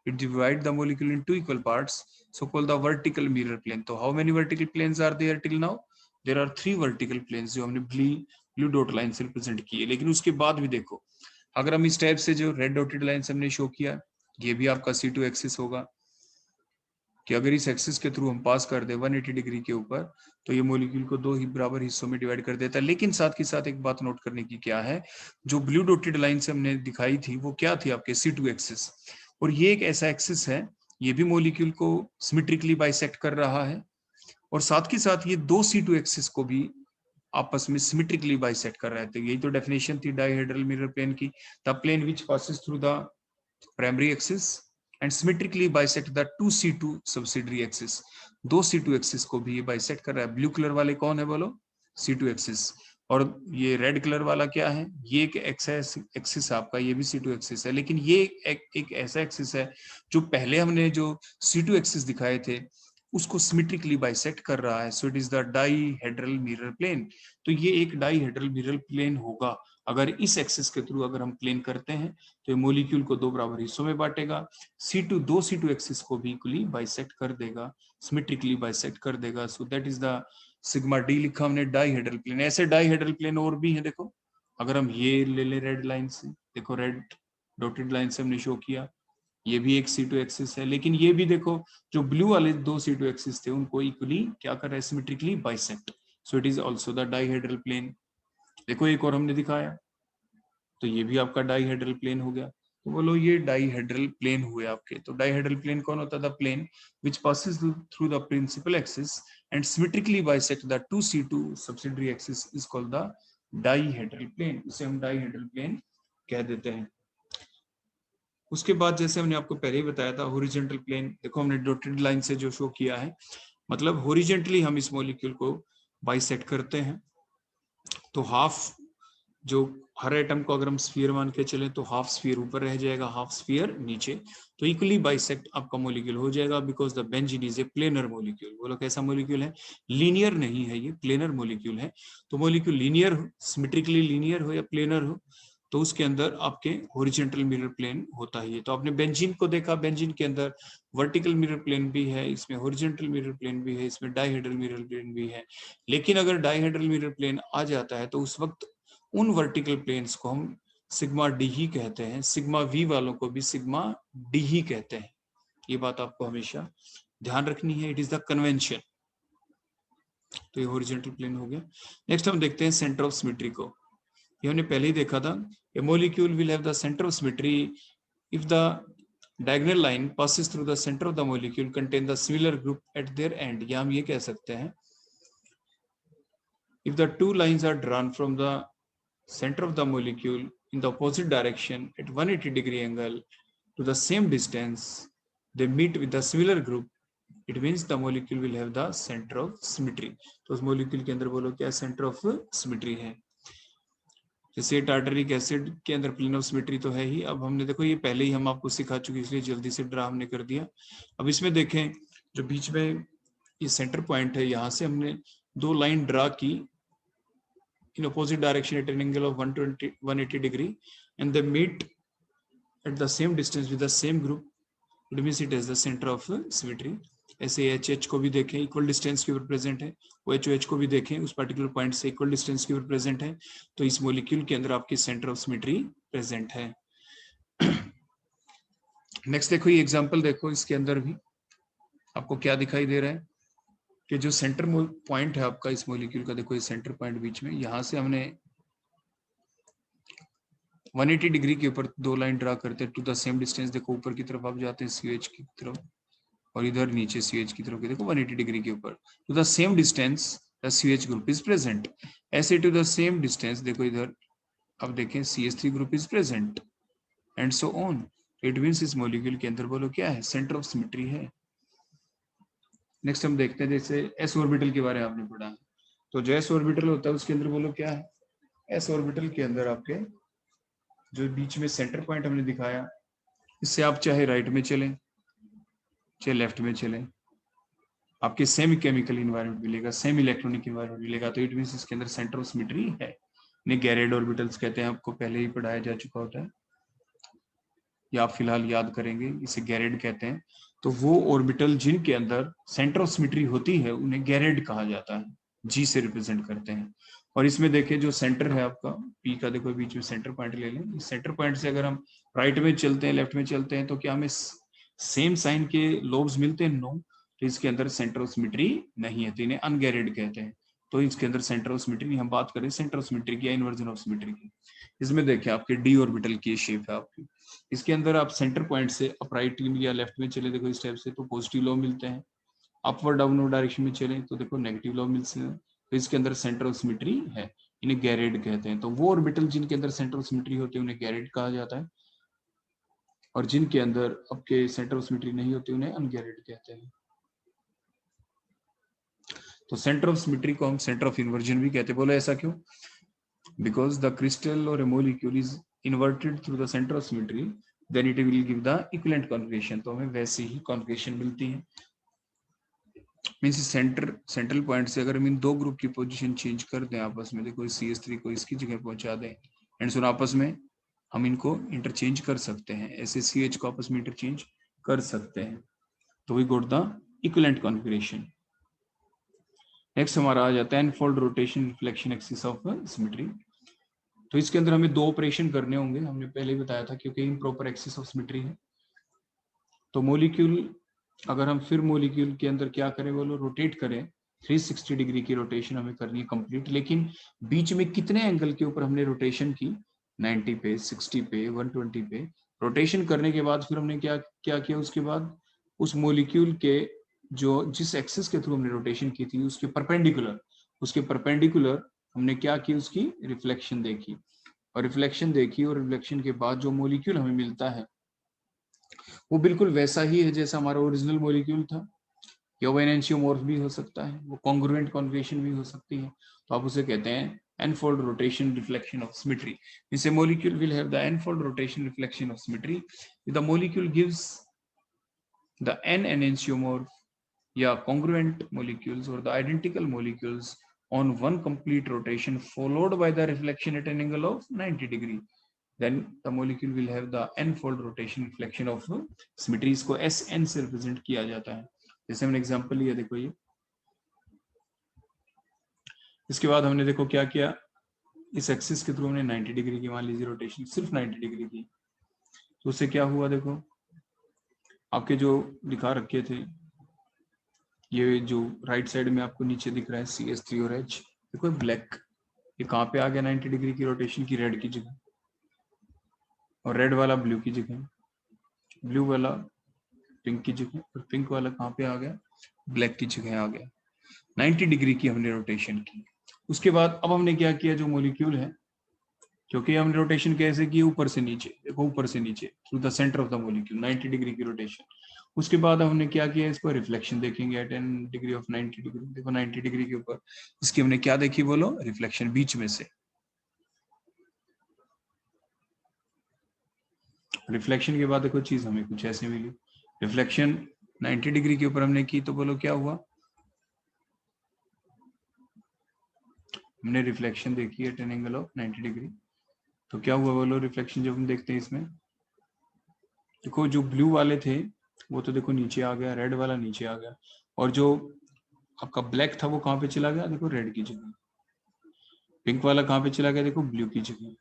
it divide the molecule in 2 equal parts, so called the vertical mirror plane. तो how many vertical planes are there till now? There are 3 vertical planes, जो हमने ब्लू डॉट लाइन से रिप्रेजेंट किए। लेकिन उसके बाद भी देखो, अगर हम इस टाइप से जो रेड डॉटेड लाइन से हमने शो किया, ये भी आपका C2 एक्सिस होगा, कि अगर इस एक्सिस के थ्रू हम पास कर दे 180 डिग्री के ऊपर, तो ये मॉलिक्यूल को 2 ही बराबर हिस्सों में डिवाइड कर देता है। लेकिन साथ के साथ एक बात नोट करने की क्या है, जो ब्लू डॉटेड लाइन से हमने दिखाई थी वो क्या थी, आपके C2 एक्सिस। और ये एक ऐसा एक्सिस है, ये भी मॉलिक्यूल को सिमेट्रिकली बाइसेक्ट कर रहा है, और साथ के साथ ये 2 C2 एक्सिस को भी आपस में सिमेट्रिकली बाइसेक्ट कर रहे थे। यही तो डेफिनेशन थी डाइहेड्रल मिरर प्लेन की, the plane which passes through the primary axis and symmetrically bisect the 2C2 subsidiary axis. 2 C2 axis को भी ये बाइसेक्ट कर रहा है। ब्लू कलर वाले कौन है बोलो, C2 एक्सिस। और ये रेड कलर वाला क्या है, ये एक एक्सिस आपका, ये भी C2 एक्सिस है। लेकिन ये एक ऐसा एक्सिस है जो पहले हमने जो C2 एक्सिस दिखाए थे उसको सिमेट्रिकली बाइसेक्ट कर रहा है। So it is the dihedral mirror plane. तो ये एक डाइहेड्रल मिरर प्लेन होगा अगर इस एक्सिस के थ्रू अगर हम प्लेन करते हैं, तो ये मॉलिक्यूल को 2 बराबर हिस्सों में बांटेगा। दो C2 एक्सिस को भी इक्वली बाइसेक्ट कर देगा, सिमेट्रिकली बाइसेक्ट कर देगा। सो that is the sigma D लिखा हमने डाइहेड्रल प्लेन। ऐसे डाइहेड्रल प्लेन और भी है, देखो अगर हम ये ले ले रेड लाइन से, देखो रेड डॉटेड लाइन से हमने शो किया, ये भी एक C2 एक्सिस है। लेकिन ये भी देखो जो ब्लू वाले 2 C2 एक्सिस थे उनको इक्वली क्या कर रहा है, symmetrically bisect. So it is also the dihedral plane. देखो एक और हमने दिखाया, तो ये भी आपका डाइहेड्रल प्लेन हो गया। तो बोलो ये डाइहेड्रल प्लेन हुए आपके। तो डाइहेड्रल प्लेन कौन होता है, the plane which passes through the principal axis and symmetrically bisect the 2C2 subsidiary axis is called the dihedral plane. इसे हम डाइहेड्रल प्लेन कह देते हैं। उसके बाद जैसे हमने आपको पहले ही बताया था हॉरिजॉन्टल प्लेन, देखो हमने डॉटेड लाइन से जो शो किया है, मतलब हॉरिजॉन्टली हम इस मॉलिक्यूल को बाइसेक्ट करते हैं। तो हाफ, जो हर एटम को अगर हम स्फीयर मान के चले तो हाफ स्फीयर ऊपर रह जाएगा, हाफ स्फीयर नीचे, तो इक्वली बाइसेक्ट आपका मॉलिक्यूल हो जाएगा, because the benzene is a planar molecule. बोलो कैसा मॉलिक्यूल है, लीनियर नहीं है, ये प्लेनर मॉलिक्यूल है। तो मॉलिक्यूल लीनियर हो, सिमेट्रिकली लीनियर हो या प्लेनर हो, तो उसके अंदर आपके हॉरिजॉन्टल मिरर प्लेन होता ही है। तो आपने बेंजीन को देखा, बेंजीन के अंदर वर्टिकल मिरर प्लेन भी है, इसमें हॉरिजॉन्टल मिरर प्लेन भी है, इसमें डाइहेड्रल मिरर प्लेन भी है। लेकिन अगर डाइहेड्रल मिरर प्लेन आ जाता है तो उस वक्त उन वर्टिकल प्लेन्स को हम सिग्मा डी ही कहते हैं, सिग्मा वी वालों को भी सिग्मा डी ही कहते हैं। ये बात आपको हमेशा ध्यान रखनी है, इट इज द कन्वेंशन। तो ये हॉरिजॉन्टल प्लेन हो गया। नेक्स्ट हम देखते हैं सेंटर ऑफ सिमेट्री को। ये हमने पहले ही देखा था, a molecule will have the centre of symmetry if the diagonal line passes through the center of the molecule contain the similar group at their end। या हम ये कह सकते हैं, if the two lines are drawn from the center of the molecule in the opposite direction at 180-degree angle to the same distance, they meet with the similar group, it means the molecule will have the center of symmetry। तो उस molecule के अंदर बोलो क्या center of symmetry है। जैसे tartaric acid के अंदर प्लेन ऑफ सिमेट्री तो है ही। अब हमने देखो ये पहले ही हम आपको सिखा चुके, इसलिए जल्दी से ड्रा हमने कर दिया। अब इसमें देखें जो बीच में ये सेंटर पॉइंट है, यहाँ से हमने दो लाइन ड्रा की in opposite direction at an angle of 180 degree and they meet at the same distance with the same group, it means it is the centre of symmetry. ऐसे H को भी देखें, इक्वल डिस्टेंस के ऊपर present है, वो H को भी देखें उस पर्टिकुलर पॉइंट से इक्वल डिस्टेंस के ऊपर प्रेजेंट है, तो इस मॉलिक्यूल के अंदर आपकी सेंटर ऑफ सिमेट्री प्रेजेंट है। नेक्स्ट देखो ये एग्जांपल देखो, इसके अंदर भी आपको क्या दिखाई दे रहा है कि जो सेंटर पॉइंट है आपका इस मॉलिक्यूल का, देखो ये सेंटर पॉइंट बीच में, यहां से हमने 180 डिग्री के ऊपर दो लाइन ड्रा करते हैं टू द सेम डिस्टेंस। देखो ऊपर की तरफ आप जाते हैं CH की तरफ, और इधर नीचे CH की तरफ देखो 180 डिग्री के ऊपर, to the same distance the CH group is present. ऐसे टू द सेम डिस्टेंस देखो इधर अब देखें CH3 group is present and so on. It means इस मॉलिक्यूल के अंदर बोलो क्या है, सेंटर ऑफ सिमेट्री है। नेक्स्ट हम देखते हैं, जैसे s ऑर्बिटल के बारे में आपने पढ़ा है, तो जो s ऑर्बिटल होता है उसके अंदर बोलो क्या है, s ऑर्बिटल के अंदर आपके जो बीच में सेंटर पॉइंट हमने दिखाया, इससे आप चाहे राइट में चलें चाहे लेफ्ट में चलें, आपके सेम केमिकल इन्वायरमेंट मिलेगा, सेम इलेक्ट्रॉनिक इन्वायरमेंट मिलेगा, तो इट मींस इसके अंदर सेंटर ऑफ सिमेट्री है। इन्हें गैरेड ऑर्बिटल्स कहते हैं, आपको पहले ही पढ़ाया जा चुका होता है, या आप फिलहाल याद करेंगे, इसे गैरेड कहते हैं। तो वो ऑर्बिटल जिनके अंदर सेंटर ऑफ सिमेट्री होती है उन्हें गैरेड कहा जाता है, G से रिप्रेजेंट करते हैं। और इसमें देखिए जो सेंटर है आपका P का, देखो बीच में सेंटर पॉइंट ले लें, इस सेंटर पॉइंट से अगर हम राइट में चलते हैं लेफ्ट में चलते हैं तो क्या हमें सेम साइन के लोब्स मिलते हैं? नो। तो इसके अंदर सेंटर ऑफ सिमेट्री नहीं है, तो इन्हें अनगैरेड कहते हैं। तो इसके अंदर सेंटर ऑफ सिमेट्री, हम बात करें सेंटर ऑफ सिमेट्री की या इन्वर्जन ऑफ सिमेट्री की। इसमें देखिए आपके डी ऑर्बिटल की शेप है आपकी, इसके अंदर आप सेंटर पॉइंट से अप राइट या लेफ्ट में चले देखो इस टाइप से, तो पॉजिटिव लॉ मिलते हैं, अपवर्ड डाउनवर्ड डायरेक्शन में चले तो देखो नेगेटिव लॉ मिलते हैं। तो इसके अंदर सेंटर ऑफ सिमेट्री है, इन्हें गैरेड कहते हैं। तो वो ऑर्बिटल जिनके अंदर सेंटर ऑफ सिमेट्री होती है उन्हें गैरेड कहा जाता है, और जिनके अंदर आपके सेंटर ऑफ सिमेट्री नहीं होती उन्हें अनगैरेड कहते हैं। तो सेंटर ऑफ सिमेट्री को हम सेंटर ऑफ इन्वर्जन भी कहते हैं। बोलो ऐसा क्यों? बिकॉज द क्रिस्टल और a molecule is inverted through the centre of symmetry, then it will give the equivalent configuration. तो हमें वैसी ही कॉन्फिगरेशन मिलती है। मींस सेंट्रल पॉइंट से अगर हम इन दो ग्रुप की पोजीशन चेंज कर दें आपस में, देखो CH3 को इसकी जगह पहुंचा दें एंड सुन आपस में हम इनको इंटरचेंज कर सकते हैं, ऐसे CH को आपस में इंटरचेंज कर सकते हैं, तो we got the equivalent configuration. Next हमारा आ जाता है n fold rotation reflection axis of symmetry. तो इसके अंदर हमें दो ऑपरेशन करने होंगे, हमने पहले ही बताया था, क्योंकि इम्प्रॉपर एक्सिस ऑफ सिमेट्री है। तो मॉलिक्यूल, अगर हम फिर मॉलिक्यूल के अंदर क्या करें बोलो, रोटेट करें, 360 डिग्री की रोटेशन हमें करनी है कंप्लीट। लेकिन बीच में कितने एंगल के ऊपर हमने रोटेशन की? 90 पे, 60 पे, 120 पे। रोटेशन करने के बाद फिर हमने क्या क्या किया? उसके बाद उस मॉलिक्यूल के जो जिस एक्सिस के थ्रू हमने रोटेशन की थी उसके परपेंडिकुलर हमने क्या की? उसकी रिफ्लेक्शन देखी, और रिफ्लेक्शन के बाद जो मॉलिक्यूल हमें मिलता है वो बिल्कुल वैसा ही है जैसा हमारा ओरिजिनल मॉलिक्यूल था, या वो एनएंशियोमॉर्फ भी हो सकता है, वो कॉन्ग्रुएंट कॉन्फिगरेशन भी हो सकती है। तो आप उसे कहते हैं n fold rotation reflection of symmetry. इसे molecule will have the n fold rotation reflection of symmetry, the molecule gives the an enantiomorph या congruent molecules or the identical molecules on one complete rotation followed by the reflection at an angle of 90 degree. then the molecule will have the n-fold rotation reflection of symmetry. इसको SN से represent किया जाता है। जैसे हमने example लिया, देखो ये। इसके बाद हमने देखो क्या किया, इस एक्सिस के थ्रू हमने 90 डिग्री की मान लीजिए रोटेशन, सिर्फ 90 डिग्री की, तो उससे क्या हुआ, देखो आपके जो दिखा रखे थे, ये जो राइट साइड में आपको नीचे दिख रहा है CH3 और H, देखो ब्लैक, ये कहाँ पे आ गया 90 डिग्री की रोटेशन की, रेड की जगह, और रेड वाला ब्लू की जगह, ब्लू वाला पिंक की जगह, और पिंक वाला कहाँ पे आ गया, ब्लैक की जगह आ गया। 90 डिग्री की हमने रोटेशन की। उसके बाद अब हमने क्या किया, जो मॉलिक्यूल है, क्योंकि हमने रोटेशन कैसे की, ऊपर से नीचे, देखो ऊपर से नीचे through the centre of the molecule 90 degree की रोटेशन। उसके बाद हमने क्या किया, इसको रिफ्लेक्शन देखेंगे at an degree of 90 degree. देखो 90 डिग्री के ऊपर इसकी हमने क्या देखी, बोलो, रिफ्लेक्शन बीच में से। रिफ्लेक्शन के बाद देखो चीज हमें कुछ ऐसे मिली, रिफ्लेक्शन 90 डिग्री के ऊपर हमने की, तो बोलो क्या हुआ, हमने रिफ्लेक्शन देखी at an angle of 90 degree, तो क्या हुआ, बोलो रिफ्लेक्शन जब हम देखते हैं इसमें, देखो जो ब्लू वाले थे वो तो देखो नीचे आ गया, रेड वाला नीचे आ गया, और जो आपका ब्लैक था वो कहाँ पे चला गया, देखो रेड की जगह, पिंक वाला कहाँ पे चला गया, देखो ब्लू की जगह।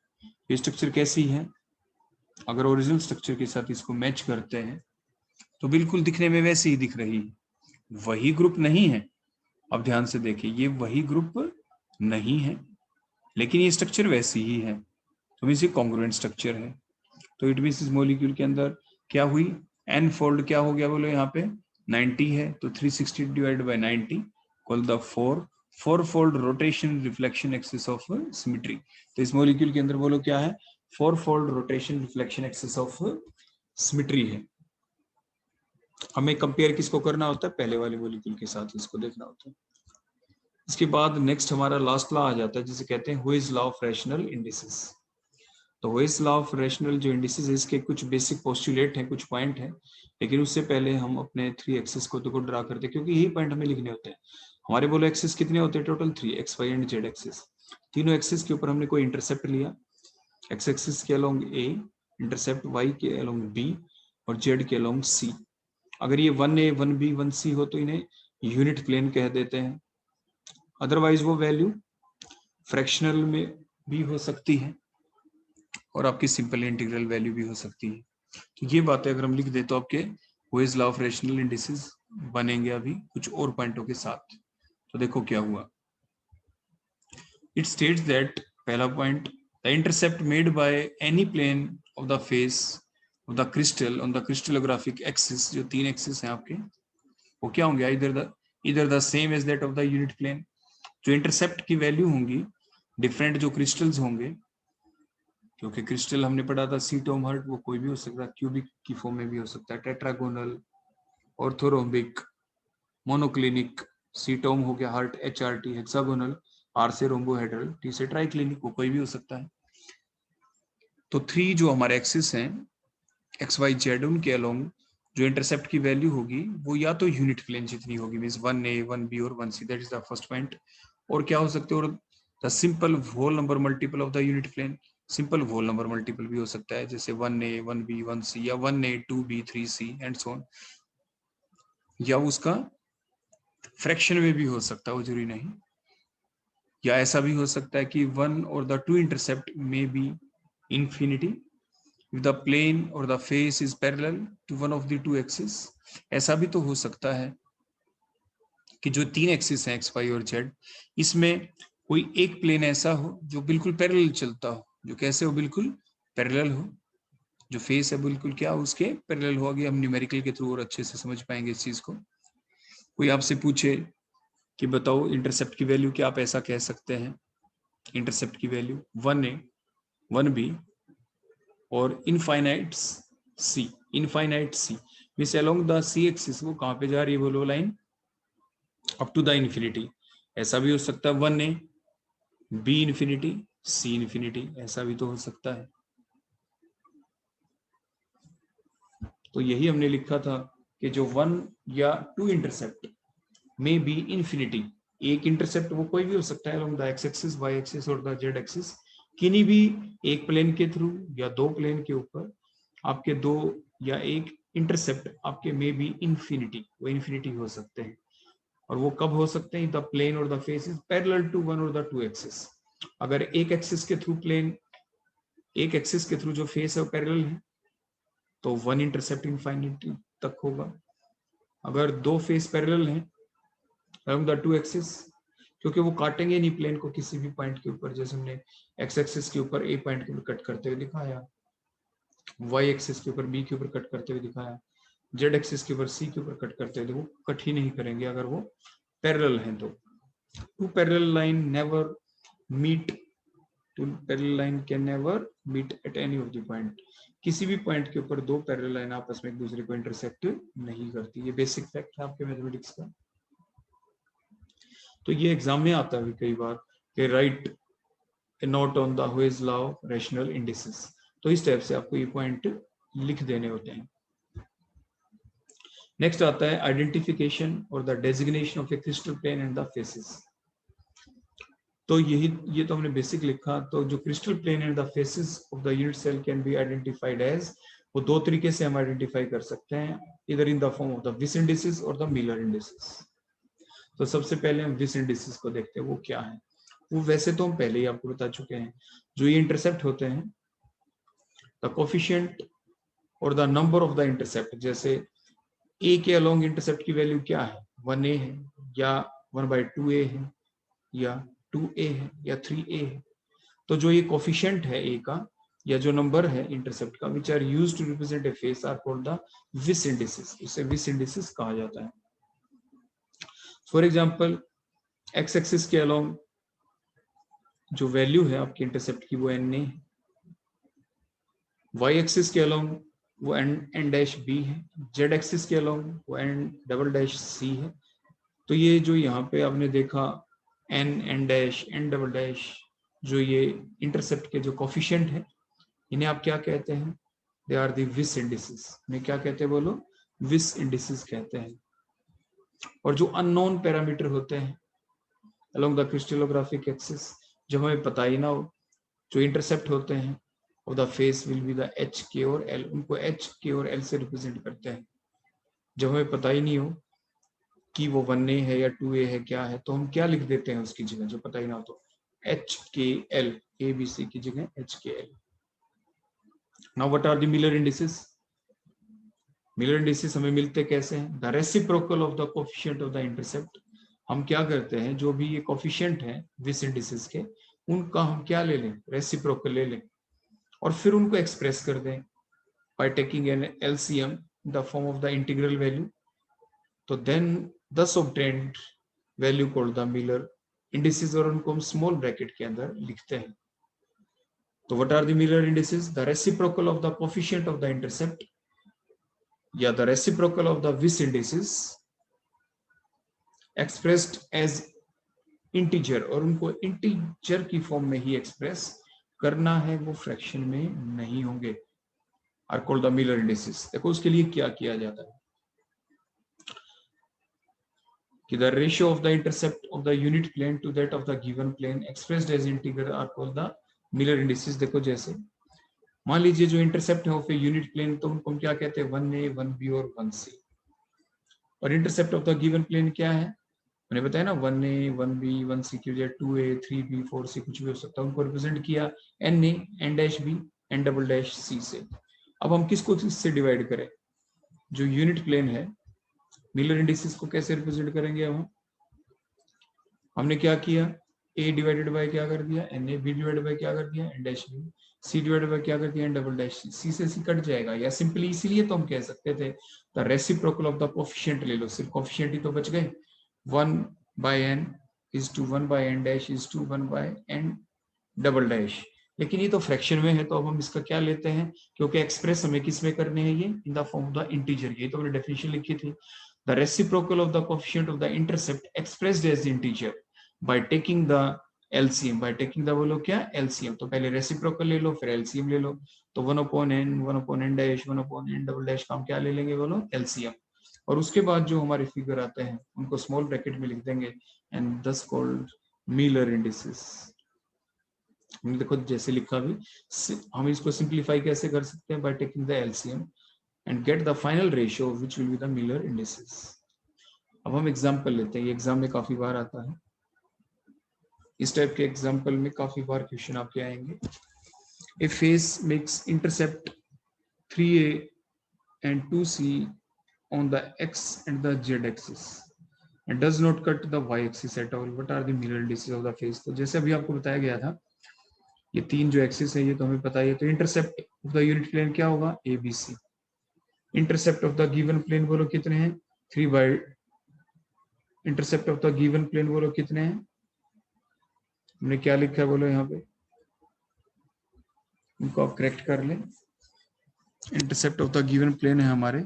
ये स्ट्रक्चर कैसी है, अगर ओरिजिनल स्ट्रक्चर के साथ इसको मैच करते हैं तो बिल्कुल दिखने में वैसे ही दिख रही है, वही ग्रुप नहीं है। अब ध्यान से देखिए, ये वही ग्रुप नहीं है, लेकिन ये स्ट्रक्चर वैसी ही है, तो मींस ये कॉन्ग्रुएंट स्ट्रक्चर है। तो इट मींस इस मॉलिक्यूल के अंदर क्या हुई, n फोल्ड क्या हो गया, बोलो यहाँ पे 90 है, तो 360 divide bye 90 call the 4 fold rotation reflection axis of symmetry. तो इस मॉलिक्यूल के अंदर बोलो क्या है, 4 fold rotation reflection axis of symmetry है। हमें कंपेयर किसको करना होता है, पहले वाले मॉलिक्यूल के साथ इसको देखना होता है। इसके बाद नेक्स्ट हमारा लास्ट लॉ आ जाता है, जिसे कहते हैं हुइज लॉ ऑफ रैशनल इंडिसेस। तो हुइज लॉ ऑफ रैशनल जो इंडिसेस है, इसके कुछ बेसिक पोस्टुलेट हैं, कुछ पॉइंट हैं, लेकिन उससे पहले हम अपने 3 एक्सिस को तो ड्रा करते हैं, क्योंकि यही पॉइंट हमें लिखने होते हैं। हमारे बोलो एक्सिस कितने होते हैं, total 3, X Y and Z axis. तीनों एक्सिस के ऊपर हमने कोई इंटरसेप्ट लिया, एक्स एक्सिस के अलोंग ए, इंटरसेप्ट वाई के अलोंग बी, और जेड के अलोंग सी। अगर ये 1A 1B 1C हो तो इन्हें यूनिट प्लेन कह देते हैं, अदरवाइज वो वैल्यू फ्रैक्शनल में भी हो सकती है और आपकी सिंपल इंटीग्रल वैल्यू भी हो सकती है। तो ये बातें अगर हम लिख दे तो आपके हुइज लॉ ऑफ रैशनल इंडिसेस बनेंगे अभी कुछ और पॉइंटों के साथ। तो देखो क्या हुआ, इट स्टेट्स दैट, पहला point, the intercept made by any plane of the face of the crystal on the crystallographic axis, जो 3 एक्सिस हैं आपके, वो क्या होंगे, इधर the same as that of the unit plane. जो इंटरसेप्ट की वैल्यू होंगी, डिफरेंट जो क्रिस्टल्स होंगे, क्योंकि क्रिस्टल हमने पढ़ा था सीटोम हर्ट, वो कोई भी हो सकता है, क्यूबिक की फॉर्म में भी हो सकता है, टेट्रागोनल, ऑर्थोरोम्बिक, मोनोक्लिनिक, सीटोम हो गया हर्ट, HRT, हेक्सागोनल, R से रोम्बोहेड्रल, T से ट्राइक्लिनिक, वो कोई भी हो सकता है। तो 3 जो हमारे एक्सिस हैं एक्स वाई जेड, उनके अलोंग जो इंटरसेप्ट की वैल्यू होगी वो या तो यूनिट प्लेन जितनी होगी, मींस 1A 1B और 1C, that is the first point. और क्या हो सकते हैं, और the simple whole number multiple of the unit plane, simple whole number multiple भी हो सकता है, जैसे 1A 1B 1C या 1A 2B 3C and so on, या उसका फ्रैक्शन में भी हो सकता है, वो जरूरी नहीं। या ऐसा भी हो सकता है कि 1 और द 2 इंटरसेप्ट में B infinity if the plane or the face is parallel to one of the 2 axes। ऐसा भी तो हो सकता है कि जो 3 एक्सिस हैं एक्स वाई और जेड, इसमें कोई एक प्लेन ऐसा हो जो बिल्कुल पैरेलल चलता हो, जो कैसे हो, बिल्कुल पैरेलल हो, जो फेस है बिल्कुल क्या उसके पैरेलल हो। आगे हम न्यूमेरिकल के थ्रू और अच्छे से समझ पाएंगे इस चीज को। कोई आपसे पूछे कि बताओ इंटरसेप्ट की वैल्यू, क्या आप ऐसा कह सकते हैं, इंटरसेप्ट की वैल्यू 1A 1B और infinite C, infinite C means along the C axis, वो कहां पे जा रही है, बोलो line up to the infinity. ऐसा भी हो सकता है 1A B infinity C infinity, ऐसा भी तो हो सकता है। तो यही हमने लिखा था कि जो 1 या 2 इंटरसेप्ट में बी इंफिनिटी, एक इंटरसेप्ट वो कोई भी हो सकता है along the x axis, Y axis और द जेड एक्सिस, किन्हीं भी एक प्लेन के थ्रू या दो प्लेन के ऊपर आपके दो या एक इंटरसेप्ट आपके में बी इन्फिनिटी, वो इन्फिनिटी हो सकते हैं। और वो कब हो सकते हैं? द प्लेन और the face is parallel to one और द टू एक्सिस। अगर एक एक्सिस के थ्रू प्लेन, एक एक्सिस के थ्रू जो फेस है वो पैरेलल है तो वन इंटरसेप्ट इन्फिनिटी तक होगा। अगर दो फेस पैरेलल हैं along द टू एक्सिस, क्योंकि वो काटेंगे नहीं प्लेन को किसी भी पॉइंट के ऊपर, जैसे हमने एक्स एक्सिस के ऊपर ए पॉइंट के ऊपर कट करते हुए दिखाया, वाई एक्सिस के ऊपर बी के ऊपर कट करते हुए दिखाया, जेड एक्सिस के ऊपर सी के ऊपर कट करते हुए, वो कट ही नहीं करेंगे अगर वो पैरेलल हैं तो। Two parallel line never meet, two parallel line can never meet at any of the point. किसी भी पॉइंट के ऊपर दो पैरेलल लाइन आपस में एक दूसरे को इंटरसेक्ट नहीं करती। ये बेसिक फैक्ट है आपके मैथमेटिक्स का। तो ये एग्जाम में आता है कई बार कि right A note on the Hauy's law of rational indices. तो इस टाइप से आपको ये पॉइंट लिख देने होते हैं। नेक्स्ट आता है आइडेंटिफिकेशन और the designation of a crystal plane and the faces. तो ये तो हमने बेसिक लिखा। तो जो crystal plane and the faces of the unit cell can be identified as, वो दो तरीके से हम आइडेंटिफाई कर सकते हैं, इधर इन the form of the Weiss indices और द मिलर इंडिसेस। तो सबसे पहले हम विस इंडिसेस को देखते हैं वो क्या है। वो वैसे तो हम पहले ही आपको बता चुके हैं, जो ये इंटरसेप्ट होते हैं, द कोफिशिएंट और the number of the intercept. जैसे ए के अलोंग इंटरसेप्ट की वैल्यू क्या है, 1a है या 1/2a है या 2a है या 3a है। तो जो ये कोफिशिएंट है ए का या जो नंबर है इंटरसेप्ट का, which are used to represent a face, are called the Weiss indices. इसे विस इंडिसेस कहा जाता है। फॉर एग्जांपल एक्स एक्सिस के अलोंग जो वैल्यू है आपकी इंटरसेप्ट की वो na है, वाई एक्सिस के अलोंग वो n डैश b है, जेड एक्सिस के अलोंग वो n"c है। तो ये जो यहाँ पे आपने देखा n डैश n", जो ये इंटरसेप्ट के जो कोफिशिएंट है, इन्हें आप क्या कहते हैं? दे आर दी विस इंडिसेस। इन्हें क्या कहते हैं बोलो? विस इंडिसेस कहते हैं। और जो अननोन पैरामीटर होते हैं अलोंग द क्रिस्टलोग्राफिक एक्सिस, जो हमें पता ही ना हो, जो इंटरसेप्ट होते हैं of the face will be the H, के और एल। उनको एच, के और एल से रिप्रेजेंट करते हैं। जब हमें पता ही नहीं हो कि वो 1a है या 2a है क्या है, तो हम क्या लिख देते हैं उसकी जगह, जो पता ही ना हो तो एच के एल, ए बी सी की जगह h k l. Now what are the Miller indices? Miller indices हमें मिलते कैसे हैं? The reciprocal of the coefficient of the intercept. हम क्या करते हैं, जो भी ये कोफिशिएंट है विस इंडिसेस के, उनका हम क्या ले लें? रेसिप्रोकल ले लें और फिर उनको एक्सप्रेस कर दें by taking an LCM in the form of the integral value. तो then thus obtained value called the Miller indices, और उनको हम small bracket के अंदर लिखते हैं। तो what are the Miller indices? The reciprocal of the coefficient of the intercept या the reciprocal of the Wiss indices expressed as integer, और उनको integer की फॉर्म में ही एक्सप्रेस करना है, वो फ्रैक्शन में नहीं होंगे, are called the Miller indices। देखो उसके लिए क्या किया जाता है कि the ratio of the intercept of the unit plane to that of the given plane expressed as integer are called the Miller indices। देखो जैसे मान लीजिए जो इंटरसेप्ट है ऑफ ए यूनिट प्लेन, तो उनको हम क्या कहते हैं? 1a, 1b और 1c। और intercept of the given plane क्या है? मैंने बताया ना 1a, 1b, 1c की वजह 2a, 3b, 4c कुछ भी हो सकता है। उनको रिप्रेजेंट किया na, n-b, n"c से। अब हम किसको किससे डिवाइड करें? जो यूनिट प्लेन है, मिलर इंडिसेस को कैसे रिप्रेजेंट करेंगे? अब हमने क्या किया? a डिवाइडेड बाय क्या कर दिया? na, b डिवाइडेड बाय क्या कर दिया? n-b, c डिवाइडेड बाय क्या कर दिया? n"c। c से c कट जाएगा, या सिंपली इसीलिए तो हम कह सकते थे the reciprocal of the coefficient ले लो, सिर्फ कोफिशिएंट ही तो बच गए। 1/n is to 1/n' is to 1/n"। लेकिन ये तो फ्रैक्शन में है, तो अब हम इसका क्या लेते हैं? क्योंकि एक्सप्रेस हमें किस में करने हैं? ये in the form of the integer. ये तो हमने डेफिनेशन लिखी थी, the reciprocal of the coefficient of the intercept expressed as integer by taking the LCM। by taking the बोलो क्या? LCM। तो पहले रेसिप्रोकल ले लो, फिर LCM ले लो। तो 1/n, 1/n', 1/n"' का हम क्या ले लेंगे बोलो? LCM। और उसके बाद जो हमारे फिगर आते हैं उनको स्मॉल ब्रैकेट में लिख देंगे, एंड दस कॉल्ड मिलर इंडिसेस। हमने देखो जैसे लिखा भी, हम इसको सिंप्लीफाई कैसे कर सकते हैं, by taking the LCM and get the final ratio which will be the Miller indices. अब हम एग्जांपल लेते हैं, ये एग्जाम में काफी बार आता है, इस टाइप के एग्जांपल में काफी बार क्वेश्चन आपके आएंगे। A face makes intercept 3a and 2c on the x and the z axis and does not cut the y axis at all. What are the mirror indices of the face? तो जैसे अभी आपको बताया गया था, ये तीन जो एक्सिस है ये तो हमें पता ही है, तो intercept of the unit plane क्या होगा, A B C. Intercept of the given plane बोलो कितने हैं, 3 intercept of the given plane बोलो कितने हैं, हमने क्या लिखा है बोलो यहाँ पे, उनको आप करेक्ट कर लें। Intercept of the given plane है हमारे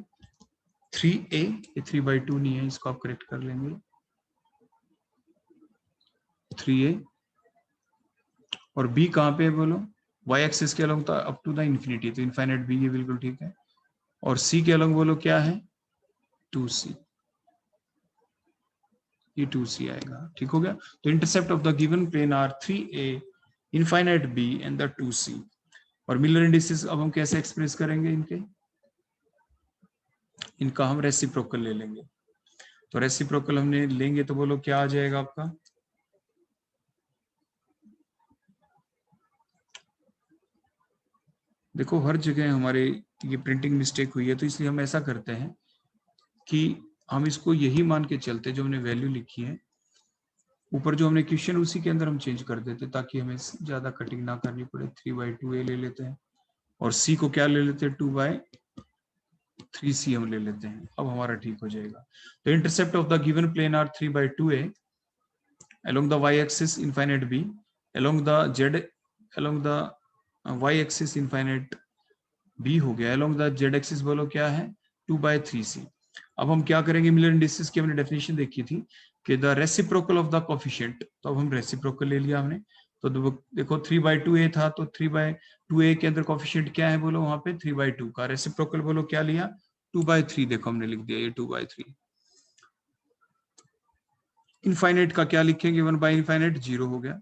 3a, ये 3/2 नहीं है, इसको आप करेक्ट कर लेंगे, 3a। और b कहाँ पे है बोलो, y एक्सिस के along up to the infinity, तो इनफाइनाइट b, ये बिल्कुल ठीक है। और c के अलोंग बोलो क्या है, 2c, ये 2c आएगा, ठीक हो गया। तो intercept of the given plane are 3a, इनफाइनाइट b एंड द 2c। और मिलर इंडिसेस अब हम कैसे एक्सप्रेस करेंगे इनका हम रेसिप्रोकल ले लेंगे। तो रेसिप्रोकल हमने लेंगे तो बोलो क्या आ जाएगा आपका, देखो हर जगह हमारे ये प्रिंटिंग मिस्टेक हुई है, तो इसलिए हम ऐसा करते हैं कि हम इसको यही मान के चलते, जो हमने वैल्यू लिखी है ऊपर जो हमने क्वेश्चन, उसी के अंदर हम चेंज कर देते ताकि हमें ज्यादा कटिंग ना करनी पड़े। 3/2a ले लेते हैं और c को क्या ले लेते हैं, 2/3c हम ले लेते हैं, अब हमारा ठीक हो जाएगा। तो intercept of the given plane are 3/2a along the y-axis infinite b, along the y-axis infinite b हो गया, along the z-axis बोलो क्या है, 2/3c। अब हम क्या करेंगे, मिलर इंडिसेस की हमने डेफिनेशन देखी थी कि the reciprocal of the coefficient, तो अब हम रेसिप्रोकल ले लिया हमने। तो देखो 3/2a था, तो 3/2a के अंदर कोफिशिएंट क्या है बोलो, वहां पे 3/2 का रेसिप्रोकल बोलो क्या लिया, 2/3, देखो हमने लिख दिया ये 2/3। इनफाइनाइट का क्या लिखेंगे, 1/इनफाइनाइट 0 हो गया,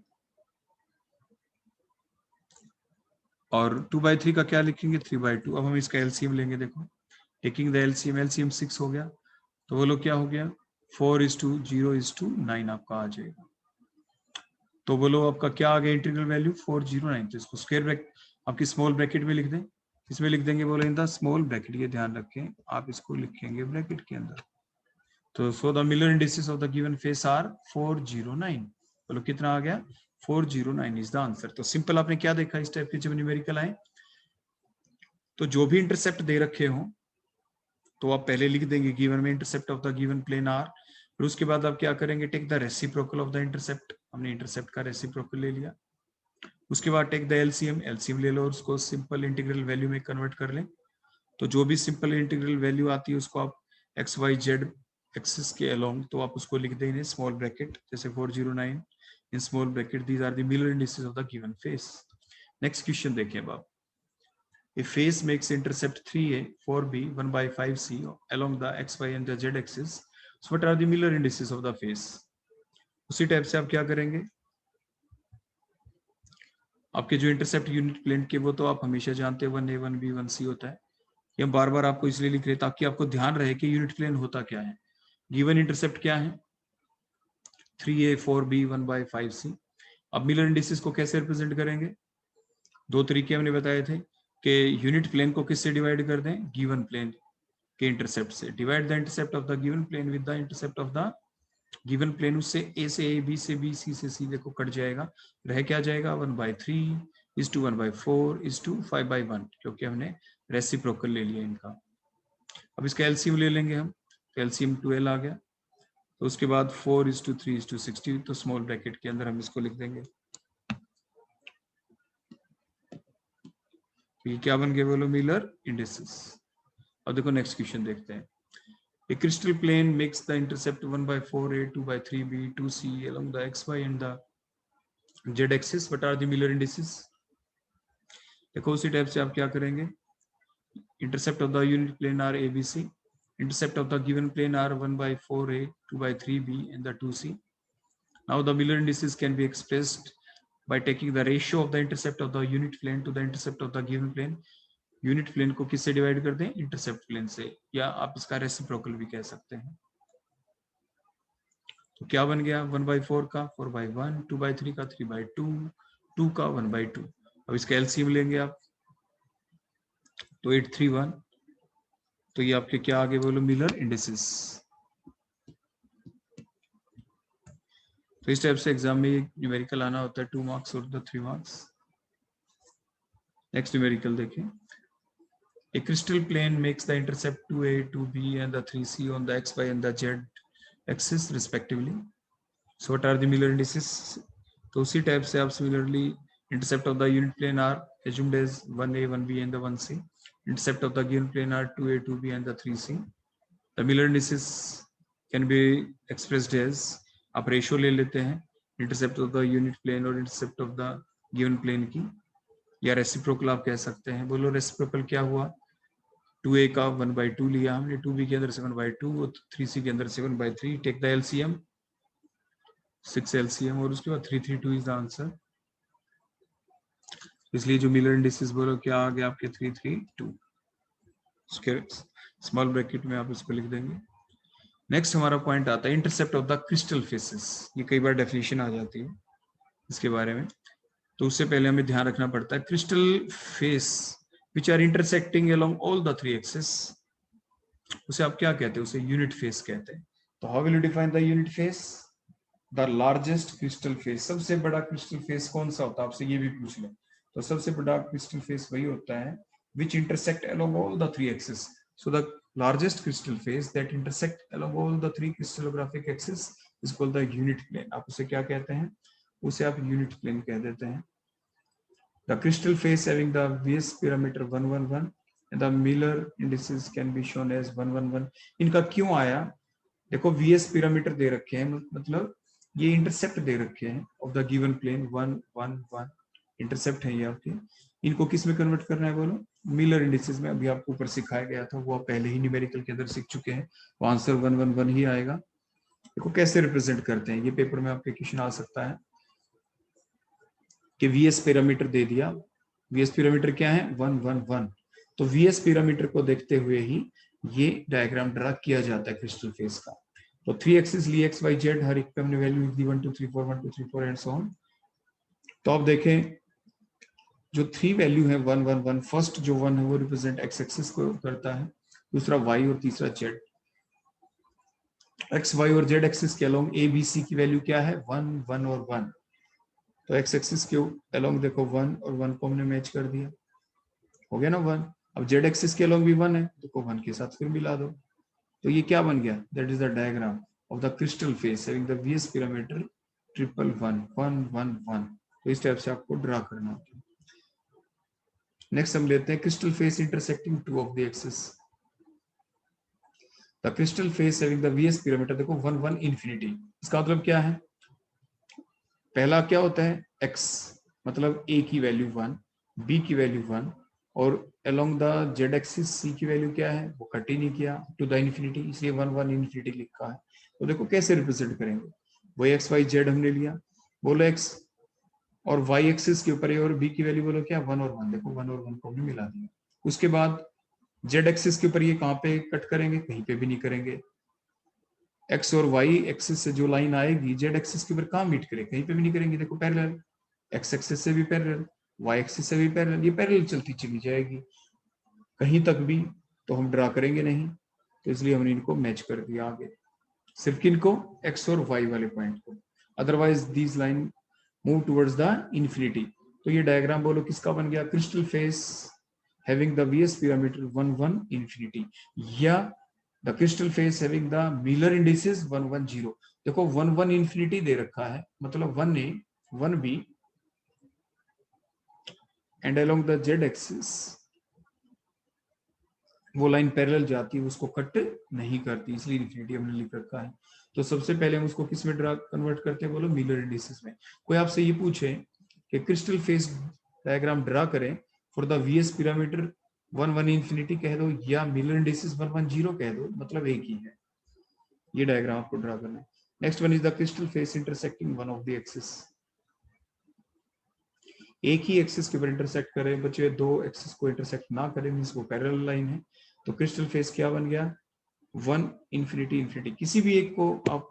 और 2/3 का क्या लिखेंगे, 3/2। अब हम इसका एलसीएम लेंगे, देखो टेकिंग द एलसीएम, एलसीएम 6 हो गया, तो बोलो क्या हो गया, 4:0:9 आपका आ जाएगा। तो बोलो आपका क्या आ गया, इंटीग्रल वैल्यू 409। तो इसको स्क्वायर ब्रैकेट आपकी स्मॉल ब्रैकेट में लिख दें, इसमें लिख देंगे बोलो इन द स्मॉल ब्रैकेट, ये ध्यान रखें आप इसको लिखेंगे ब्रैकेट के अंदर। तो so the Miller indices of the given face are 409, बोलो कितना आ गया, 409 इज द आंसर। तो सिंपल आपने क्या देखा, इस टाइप के जब न्यूमेरिकल आए तो जो भी इंटरसेप्ट दे रखे हो तो आप पहले लिख देंगे गिवन में intercept of the given plane are, फिर उसके बाद आप क्या करेंगे, take the reciprocal of the intercept, हमने इंटरसेप्ट का रेसिप्रोकल ले लिया। उसके बाद टेक द एलसीएम, एलसीएम ले लो और उसको सिंपल इंटीग्रल वैल्यू में कन्वर्ट कर लें। तो जो भी सिंपल इंटीग्रल वैल्यू आती है उसको आप एक्स वाई जेड एक्सिस के अलोंग, तो आप उसको लिख देंगे स्मॉल ब्रैकेट, जैसे 409 in small bracket, these are the Miller indices of the given face. Next question देखिए अब आप, a face makes intercept 3a, 4b, 1/5c along the xy and the z axis, so what are the Miller indices of the face? उसी type से आप क्या करेंगे, आपके जो इंटरसेप्ट यूनिट प्लेन के वो तो आप हमेशा जानते हैं 1a 1b 1c होता है, ये बार बार आपको इसलिए लिख रहे ताकि आपको ध्यान रहे कि यूनिट प्लेन होता क्या है। गिवन इंटरसेप्ट क्या है, 3a 4b 1/5c। अब मिलर इंडिसेस को कैसे रिप्रेजेंट करेंगे, दो तरीके हमने बताए थे कि यूनिट प्लेन को किससे डिवाइड कर दें, गिवन प्लेन के इंटरसेप्ट से, divide the intercept of the given plane with the intercept of the given plane, उससे ए से ए, बी से बी, सी से सी, देखो कट जाएगा, रह क्या जाएगा 1/3 इज टू 1/4 इज टू 5/1, क्योंकि हमने रेसिप्रोकल ले लिया इनका। अब इसका एलसीएम ले लेंगे हम, तो एलसीएम 12 आ गया, तो उसके बाद 4:3:60, तो स्मॉल ब्रैकेट के अंदर हम इसको लिख देंगे, ये क्या बन गया बोलो, मिलर इंडिसेस। अब देखो नेक्स्ट क्वेश्चन देखते हैं, a crystal plane makes the intercept 1/4a 2/3b 2c along the xy and the z axis, what are the Miller indices? देखो उसी टाइप से आप क्या करेंगे, intercept of the unit plane are abc, intercept of the given plane are 1/4a 2/3b and the 2c. Now the Miller indices can be expressed by taking the ratio of the intercept of the unit plane to the intercept of the given plane. Unit plane को किससे divide कर दें? Intercept plane से, या आप इसका reciprocal भी कह सकते हैं। तो क्या बन गया? 1/4 का 4/1, 2/3 का 3/2, 2 का 1/2। अब इसका एलसीएम लेंगे आप तो 831। तो ये आपके क्या आगे बोलो? Miller indices. तो इस टाइप से एग्जाम में न्यूमेरिकल आना होता है 2 मार्क्स और 3 मार्क्स। नेक्स्ट न्यूमेरिकल देखें। A crystal plane makes the intercept 2a, 2b and the 3c on the x, y and the z axis respectively. So what are the Miller indices? तो उसी type से आप similarly intercept of the unit plane are assumed as 1a, 1b and the 1c. Intercept of the given plane are 2a, 2b and the 3c. The Miller indices can be expressed as, आप ratio ले लेते हैं intercept of the unit plane और intercept of the given plane की, या reciprocal आप कह सकते हैं। बोलो रेसिप्रोकल क्या हुआ? 2a का 1/2 लिया हमने, 2b के अंदर 7/2 और 3c के अंदर 7/3। टेक द एलसीएम 6 एलसीएम और उसके बाद 332 इज द आंसर। इसलिए जो मिलर इंडिसेस बोलो क्या आ गया आपके? 332। उसके स्मॉल ब्रैकेट में आप इसको लिख देंगे। नेक्स्ट हमारा पॉइंट आता है intercept of the crystal faces. ये कई बार डेफिनेशन आ जाती है इसके बारे में, तो उससे पहले हमें ध्यान रखना पड़ता है crystal face which are intersecting along all the 3 axes, उसे आप क्या कहते हैं? उसे यूनिट फेस कहते हैं। तो how will you define the unit face? The largest crystal face, सबसे बड़ा क्रिस्टल फेस कौन सा होता है? आपसे ये भी पूछ ले तो सबसे बड़ा क्रिस्टल फेस वही होता है which intersect along all the 3 axes. So the largest crystal face that intersect along all the 3 crystallographic axes is called the unit plane. आप उसे क्या कहते हैं? उसे आप यूनिट प्लेन कह देते हैं। The crystal face having the VS parameter 111 and the Miller indices can be shown as 111. इनका क्यों आया? देखो VS पैरामीटर दे रखे हैं, मतलब ये इंटरसेप्ट दे रखे हैं of the given plane 111 intercept है ये आपके। इनको किस में कन्वर्ट करना है बोलो? मिलर इंडिसेस में। अभी आपको ऊपर सिखाया गया था, वो आप पहले ही न्यूमेरिकल के अंदर सीख चुके हैं, वो आंसर 111 ही आएगा। देखो कैसे रिप्रेजेंट करते हैं, ये पेपर में आपके क्वेश्चन आ सकता है कि VS पैरामीटर दे दिया। VS पैरामीटर क्या है? 111। तो VS पैरामीटर को देखते हुए ही ये डायग्राम ड्रा किया जाता है क्रिस्टल फेस का। तो 3 एक्सिस लिए x y z, हर एक पे हमने वैल्यू लिख दी 1 2 3 4 1 2 3 4 एंड सो ऑन। तो आप देखें जो 3 वैल्यू है 1 1 1, फर्स्ट जो 1 है वो रिप्रेजेंट x एक्सिस को करता है, दूसरा y और तीसरा z। x y और z एक्सिस के अलोंग a b c की वैल्यू क्या है? 1 1 और 1। तो x एक्सिस के अलोंग देखो 1 और 1 को हमने मैच कर दिया, हो गया ना 1। अब z एक्सिस के अलोंग भी 1 है, देखो 1 के साथ फिर मिला दो, तो ये क्या बन गया? That is the diagram of the crystal face having the VS parameter 111 111। तो इस टाइप से आपको ड्रा करना होता है। नेक्स्ट हम लेते हैं crystal face intersecting 2 of the axis. The crystal face having the VS parameter, देखो 1 1 इंफिनिटी। इसका मतलब क्या है? पहला क्या होता है? x, मतलब a की वैल्यू 1, b की वैल्यू 1 और along the z axis c की वैल्यू क्या है? वो कट ही नहीं किया टू द इंफिनिटी, इसलिए 1 1 इंफिनिटी लिखा है। तो देखो कैसे रिप्रेजेंट करेंगे, वो x y z हमने लिया, बोलो x और y एक्सिस के ऊपर a और b की वैल्यू बोलो क्या? 1 और 1। देखो 1 और 1 को हमने मिला दिया। उसके बाद z एक्सिस के ऊपर ये कहाँ पे कट करेंगे? कहीं पे भी नहीं करेंगे। x और y एक्सिस से जो लाइन आएगी z एक्सिस के ऊपर कहाँ मीट करे? कहीं पे भी नहीं करेंगे। देखो पैरेलल, x एक्सिस से भी पैरेलल, y एक्सिस से भी पैरेलल, ये पैरेलल चलती चली जाएगी कहीं तक भी, तो हम ड्रा करेंगे नहीं, तो इसलिए हमने इनको मैच कर दिया आगे, सिर्फ किनको? x और y वाले पॉइंट को। Otherwise these line move towards the infinity. तो ये डायग्राम बोलो किसका बन गया? Crystal face having the VS parameter 1 1 infinity, या the crystal face having the Miller indices 1 1 0। देखो 1 1 इंफिनिटी दे रखा है, मतलब 1a 1b and along the z axis वो लाइन पैरेलल जाती है, उसको कट नहीं करती, इसलिए इंफिनिटी हमने लिख रखा है। तो सबसे पहले हम उसको किस में ड्रा कन्वर्ट करते हैं बोलो? मिलर इंडिसेस में। कोई आपसे ये पूछे कि क्रिस्टल फेस डायग्राम ड्रा करें for the VS parameter 1 1 infinity कह दो या मिलर इंडिसेस 1 1 0 कह दो, मतलब एक ही है। ये डायग्राम आपको ड्रा करना है। Next one is the crystal face intersecting one of the axis. एक ही एक्सिस के ऊपर इंटरसेक्ट करें, बचे दो एक्सिस को इंटरसेक्ट ना करें, मींस वो पैरेलल लाइन है, तो क्रिस्टल फेस क्या बन गया, 1 इंफिनिटी इंफिनिटी। किसी भी एक को आप,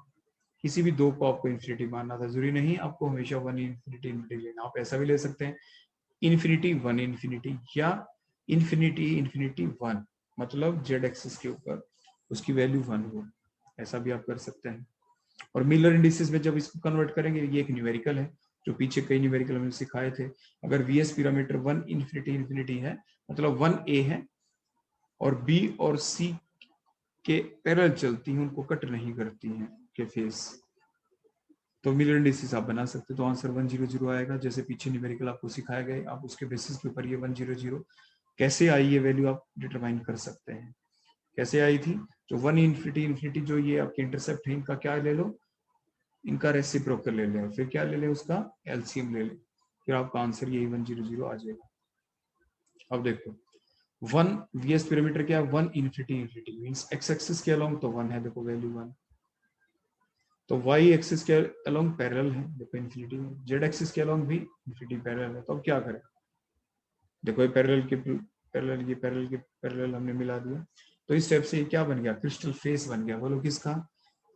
किसी भी दो को आपको इंफिनिटी मानना था, जरूरी नहीं आपको हमेशा 1 इंफिनिटी इंफिनिटी लेना, आप ऐसा भी ले सकते हैं इंफिनिटी 1 इंफिनिटी या इंफिनिटी इंफिनिटी 1, मतलब जेड एक्सिस के ऊपर उसकी वैल्यू 1 हो, ऐसा भी आप कर सकते हैं। और मिलर इंडिसेस में जब इसको कन्वर्ट करेंगे, ये एक न्यूमेरिकल है जो पीछे कई न्यूमेरिकल हमने सिखाए थे। अगर वीएस पिरामीटर 1 इंफिनिटी इंफिनिटी है, मतलब 1a है और बी और सी के पैरेलल चलती हैं, उनको कट नहीं करती हैं के फेस, तो मिलर इंडिसेस आप बना सकते हैं। तो आंसर 100 आएगा, जैसे पीछे न्यूमेरिकल आपको सिखाया गया, आप उसके बेसिस के ऊपर ये 100 कैसे आई ये वैल्यू आप डिटरमाइन कर सकते हैं। कैसे आई थी, जो 1 इंफिनिटी इंफिनिटी जो ये आपके इंटरसेप्ट है, इनका क्या ले लो, इनका रेसिप्रोकल ले लें, फिर क्या ले लें, उसका एलसीएम ले लें, फिर आपका आंसर यही 100 आ जाएगा। अब देखो 1 वीएस पिरामीटर क्या है, 1 infinity infinity means x axis के अलोंग तो 1 है, देखो वैल्यू 1, तो वाई एक्सिस के अलोंग पैरेलल है, देखो इंफिनिटी है, जेड एक्सिस के अलोंग भी इंफिनिटी पैरेलल है। तो अब क्या करें, देखो ये पैरेलल के पैरेलल, ये पैरेलल के पैरेलल हमने मिला दिया, तो इस स्टेप से ये क्या बन गया, क्रिस्टल फेस बन गया। बोलो किसका,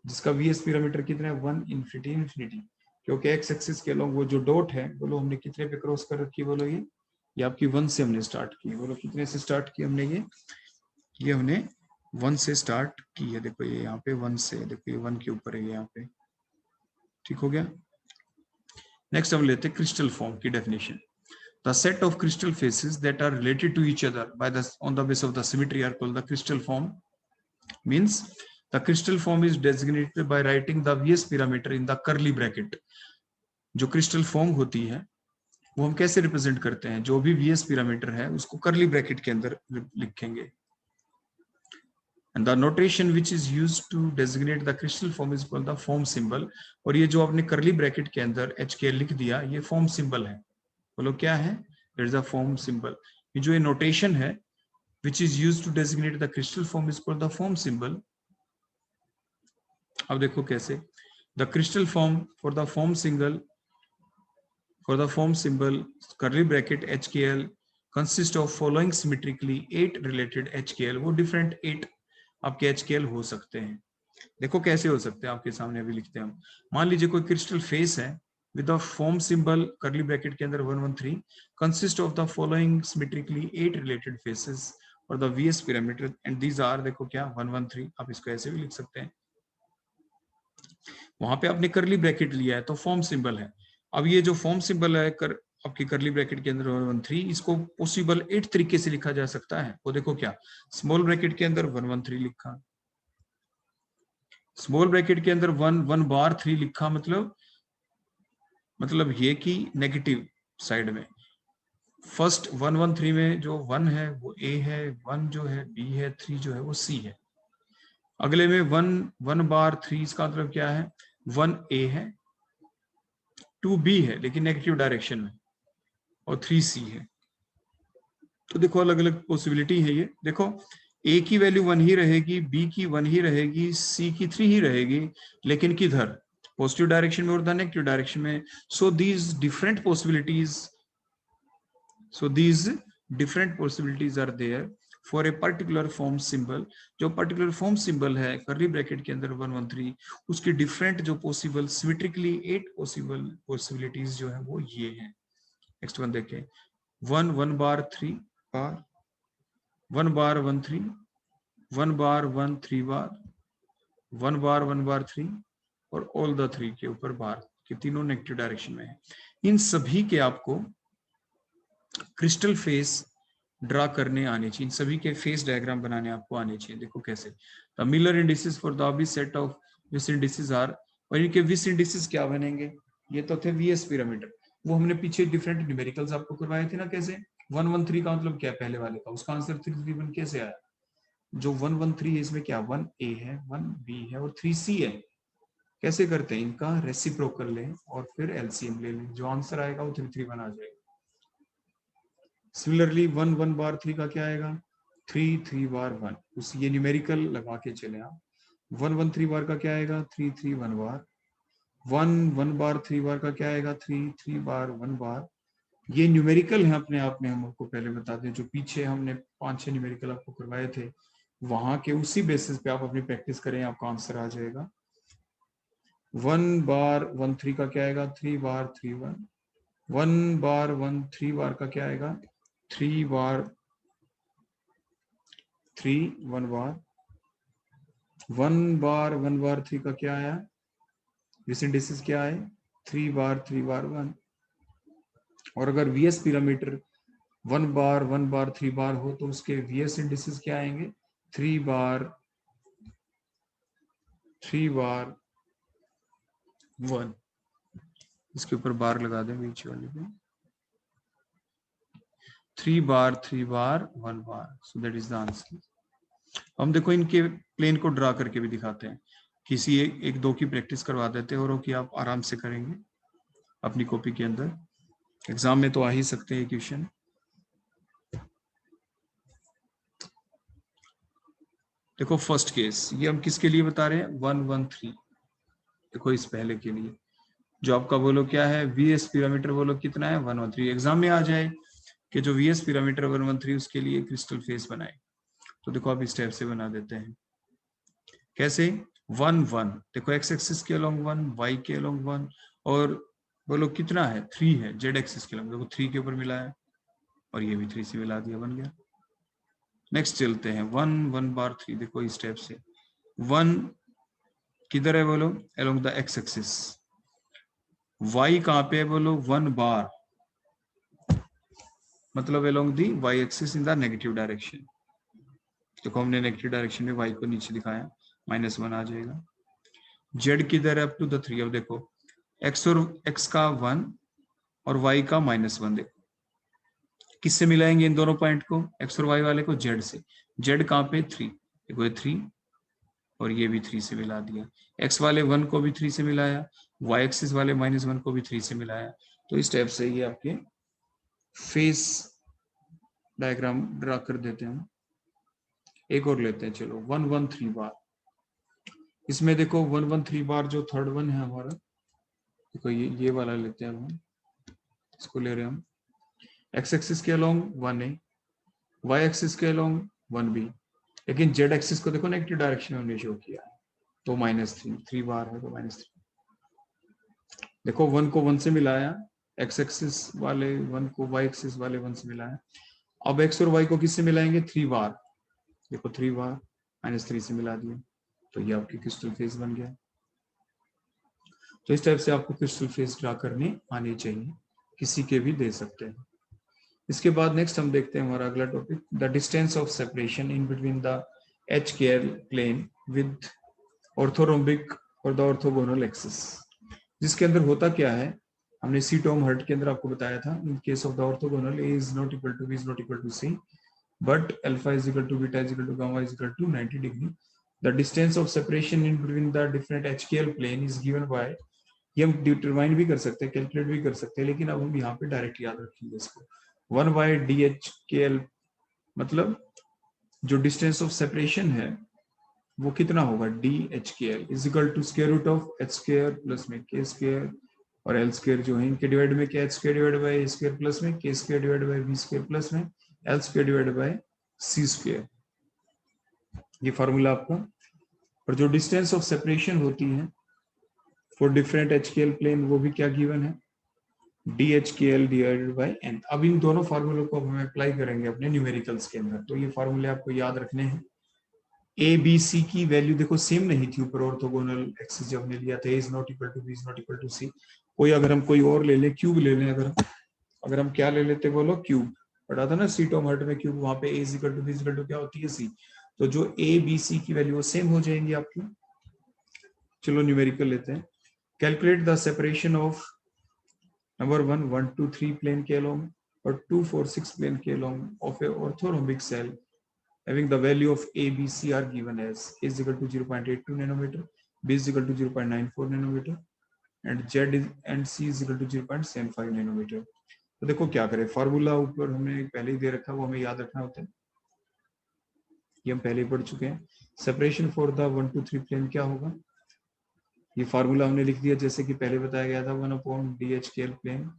जिसका वीएस पिरामीटर कितना है, 1 इंफिनिटी इंफिनिटी, क्योंकि एक्स एक्सिस के अलोंग वो जो डॉट है, बोलो हमने कितने पे क्रॉस कर रखी है, बोलो ये आपकी 1 से हमने स्टार्ट की, बोलो कितने से स्टार्ट की हमने, ये हमने 1 से स्टार्ट की है, देखो ये यहाँ पे 1 से, देखो ये 1 के ऊपर है यहाँ पे, ठीक हो गया। नेक्स्ट हम लेते हैं क्रिस्टल फॉर्म की definition. The set of crystal faces that are related to each other by the on the basis of the symmetry are called the crystal form. Means the crystal form is designated by writing the VS parameter in the curly bracket. जो crystal form होती है वो हम कैसे represent करते हैं, जो भी VS parameter है उसको curly bracket के अंदर लिखेंगे। And the notation which is used to designate the crystal form is called the form symbol. और ये जो आपने curly bracket के अंदर HK लिख दिया, ये form symbol है, बोलो क्या है, there is a form symbol. ये जो ये notation है which is used to designate the crystal form is called the form symbol. अब देखो कैसे, the crystal form for the form symbol curly bracket HKL consist of following symmetrically 8 related HKL. वो different 8 आपके HKL हो सकते हैं। देखो कैसे हो सकते हैं, आपके सामने अभी लिखते हैं हम। मान लीजिए कोई क्रिस्टल फेस है with the form symbol curly bracket के अंदर 113 consist of the following symmetrically 8 related faces और the VS parameter and these are, देखो क्या 113, आप इसको ऐसे भी लिख सकते हैं, वहां पे आपने करली ब्रैकेट लिया है तो फॉर्म सिंबल है। अब ये जो फॉर्म सिंबल है आपकी करली ब्रैकेट के अंदर 113, इसको पॉसिबल 8 तरीके से लिखा जा सकता है। वो देखो क्या, स्मॉल ब्रैकेट के अंदर 113 लिखा, स्मॉल ब्रैकेट के अंदर 1 बार 3 लिखा, मतलब ये कि नेगेटिव साइड में फर्स्ट 113 में जो 1 है वो A है, 1 जो है B है, 3 जो है वो C है। अगले में 1 बार 3 इसका मतलब क्या है, 1A है, 2B है लेकिन नेगेटिव डायरेक्शन में, और 3C है। तो देखो अलग अलग पॉसिबिलिटी है ये, देखो A की वैल्यू 1 ही रहेगी, B की 1 ही रहेगी, C की 3 ही रहेगी, लेकिन किधर, पॉजिटिव डायरेक्शन में और नेगेटिव डायरेक्शन में। So these different possibilities are there for a particular form symbol. जो पर्टिकुलर फॉर्म सिंबल है करली ब्रैकेट के अंदर 113, उसकी डिफरेंट जो पॉसिबल सिमेट्रिकली 8 पॉसिबल पॉसिबिलिटीज जो है वो ये हैं। नेक्स्ट वन देखें, 1 बार 3 बार, 1 बार 1 3, 1 बार 1 3 बार, 1 बार 3 और ऑल द 3 के ऊपर बार के तीनों नेगेटिव डायरेक्शन में है। इन सभी के आपको क्रिस्टल फेस ड्रा करने आने चाहिए, इन सभी के फेस डायग्राम बनाने आपको आने चाहिए। देखो कैसे, the Miller indices for the above set of विस इंडिसेस आर, और इनके विस इंडिसेस क्या बनेंगे, ये तो थे वीएस पिरामिड, वो हमने पीछे डिफरेंट न्यूमेरिकल्स आपको करवाए थे ना, कैसे 113 का मतलब क्या पहले वाले का, उसका आंसर 331 कैसे आया। जो 113 है इसमें क्या 1A है, 1B है और 3C है। कैसे करते हैं, इनका रेसिप्रोकल लें और फिर एलसीएम ले लें, जो आंसर आएगा वो 331 आ जाएगा। सिमिलरली 1 बार 3 का क्या आएगा, 3 बार 1, उस ये न्यूमेरिकल लगा के चले आप। 1 बार का क्या आएगा, 3 1 बार, 1 बार 3 बार का क्या आएगा, 3 बार 1 बार, ये न्यूमेरिकल है अपने आप में, हम आपको पहले बता दें, जो पीछे हमने 5-6 न्यूमेरिकल आपको करवाए थे, वहां के उसी बेसिस पे आप अपनी प्रैक्टिस करें, आपका आंसर आ जाएगा। 1 बार 1 3 का क्या आएगा? 3 बार 3 1। 1 बार 1 3 बार का क्या आएगा? 3 बार 3 1 बार। 1 बार 1 बार 3 का क्या आया? दिस इंडिसेस क्या है? 3 बार 3 बार 1। और अगर वीएस पिरामीटर 1 बार 3 बार हो तो उसके वीएस इंडिसेस क्या आएंगे? 3 बार 1। इसके ऊपर बार लगा दें बीच वाले पे। 3 बार 1 बार। So that is the answer. हम देखो इनके प्लेन को ड्रा करके भी दिखाते हैं, किसी एक दो की प्रैक्टिस करवा देते हैं और वो कि आप आराम से करेंगे अपनी कॉपी के अंदर। एग्जाम में तो आ ही सकते हैं क्वेश्चन। देखो फर्स्ट केस, ये हम किसके लिए बता रहे हैं? 1 1 3। देखो इस पहले के लिए जो आपका बोलो क्या है, वीएस पिरामीटर बोलो कितना है? 1 1 3। एग्जाम में आ जाए कि जो वीएस पिरामीटर 1 1 3 उसके लिए क्रिस्टल फेस बनाए, तो देखो आप इस टाइप से बना देते हैं। कैसे? 1 1। देखो एक्स एक्सिस के अलोंग 1, वाई के अलोंग 1, और बोलो कितना है? 3 है जेड एक्सिस के अलोंग। देखो 3 के ऊपर मिला है और ये भी 3 से मिला दिया, बन गया। नेक्स्ट चलते हैं 1 1 बार 3। देखो इस टाइप से 1 किधर है बोलो? Along the x axis. Y कहाँ पे है बोलो? 1 बार, मतलब along the y axis in the negative direction. देखो हमने नेगेटिव डायरेक्शन में वाई को नीचे दिखाया, -1 आ जाएगा। जेड किधर है? Up to the 3। अब देखो एक्स और एक्स का 1 और वाई का -1। देखो किससे मिलाएंगे इन दोनों पॉइंट को? एक्स और वाई वाले को जेड से। जेड कहाँ पे? 3। देखो ये 3 और ये भी 3 से मिला दिया। एक्स वाले 1 को भी 3 से मिलाया, वाई एक्सिस वाले -1 को भी 3 से मिलाया। तो इस टाइप से ये आपके फेस डायग्राम ड्रा कर देते हैं। एक और लेते हैं, चलो 1 1 3 बार। इसमें देखो 1 1 3 बार जो थर्ड वन है हमारा, देखो ये वाला लेते हैं हम, इसको ले रहे हैं हम। एक्स एक्सिस के अलोंग 1 ए, वाई एक्सिस के अलोंग 1 बी, लेकिन जेड एक्सिस को देखो नेगेटिव डायरेक्शन में हमने शो किया है, तो -3 बार है तो -3। देखो 1 को 1 से मिलाया, एक्स एक्सिस वाले 1 को वाई एक्सिस वाले 1 से मिलाया। अब एक्स और वाई को किससे मिलाएंगे? 3 बार। देखो 3 बार -3 से मिला दिया, तो ये आपकी क्रिस्टल फेस बन गया। तो इस टाइप से आपको क्रिस्टल फेस ड्रा करने आनी चाहिए, किसी के भी दे सकते हैं। इसके बाद नेक्स्ट हम देखते हैं हमारा अगला topic, the distance of separation in between the h k l plane with orthorhombic और द ऑर्थोगोनल एक्सिस। जिसके अंदर होता क्या है, हमने सी टॉम हर्ट के अंदर आपको बताया था, in case of the orthogonal a is not equal to b is not equal to c, but alpha is equal to beta is equal to gamma is equal to 90 degree. The distance of separation in between the different HKL plane is given by, ये हम determine भी कर सकते हैं, calculate भी कर सकते हैं, लेकिन अब हम यहाँ पे डायरेक्ट याद रखेंगे इसको। 1 by DHKL, मतलब जो डिस्टेंस ऑफ सेपरेशन है वो कितना होगा? DHKL is equal to square root of h square plus में k स्क्वायर और l स्क्वायर जो है इनके डिवाइड में क्या? h square divide by a square plus में k square divide by b square plus में l square divide by c square. ये फार्मूला आपका। और जो डिस्टेंस ऑफ सेपरेशन होती है फॉर डिफरेंट HKL प्लेन, वो भी क्या गिवन है? DHKL divided by n। अब इन दोनों फार्मूलों को हम अप्लाई करेंगे अपने न्यूमेरिकल्स के अंदर, तो ये फार्मूले आपको याद रखने हैं। ए बी सी की वैल्यू देखो सेम नहीं थी ऊपर ऑर्थोगोनल एक्सिस जब हमने लिया था, a is not equal to b is not equal to c. कोई अगर हम कोई और ले ले, क्यूब ले लें, अगर हम क्या ले लेते बोलो? क्यूब। पढ़ा था ना सी टॉम हर्ट में क्यूब, वहां पे a is equal to b is equal to क्या होती है? सी। तो जो ए बी सी की वैल्यू सेम हो जाएंगी आपकी। चलो न्यूमेरिकल लेते हैं। Calculate the separation of number 1 1 2 3 plane के अलोंग और 2 4 6 प्लेन के along of a orthorhombic cell having the value of A, B, C are given as A is equal to 0.82 nanometer, B is equal to 0.94 nanometer, and Z is and C is equal to 0.75 nanometer. तो देखो क्या करें, formula ऊपर हमने पहले ही दे रखा है, वो हमें याद रखना होता है, ये हम पहले ही पढ़ चुके हैं। सेपरेशन फॉर द 1 2 3 प्लेन क्या होगा? ये फार्मूला हमने लिख दिया जैसे कि पहले बताया गया था, 1/DHKL plane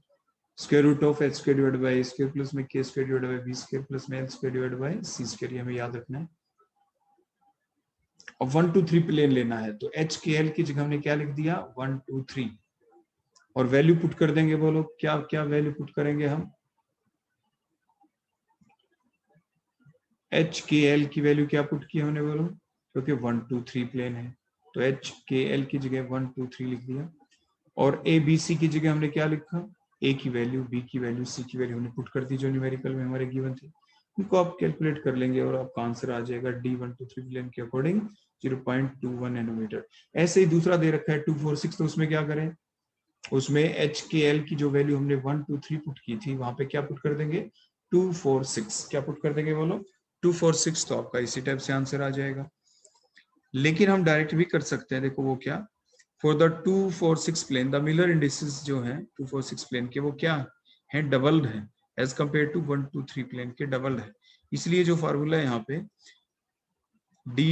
square root of h square divide by square plus में k square divide by b square plus में l square divide by c square, हमें याद रखना है। अब 1 2 3 प्लेन लेना है, तो एच के एल की जगह हमने क्या लिख दिया 1 2 3, और वैल्यू पुट कर देंगे। बोलो क्या क्या वैल्यू पुट करेंगे हम? एच के एल की वैल्यू क्या पुट की हमने? बोलो, क्योंकि 1 2 3 प्लेन है, तो एच के एल की जगह 1 2 3 लिख दिया। और ए बी सी की जगह हमने क्या लिखा? ए की वैल्यू, बी की वैल्यू, सी की वैल्यू हमने पुट कर दी जो न्यूमेरिकल में हमारे गिवन थे। इनको आप कैलकुलेट कर लेंगे और आपका आंसर आ जाएगा डी 1 2 3 प्लेन के अकॉर्डिंग 0.21 नैनोमीटर। ऐसे ही दूसरा दे रखा है 2 4 6, तो उसमें क्या करें? उसमें एच के एल की जो वैल्यू हमने 1 2 3 पुट की थी, वहां पे क्या पुट कर देंगे 2 4 6। क्या पुट कर देंगे? बोलो 2 4 6, तो आपका इसी टाइप से आंसर आ जाएगा। लेकिन हम डायरेक्ट भी कर सकते हैं। देखो वो क्या, for the 2 4 6 plane the Miller indices जो है 2 4 6 प्लेन के, वो क्या है? डबल्ड है एज कंपेयर टू 1 2 3 प्लेन के, डबल्ड है। इसलिए जो फार्मूला है यहाँ पे d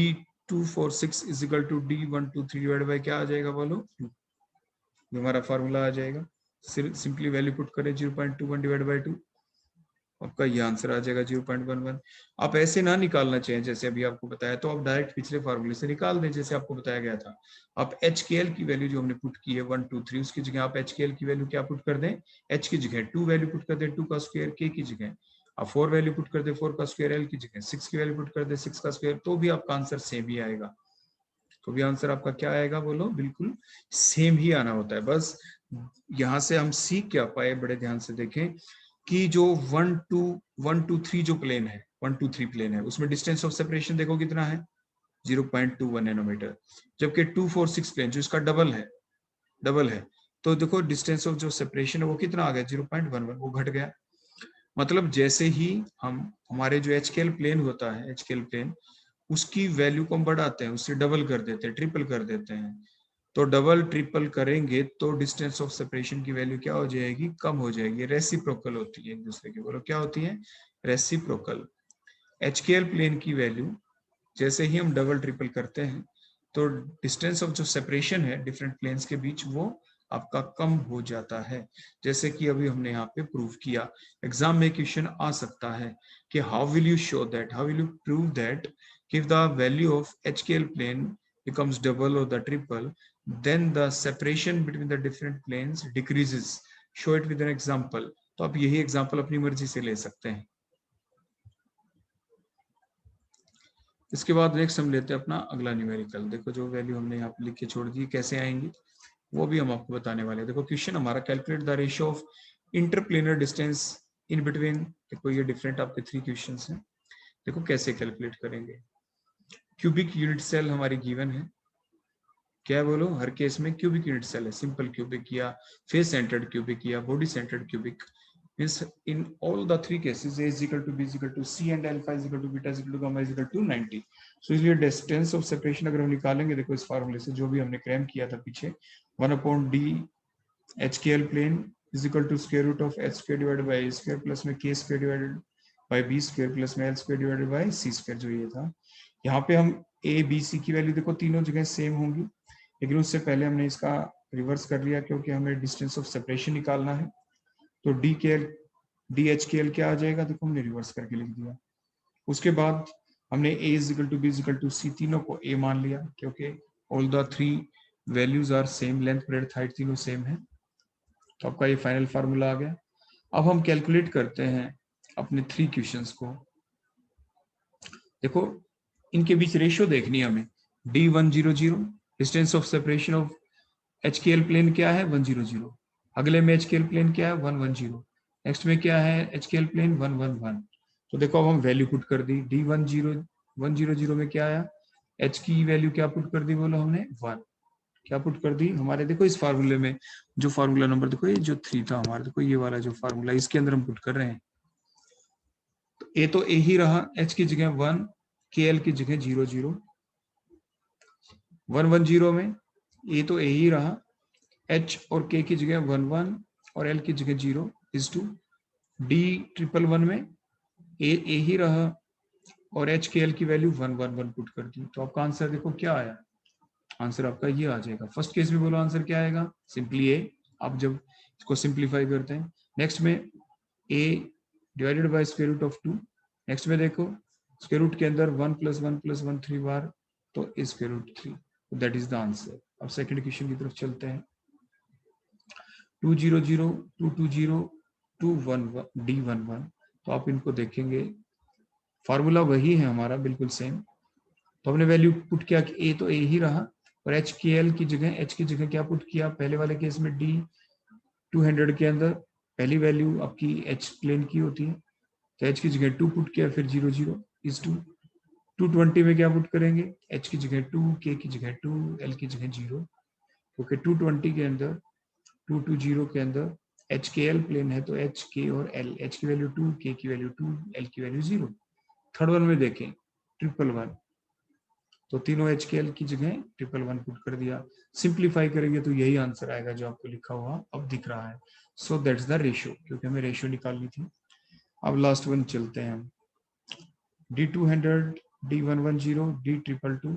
2 4 6 is equal to d 1 2 3 divide by क्या आ जाएगा? बोलो, जो हमारा फार्मूला आ जाएगा। सिंपली वैल्यू पुट करें 0.21 डिवाइड बाय 2, आपका ये आंसर आ जाएगा 0.11। आप ऐसे ना निकालना चाहिए जैसे अभी आपको बताया, तो आप डायरेक्ट पिछले फार्मूले से निकाल दें जैसे आपको बताया गया था। आप एच के एल की वैल्यू जो हमने पुट की है 1 2 3, उसकी जगह आप एच के एल की वैल्यू क्या पुट कर दें? एच की जगह 2 वैल्यू पुट कर दें 2 का स्क्वायर, के की जगह आप 4 वैल्यू पुट कर दे 4 का स्क्वायर, एल की जगह 6 की वैल्यू पुट कर दे 6 का स्क्वायर, तो भी आपका आंसर सेम ही आएगा। तो भी आंसर आपका क्या आएगा? बोलो, बिल्कुल सेम ही आना होता है। बस यहां से हम सीख क्या पाए, बड़े ध्यान से देखें कि जो 1 2 3 जो प्लेन है 1 2 3 प्लेन है, उसमें डिस्टेंस ऑफ सेपरेशन देखो कितना है 0.21 नैनोमीटर। जबकि 2 4 6 प्लेन जो इसका डबल है, तो देखो डिस्टेंस ऑफ जो सेपरेशन है वो कितना आ गया 0.11, वो घट गया। मतलब जैसे ही हम हमारे जो एचकेएल प्लेन होता है, एचकेएल प्लेन, उसकी वैल्यू को हम बढ़ाते हैं, उससे डबल कर देते हैं, ट्रिपल कर देते हैं, तो डबल ट्रिपल करेंगे तो डिस्टेंस ऑफ सेपरेशन की वैल्यू क्या हो जाएगी? कम हो जाएगी। रेसिप्रोकल होती है एक दूसरे की। बोलो क्या होती है? रेसिप्रोकल। एचकेएल प्लेन की वैल्यू जैसे ही हम डबल ट्रिपल करते हैं, तो डिस्टेंस ऑफ जो सेपरेशन है डिफरेंट प्लेन्स के बीच, वो आपका कम हो जाता है। जैसे कि अभी हमने यहाँ पे प्रूव किया। एग्जाम में क्वेश्चन आ सकता है कि how will you show that, how will you prove that if the value of HKL plane becomes double or the triple, then the separation between the different planes decreases. Show it with an example. तो आप यही example अपनी मर्जी से ले सकते हैं। इसके बाद नेक्स्ट हम लेते हैं अपना अगला न्यूमेरिकल। देखो जो वैल्यू हमने यहाँ पे लिख के छोड़ दी कैसे आएंगी वो भी हम आपको बताने वाले हैं। देखो क्वेश्चन हमारा, calculate the ratio of interplanar distance in between. देखो ये डिफरेंट आपके 3 क्वेश्चंस हैं। देखो कैसे कैलकुलेट करेंगे। क्यूबिक यूनिट सेल हमारी गिवन है। क्या बोलो, हर केस में क्यूबिक यूनिट सेल है, सिंपल क्यूबिक या फेस सेंटर्ड क्यूबिक या body centred cubic. Means in all the 3 cases, A is equal to B is equal to C and alpha is equal to beta is equal to gamma is equal to 90. So इसलिए distance of separation अगर हम निकालेंगे, देखो इस फार्मूले से जो भी हमने क्रैम किया था पीछे, 1/d HKL plane is equal to square root of h square divided by a square plus में k square divided by b square plus में l square divided by c square, जो ये था। यहाँ पे हम a b c की value देखो तीनों जगह सेम होंगी, लेकिन उससे पहले हमने इसका रिवर्स कर लिया क्योंकि हमें डिस्टेंस ऑफ सेपरेशन निकालना है। तो डी एच के एल क्या आ जाएगा? देखो हमने रिवर्स करके लिख दिया। उसके बाद हमने a is equal to b is equal to c, तीनों को a मान लिया क्योंकि all the 3 values are same, length breadth height तीनों सेम है। तो आपका ये फाइनल फार्मूला आ गया। अब हम कैलकुलेट करते हैं अपने 3 क्वेश्चंस को। देखो इनके बीच रेशियो देखनी है हमें। D100 distance of separation of HKL plane क्या है 100, अगले में HKL प्लेन क्या है 110, नेक्स्ट में क्या है HKL प्लेन 111। तो देखो अब हम वैल्यू पुट कर दी। D100 में क्या आया, H की वैल्यू क्या पुट कर दी? बोलो हमने 1 क्या पुट कर दी हमारे। देखो इस फार्मूले में जो फार्मूला नंबर देखो, ये जो 3 था हमारा, देखो ये वाला जो फार्मूला इसके अंदर हम पुट कर रहे हैं। तो ए तो ए ही रहा, H की जगह 1, KL की जगह 00, 110 में ए तो ए ही रहा, H और K की जगह 11 और L की जगह 0 इज 2। D111 में ए ही रहा और H के L की वैल्यू 111 पुट कर दी। तो आपका आंसर देखो क्या आया, आंसर आपका ये आ जाएगा। फर्स्ट केस में बोलो आंसर क्या आएगा, सिंपली ए। आप जब इसको सिंप्लीफाई करते हैं, नेक्स्ट में a divided by square root of 2। Next में देखो स्क्वायर रूट के अंदर 1 + 1 + 1 3 बार, तो a square root 3, that is the answer. अब सेकंड क्वेश्चन की तरफ चलते हैं। 2 0 0 2 2 0 2 1 1 D11, तो आप इनको देखेंगे फार्मूला वही है हमारा, बिल्कुल सेम। तो हमने वैल्यू पुट किया कि a तो a ही रहा, और h की l की जगह h की जगह क्या पुट किया, पहले वाले केस में D 200 के अंदर पहली वैल्यू आपकी h प्लेन की होती है, तो h की जगह 2 पुट किया, फिर 0 0 इज 2। 220 में क्या पुट करेंगे, h की जगह 2, k की जगह 2, l की जगह 0, क्योंकि 220 के अंदर 220 के अंदर h के l प्लेन है, तो h k और l, h की वैल्यू 2, k की वैल्यू 2, l की वैल्यू 0। थर्ड वन में देखें 111, तो तीनों h के l की जगह 111 पुट कर दिया। सिंप्लीफाई करेंगे तो यही आंसर आएगा जो आपको लिखा हुआ अब दिख रहा है। सो दैट्स द रेशियो, क्योंकि हमें रेशियो निकालनी थी। अब लास्ट वन चलते हैं हम, D200 D110 D222,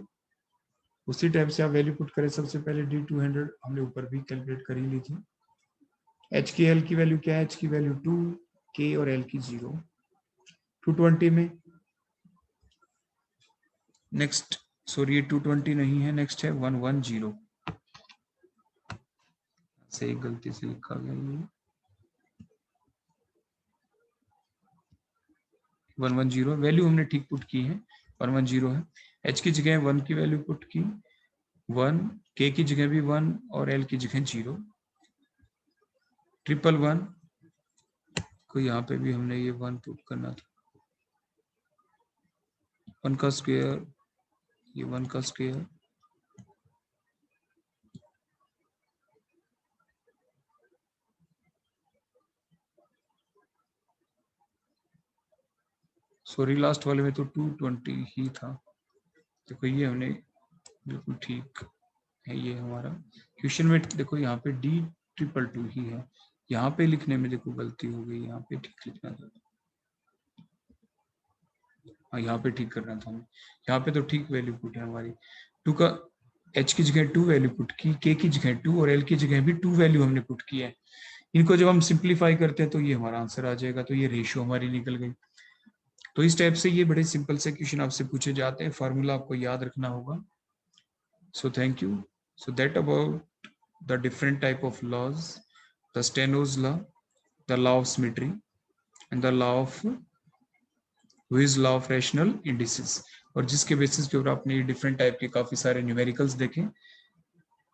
उसी टाइप से आप वैल्यू पुट करें। सबसे पहले D200 हमने ऊपर भी कैलकुलेट कर ही ली थी। h की l की वैल्यू क्या है, h की वैल्यू 2, k और l की 0। 220 में नेक्स्ट, सॉरी ये 220 नहीं है, नेक्स्ट है 110, से एक गलती से लिखा गया ये 110, वैल्यू हमने ठीक पुट की है, 110 है। h की जगह 1 की वैल्यू पुट की 1, k की जगह भी 1 और l की जगह 0। 111 को यहाँ पे भी हमने ये 1 पुट करना था, 1 का स्क्वायर, ये 1 का स्क्वायर, सॉरी लास्ट वाले में तो 220 ही था। देखो ये हमने बिल्कुल ठीक है, ये हमारा क्वेश्चन में देखो यहाँ पे D222 ही है, यहाँ पे लिखने में देखो गलती हो गई, यहाँ पे ठीक लिखना था, हाँ यहाँ पे ठीक करना था हमें, यहाँ पे तो ठीक वैल्यू पुट है हमारी। 2 का h की जगह 2 वैल्यू पुट की, k की जगह 2 और l की जगह भी 2 वैल्यू हमने पुट की है। इनको जब हम सिंप्लीफाई करते हैं तो ये हमारा आंसर आ जाएगा, तो ये रेशियो हमारी निकल गई। तो इस टाइप से ये बड़े सिंपल से क्वेश्चन आपसे पूछे जाते हैं, फार्मूला आपको याद रखना होगा। So thank you. So that about the different type of laws, the Steno's law, the law of symmetry and the law of Hauy's law of rational indices, और जिसके बेसिस के ऊपर आपने डिफरेंट टाइप के काफी सारे न्यूमेरिकल्स देखे,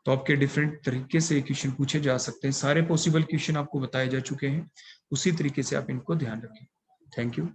तो आपके डिफरेंट तरीके से क्वेश्चन पूछे जा सकते हैं। सारे पॉसिबल क्वेश्चन आपको बताए जा चुके हैं, उसी तरीके से आप इनको ध्यान रखें। Thank you.